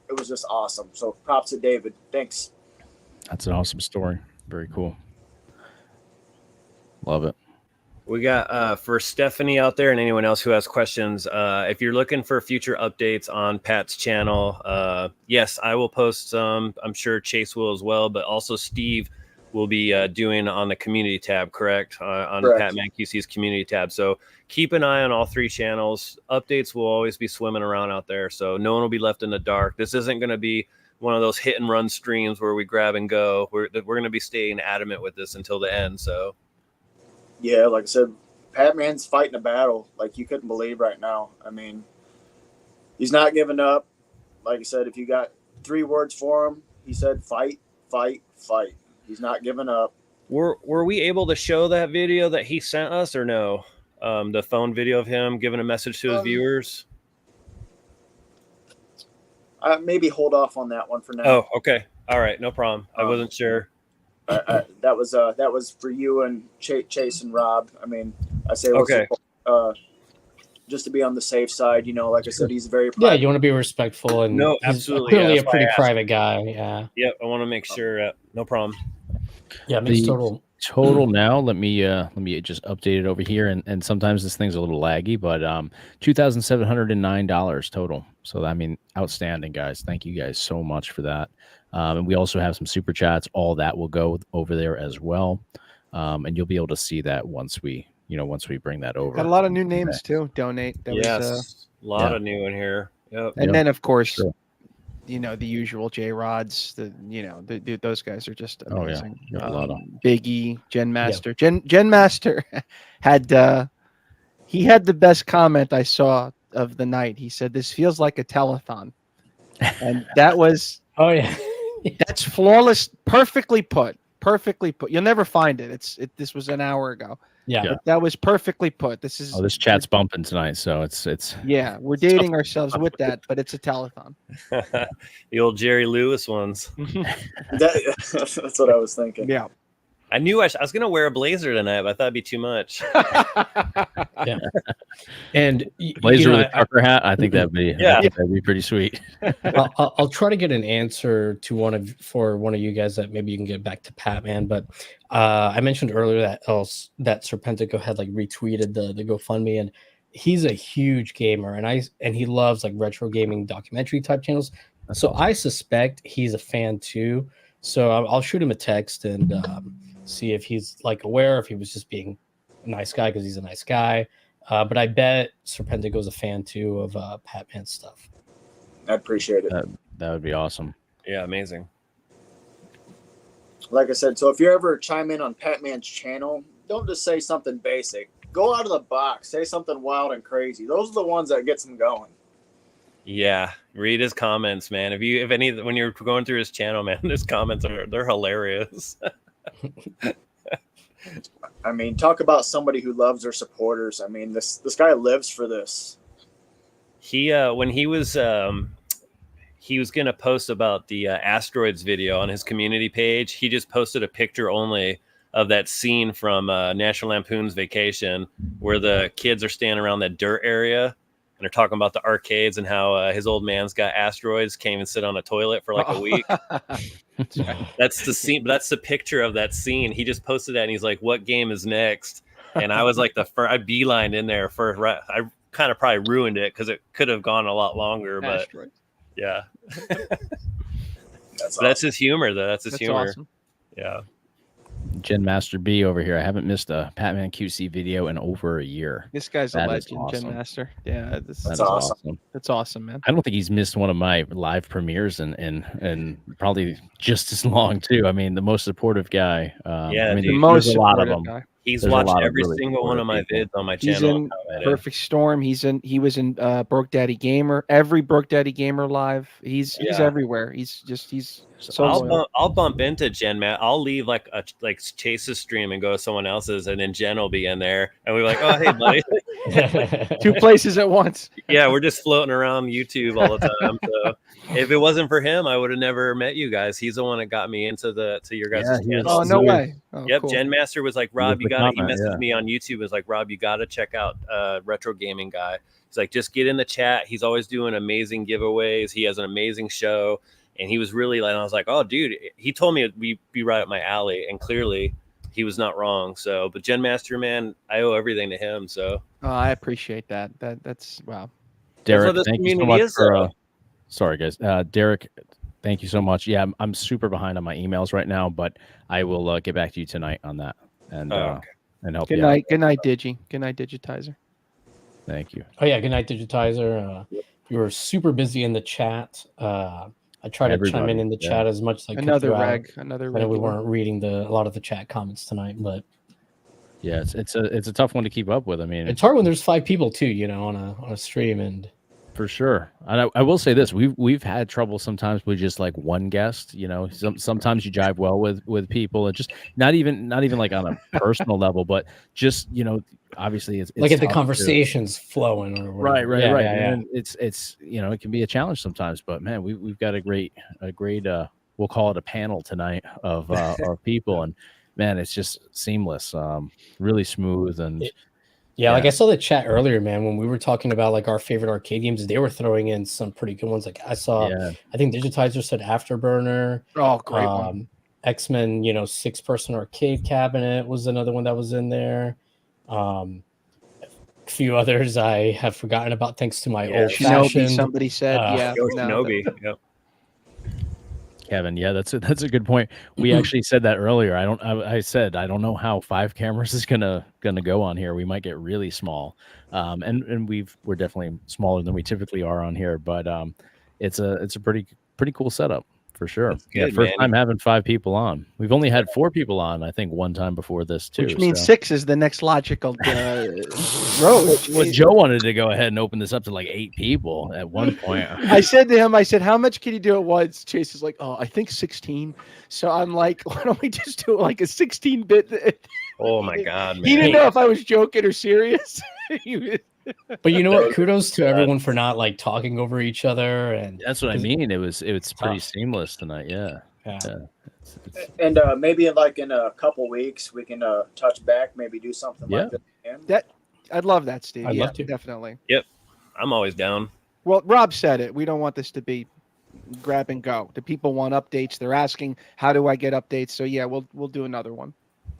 it was just awesome. So props to David. Thanks. That's an awesome story. Very cool. Love it. We got for Stephanie out there and anyone else who has questions, if you're looking for future updates on Pat's channel, yes, I will post some. I'm sure Chase will as well, but also Steve will be doing on the community tab, correct? On Correct. PatmanQC's community tab. So keep an eye on all 3 channels. Updates will always be swimming around out there, so no one will be left in the dark. This isn't going to be one of those hit and run streams where we grab and go. We're going to be staying adamant with this until the end, so. Yeah, like I said, Patman's fighting a battle like you couldn't believe right now. I mean, he's not giving up. Like I said, if you got 3 words for him, he said fight, fight, fight. He's not giving up. Were we able to show that video that he sent us or no? The phone video of him giving a message to his viewers? Maybe hold off on that one for now. Oh, okay. All right. No problem. I wasn't sure. That was for you and Chase and Rob. I mean, I say Okay. Just to be on the safe side, you know. Like I said, he's very Yeah, you want to be respectful, and No, he's absolutely. clearly Yeah, a that's why pretty I asked. private guy. Yeah, Yep. I want to make sure. No problem. yeah, makes The total. total now, let me just update it over here, and sometimes this thing's a little laggy, but $2,709 total. So I mean, outstanding, guys. Thank you guys so much for that. And we also have some super chats. All that will go over there as well, and you'll be able to see that once we bring that over. Got a lot of new names too. Donate. That Yes. was, A lot yeah. of new in here. Yep. and Yep. then of course, Sure. you know, the usual J Rods. Those guys are just Oh, yeah. amazing. Got a lot of- Biggie, Gen Master. Gen Master had he had the best comment I saw of the night. He said, "This feels like a telethon," and that was Oh yeah, that's flawless, perfectly put. Perfectly put. You'll never find it. This was an hour ago. yeah. Yeah. But that was perfectly put. This is This chat's bumping tonight, so it's yeah, we're dating ourselves with that, but it's a telethon. The old Jerry Lewis ones. That's what I was thinking. Yeah. I knew I was going to wear a blazer tonight, but I thought it'd be too much. And blazer you know, with a trucker hat. I think that'd be Yeah. that'd be pretty sweet. I'll try to get an answer to one of you guys that maybe you can get back to Patman. But I mentioned earlier that Serpentico had like retweeted the GoFundMe, and he's a huge gamer, and he loves like retro gaming documentary type channels. So I suspect he's a fan too. So I'll shoot him a text and see if he's like aware, if he was just being a nice guy because he's a nice guy. But I bet Serpentico's a fan too of Patman stuff. I appreciate it. That would be awesome. Yeah, amazing. Like I said, so if you ever chime in on Patman's channel, don't just say something basic. Go out of the box. Say something wild and crazy. Those are the ones that gets them going. Yeah, read his comments, man. When you're going through his channel, man, his comments they're hilarious. I mean, talk about somebody who loves their supporters. I mean, this guy lives for this. He when he was gonna post about the asteroids video on his community page. He just posted a picture only of that scene from National Lampoon's Vacation, where the kids are standing around that dirt area and they're talking about the arcades and how his old man's got asteroids, can't even sit on a toilet for like a week. That's the scene. That's the picture of that scene. He just posted that and he's like, "What game is next?" And I was like, I beelined in there for. I kind of probably ruined it because it could have gone a lot longer, but Asteroid. yeah. That's That's his humor, though. That's his humor. Awesome. Yeah. Gen Master B over here. I haven't missed a PatmanQC video in over a year. This guy's That a is legend, awesome. Gen Master. Yeah, That is awesome. that's awesome, man. I don't think he's missed one of my live premieres and probably just as long too. I mean, the most supportive guy. Yeah, I mean, dude. The most there's a lot of supportive them. guy. He's There's a watched lot of every really single one of my supportive vids on my He's channel. in Perfect Storm. He was in Broke Daddy Gamer. Every Broke Daddy Gamer live. He's everywhere. He's so loyal. I'll bump into Jen, Matt. I'll leave like Chase's stream and go to someone else's, and then Jen will be in there, and we're like, "Oh, hey, buddy." Two places at once. Yeah, we're just floating around YouTube all the time. So if it wasn't for him, I would have never met you guys. He's the one that got me into your guys' Yeah, he channel. Oh, no way. Oh, Yep, cool. Gen Master was like, He "Rob, was you the got to." He comment, messaged yeah. me on YouTube. Was like, "Rob, you got to check out Retro Gaming Guy." He's like, "Just get in the chat. He's always doing amazing giveaways. He has an amazing show." And he was really like, I was like, "Oh, dude." He told me it'd be right up my alley, and clearly he was not wrong. So, but Gen Master, man, I owe everything to him. So, Oh, I appreciate that. That's wow. Derek, this thank you so community much is, for. Sorry, guys. Derek, thank you so much. Yeah, I'm super behind on my emails right now, but I will get back to you tonight on that and help Good you night. out. Good night, Digi. Good night, Digitizer. Thank you. Oh yeah, good night, Digitizer. You were super busy in the chat. I try to chime in the chat as much as I could. Another throughout. reg. Another I know we regular. weren't reading a lot of the chat comments tonight, but Yeah, it's a tough one to keep up with. I mean, it's hard when there's 5 people too, on a stream, and for sure. And I will say this: we've had trouble sometimes with just like one guest. Sometimes you jive well with people, and just not even like on a personal level, but just obviously it's like at the tough conversations flowing or whatever. right. Yeah. And it's it can be a challenge sometimes, but man, we've got a great we'll call it a panel tonight of people, and man, it's just seamless, really smooth, and yeah, like I saw the chat earlier, man, when we were talking about like our favorite arcade games, they were throwing in some pretty good ones. Like I saw, I think Digitizer said Afterburner. Oh, great one. X-Men, 6-person arcade cabinet was another one that was in there. A few others I have forgotten about thanks to my old fashioned. Somebody said, Shinobi. Yep. Kevin, yeah, that's a good point. We actually said that earlier. I said I don't know how 5 cameras is gonna go on here. We might get really small, and we're definitely smaller than we typically are on here. But it's a pretty cool setup for sure. Good, first man. time having 5 people on. We've only had 4 people on, I think, one time before this too. Which means so. 6 is the next logical road. Well, Joe wanted to go ahead and open this up to like 8 people at one point. I said to him, how much can you do at once? Chase is like, I think 16. So I'm like, why don't we just do like a 16-bit? Oh my God, man. He didn't know if I was joking or serious. But you know what? Kudos to everyone for not like talking over each other, and that's what I mean. It's pretty seamless tonight. Yeah. And maybe in a couple weeks we can touch back, maybe do something like that again. I'd love that, Steve. I'd love to. Definitely. Yep, I'm always down. Well, Rob said it. We don't want this to be grab and go. The people want updates. They're asking, how do I get updates? So yeah, we'll do another one.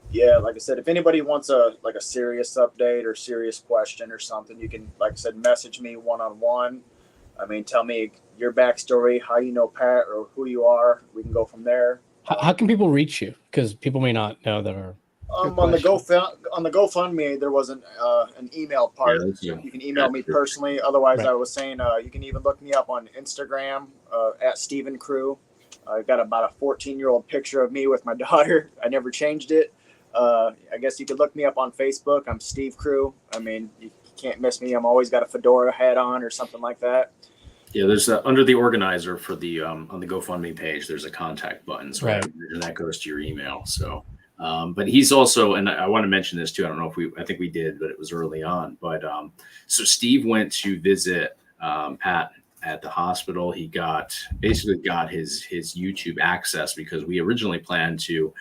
Yeah, like I said, if anybody wants a serious update or serious question or something, you can, like I said, message me one-on-one. I mean, tell me your backstory, how you know Pat or who you are. We can go from there. How can people reach you? Because people may not know that are On the GoFundMe, there wasn't an email part. Yeah, You can email me personally. Otherwise, Right. I was saying you can even look me up on Instagram at Stephen Crew. I got about a 14-year-old picture of me with my daughter. I never changed it. I guess you could look me up on Facebook. I'm Steve Crew. I mean, you can't miss me. I'm always got a fedora hat on or something like that. Yeah, there's under the organizer for the on the GoFundMe page, there's a contact button, so Right. and that goes to your email. So, but he's also, and I want to mention this too. I don't know if I think we did, but it was early on. But so Steve went to visit Pat at the hospital. He basically got his YouTube access because we originally planned to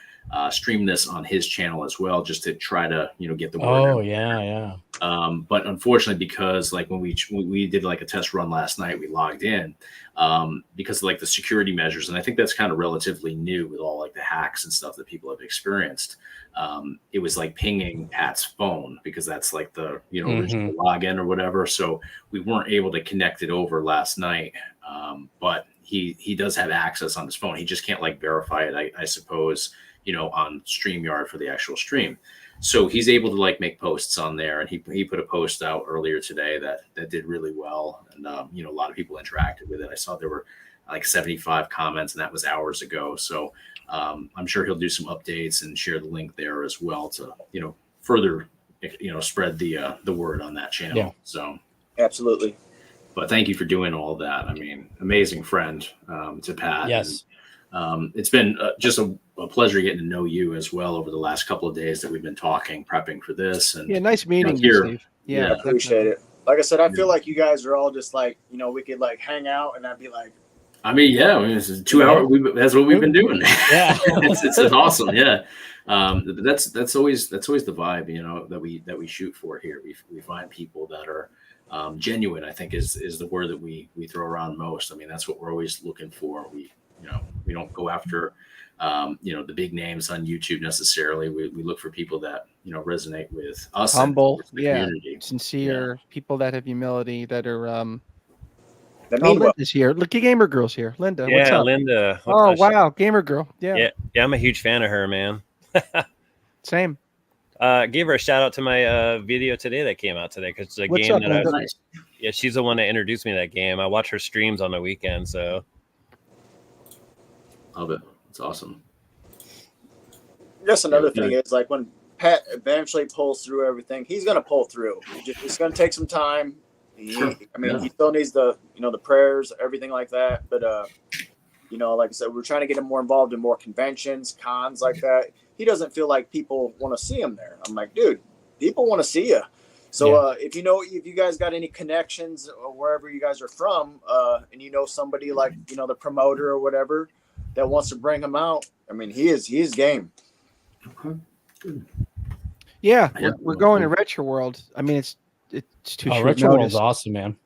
stream this on his channel as well, just to try to get the word out. Oh yeah. But unfortunately, because like when we did like a test run last night, we logged in because of like the security measures, and I think that's kind of relatively new with all like the hacks and stuff that people have experienced. It was like pinging Pat's phone because that's like the original login or whatever. So we weren't able to connect it over last night. But he does have access on his phone. He just can't like verify it, I suppose, on StreamYard for the actual stream. So he's able to like make posts on there, and he put a post out earlier today that did really well, and a lot of people interacted with it. I saw there were like 75 comments, and that was hours ago. So I'm sure he'll do some updates and share the link there as well to further spread the word on that channel. Yeah. So Absolutely. but thank you for doing all of that. I mean, amazing friend to Pat. Yes. And, it's been just a pleasure getting to know you as well over the last couple of days that we've been talking, prepping for this. And Yeah, nice meeting you, Steve. Yeah, I appreciate it. Like I said, I feel like you guys are all just like, we could like hang out, and I'd be like, I mean, yeah, this is 2 hours. That's what we've been doing. Yeah. it's awesome. Yeah. That's always the vibe, that we shoot for here. We find people that are genuine, I think is the word that we throw around most. I mean, that's what we're always looking for. We don't go after, the big names on YouTube necessarily. We look for people that, resonate with us. humble, and the community. sincere, people that have humility, that are that mean well. Linda's here. Look, Gamer Girl's here. Linda, what's Yeah, up? Linda. Oh, wow, Gamer Girl. Yeah. Yeah, I'm a huge fan of her, man. Same. Gave her a shout out to my video today that came out today, because the What's game up, that I Linda? was, yeah, she's the one that introduced me to that game. I watch her streams on the weekend, so Love it. It's awesome. Just another thing is like when Pat eventually pulls through everything, he's going to pull through. It's going to take some time. He still needs the prayers, everything like that. But like I said, we're trying to get him more involved in more conventions, cons like that. He doesn't feel like people want to see him there. I'm like, dude, people want to see you. So if you guys got any connections or wherever you guys are from, and somebody like the promoter or whatever that wants to bring him out, I mean, he is game. Okay. Good. Yeah, we're going to Retro World. I mean, it's too short Retro notice. World's awesome, man.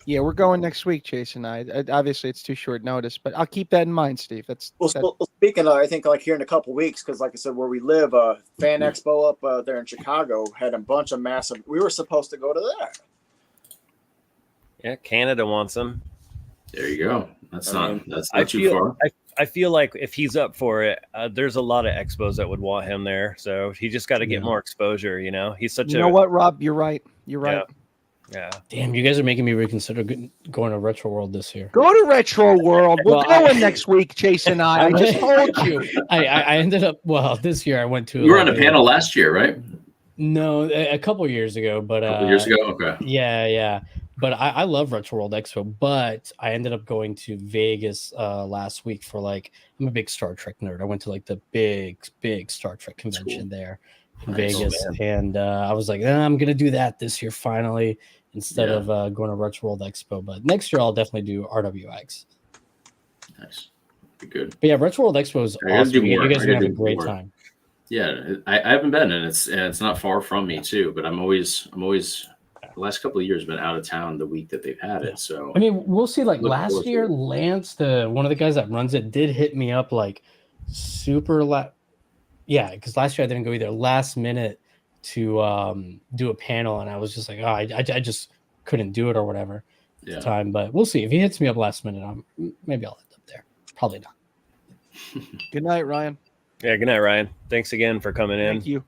Yeah, we're going next week, Chase and I. Obviously, it's too short notice, but I'll keep that in mind, Steve. Well, speaking of, I think like here in a couple weeks, because like I said, where we live, Fan Expo up there in Chicago had a bunch of massive. We were supposed to go to that. yeah, Canada wants him. There you go. That's not I too feel, far. I feel like if he's up for it, there's a lot of expos that would want him there. So he just got to get more exposure. He's such You know what, Rob? You're right. You're right. Yeah. Damn, you guys are making me reconsider going to Retro World this year. Go to Retro World. We're Well, going next week, Chase and I. I just told you. I ended up, this year I went to. You were on a panel last year, right? No, a couple years ago, but A couple years ago. Okay. Yeah. But I love Retro World Expo, but I ended up going to Vegas last week for I'm a big Star Trek nerd. I went to the big Star Trek convention there in Vegas, and I was like, I'm gonna do that this year finally instead of going to Retro World Expo. But next year I'll definitely do RWX. Nice. Be good. But yeah, Retro World Expo is awesome. You guys are gonna have a great time. Yeah, I haven't been, and it's not far from me too. But I'm always the last couple of years been out of town the week that they've had it. So I mean, we'll see. Last year, Lance, one of the guys that runs it, did hit me up super because last year I didn't go either. Last minute to do a panel, and I was just like, I just couldn't do it or whatever at the time. But we'll see. If he hits me up last minute, maybe I'll end up there. Probably not. Good night, Ryan. Yeah. Good night, Ryan. Thanks again for coming in. Thank you.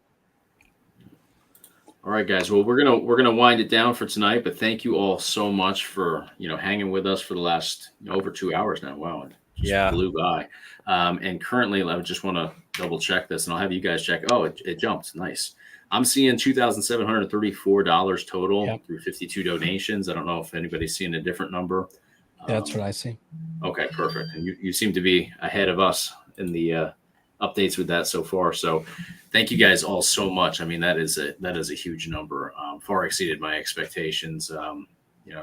All right, guys. Well, we're gonna wind it down for tonight, but thank you all so much for hanging with us for the last over 2 hours now. Wow, it just flew by. And currently, I just want to double check this, and I'll have you guys check. Oh, it jumped. Nice. I'm seeing $2,734 total through 52 donations. I don't know if anybody's seeing a different number. That's what I see. Okay, perfect. And you seem to be ahead of us in the updates with that so far. So thank you guys all so much. I mean, that is a huge number. Far exceeded my expectations.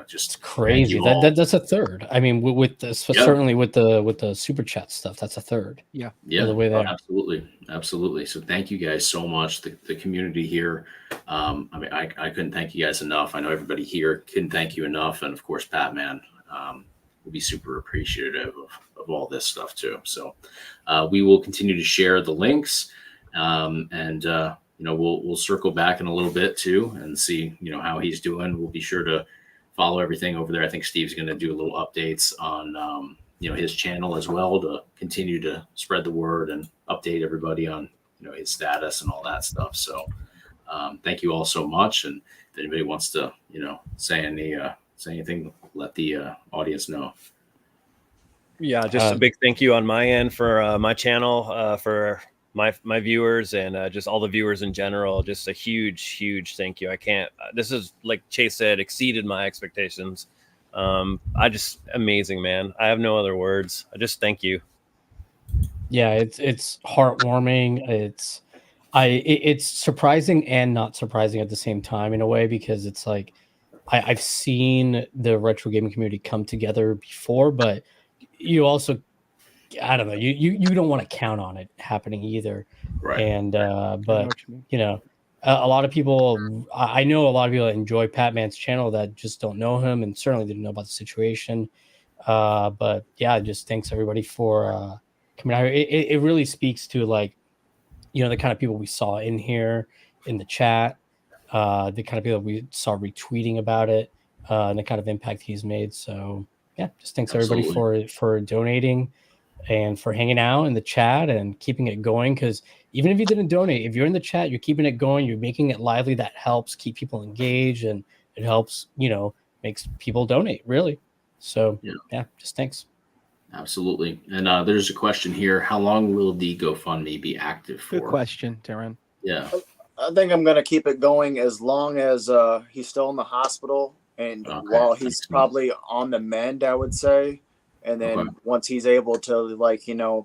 Just it's crazy. That's a third. I mean, with this, certainly with the super chat stuff, that's a third. Yeah. The way that absolutely. So thank you guys so much. The community here. I mean, I couldn't thank you guys enough. I know everybody here couldn't thank you enough, and of course, Patman will be super appreciative of all this stuff too. So we will continue to share the links, and we'll circle back in a little bit too and see how he's doing. We'll be sure to follow everything over there. I think Steve's going to do a little updates on his channel as well to continue to spread the word and update everybody on his status and all that stuff. So thank you all so much. And if anybody wants to say anything, let the audience know. Yeah, just a big thank you on my end for my channel, for my viewers, and just all the viewers in general. Just a huge thank you. I can't. This is, like Chase said, exceeded my expectations. I just amazing, man. I have no other words. I just thank you. Yeah, it's heartwarming. It's surprising and not surprising at the same time in a way, because it's like I've seen the retro gaming community come together before, but you also, I don't know, you don't want to count on it happening either. Right. And but a lot of people, I know a lot of people that enjoy Patman's channel that just don't know him and certainly didn't know about the situation. But yeah, just thanks everybody for coming out. It really speaks to, like, the kind of people we saw in here in the chat, the kind of people we saw retweeting about it, and the kind of impact he's made. So yeah, just thanks everybody for donating and for hanging out in the chat and keeping it going. Because even if you didn't donate, if you're in the chat, you're keeping it going, you're making it lively. That helps keep people engaged, and it helps, makes people donate, really. So yeah, just thanks. Absolutely. And there's a question here: how long will the GoFundMe be active for? Good question, Darren. Yeah, I think I'm gonna keep it going as long as he's still in the hospital, and while he's probably on the mend, I would say. And then once he's able to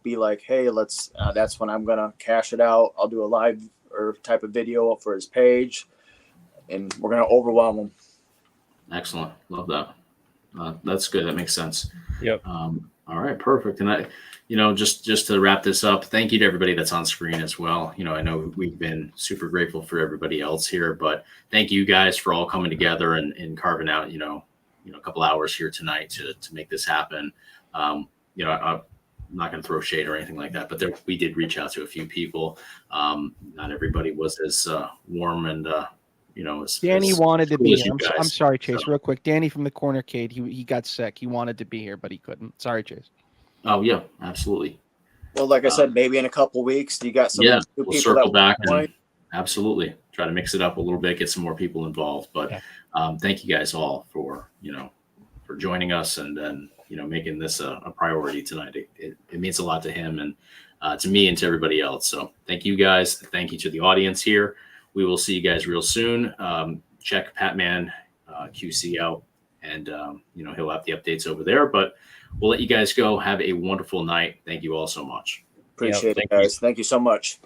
be like, hey, let's, that's when I'm going to cash it out. I'll do a live or type of video for his page, and we're going to overwhelm him. Excellent. Love that. That's good. That makes sense. Yep. All right. Perfect. And I, just to wrap this up, thank you to everybody that's on screen as well. I know we've been super grateful for everybody else here, but thank you guys for all coming together and carving out, a couple hours here tonight to make this happen. I'm not going to throw shade or anything like that, but we did reach out to a few people. Not everybody was as warm and Danny wanted to be here. I'm sorry, Chase. Real quick, Danny from the Corner Cade. He got sick. He wanted to be here, but he couldn't. Sorry, Chase. Oh yeah, absolutely. Well, like I said, maybe in a couple weeks, you got some new people we'll circle back and absolutely try to mix it up a little bit, get some more people involved. But thank you guys all for for joining us and then making this a priority tonight. It means a lot to him and to me and to everybody else. So thank you guys. Thank you to the audience here. We will see you guys real soon. Check PatmanQC out, and he'll have the updates over there. But we'll let you guys go. Have a wonderful night. Thank you all so much. Appreciate it, guys. Thank you so much.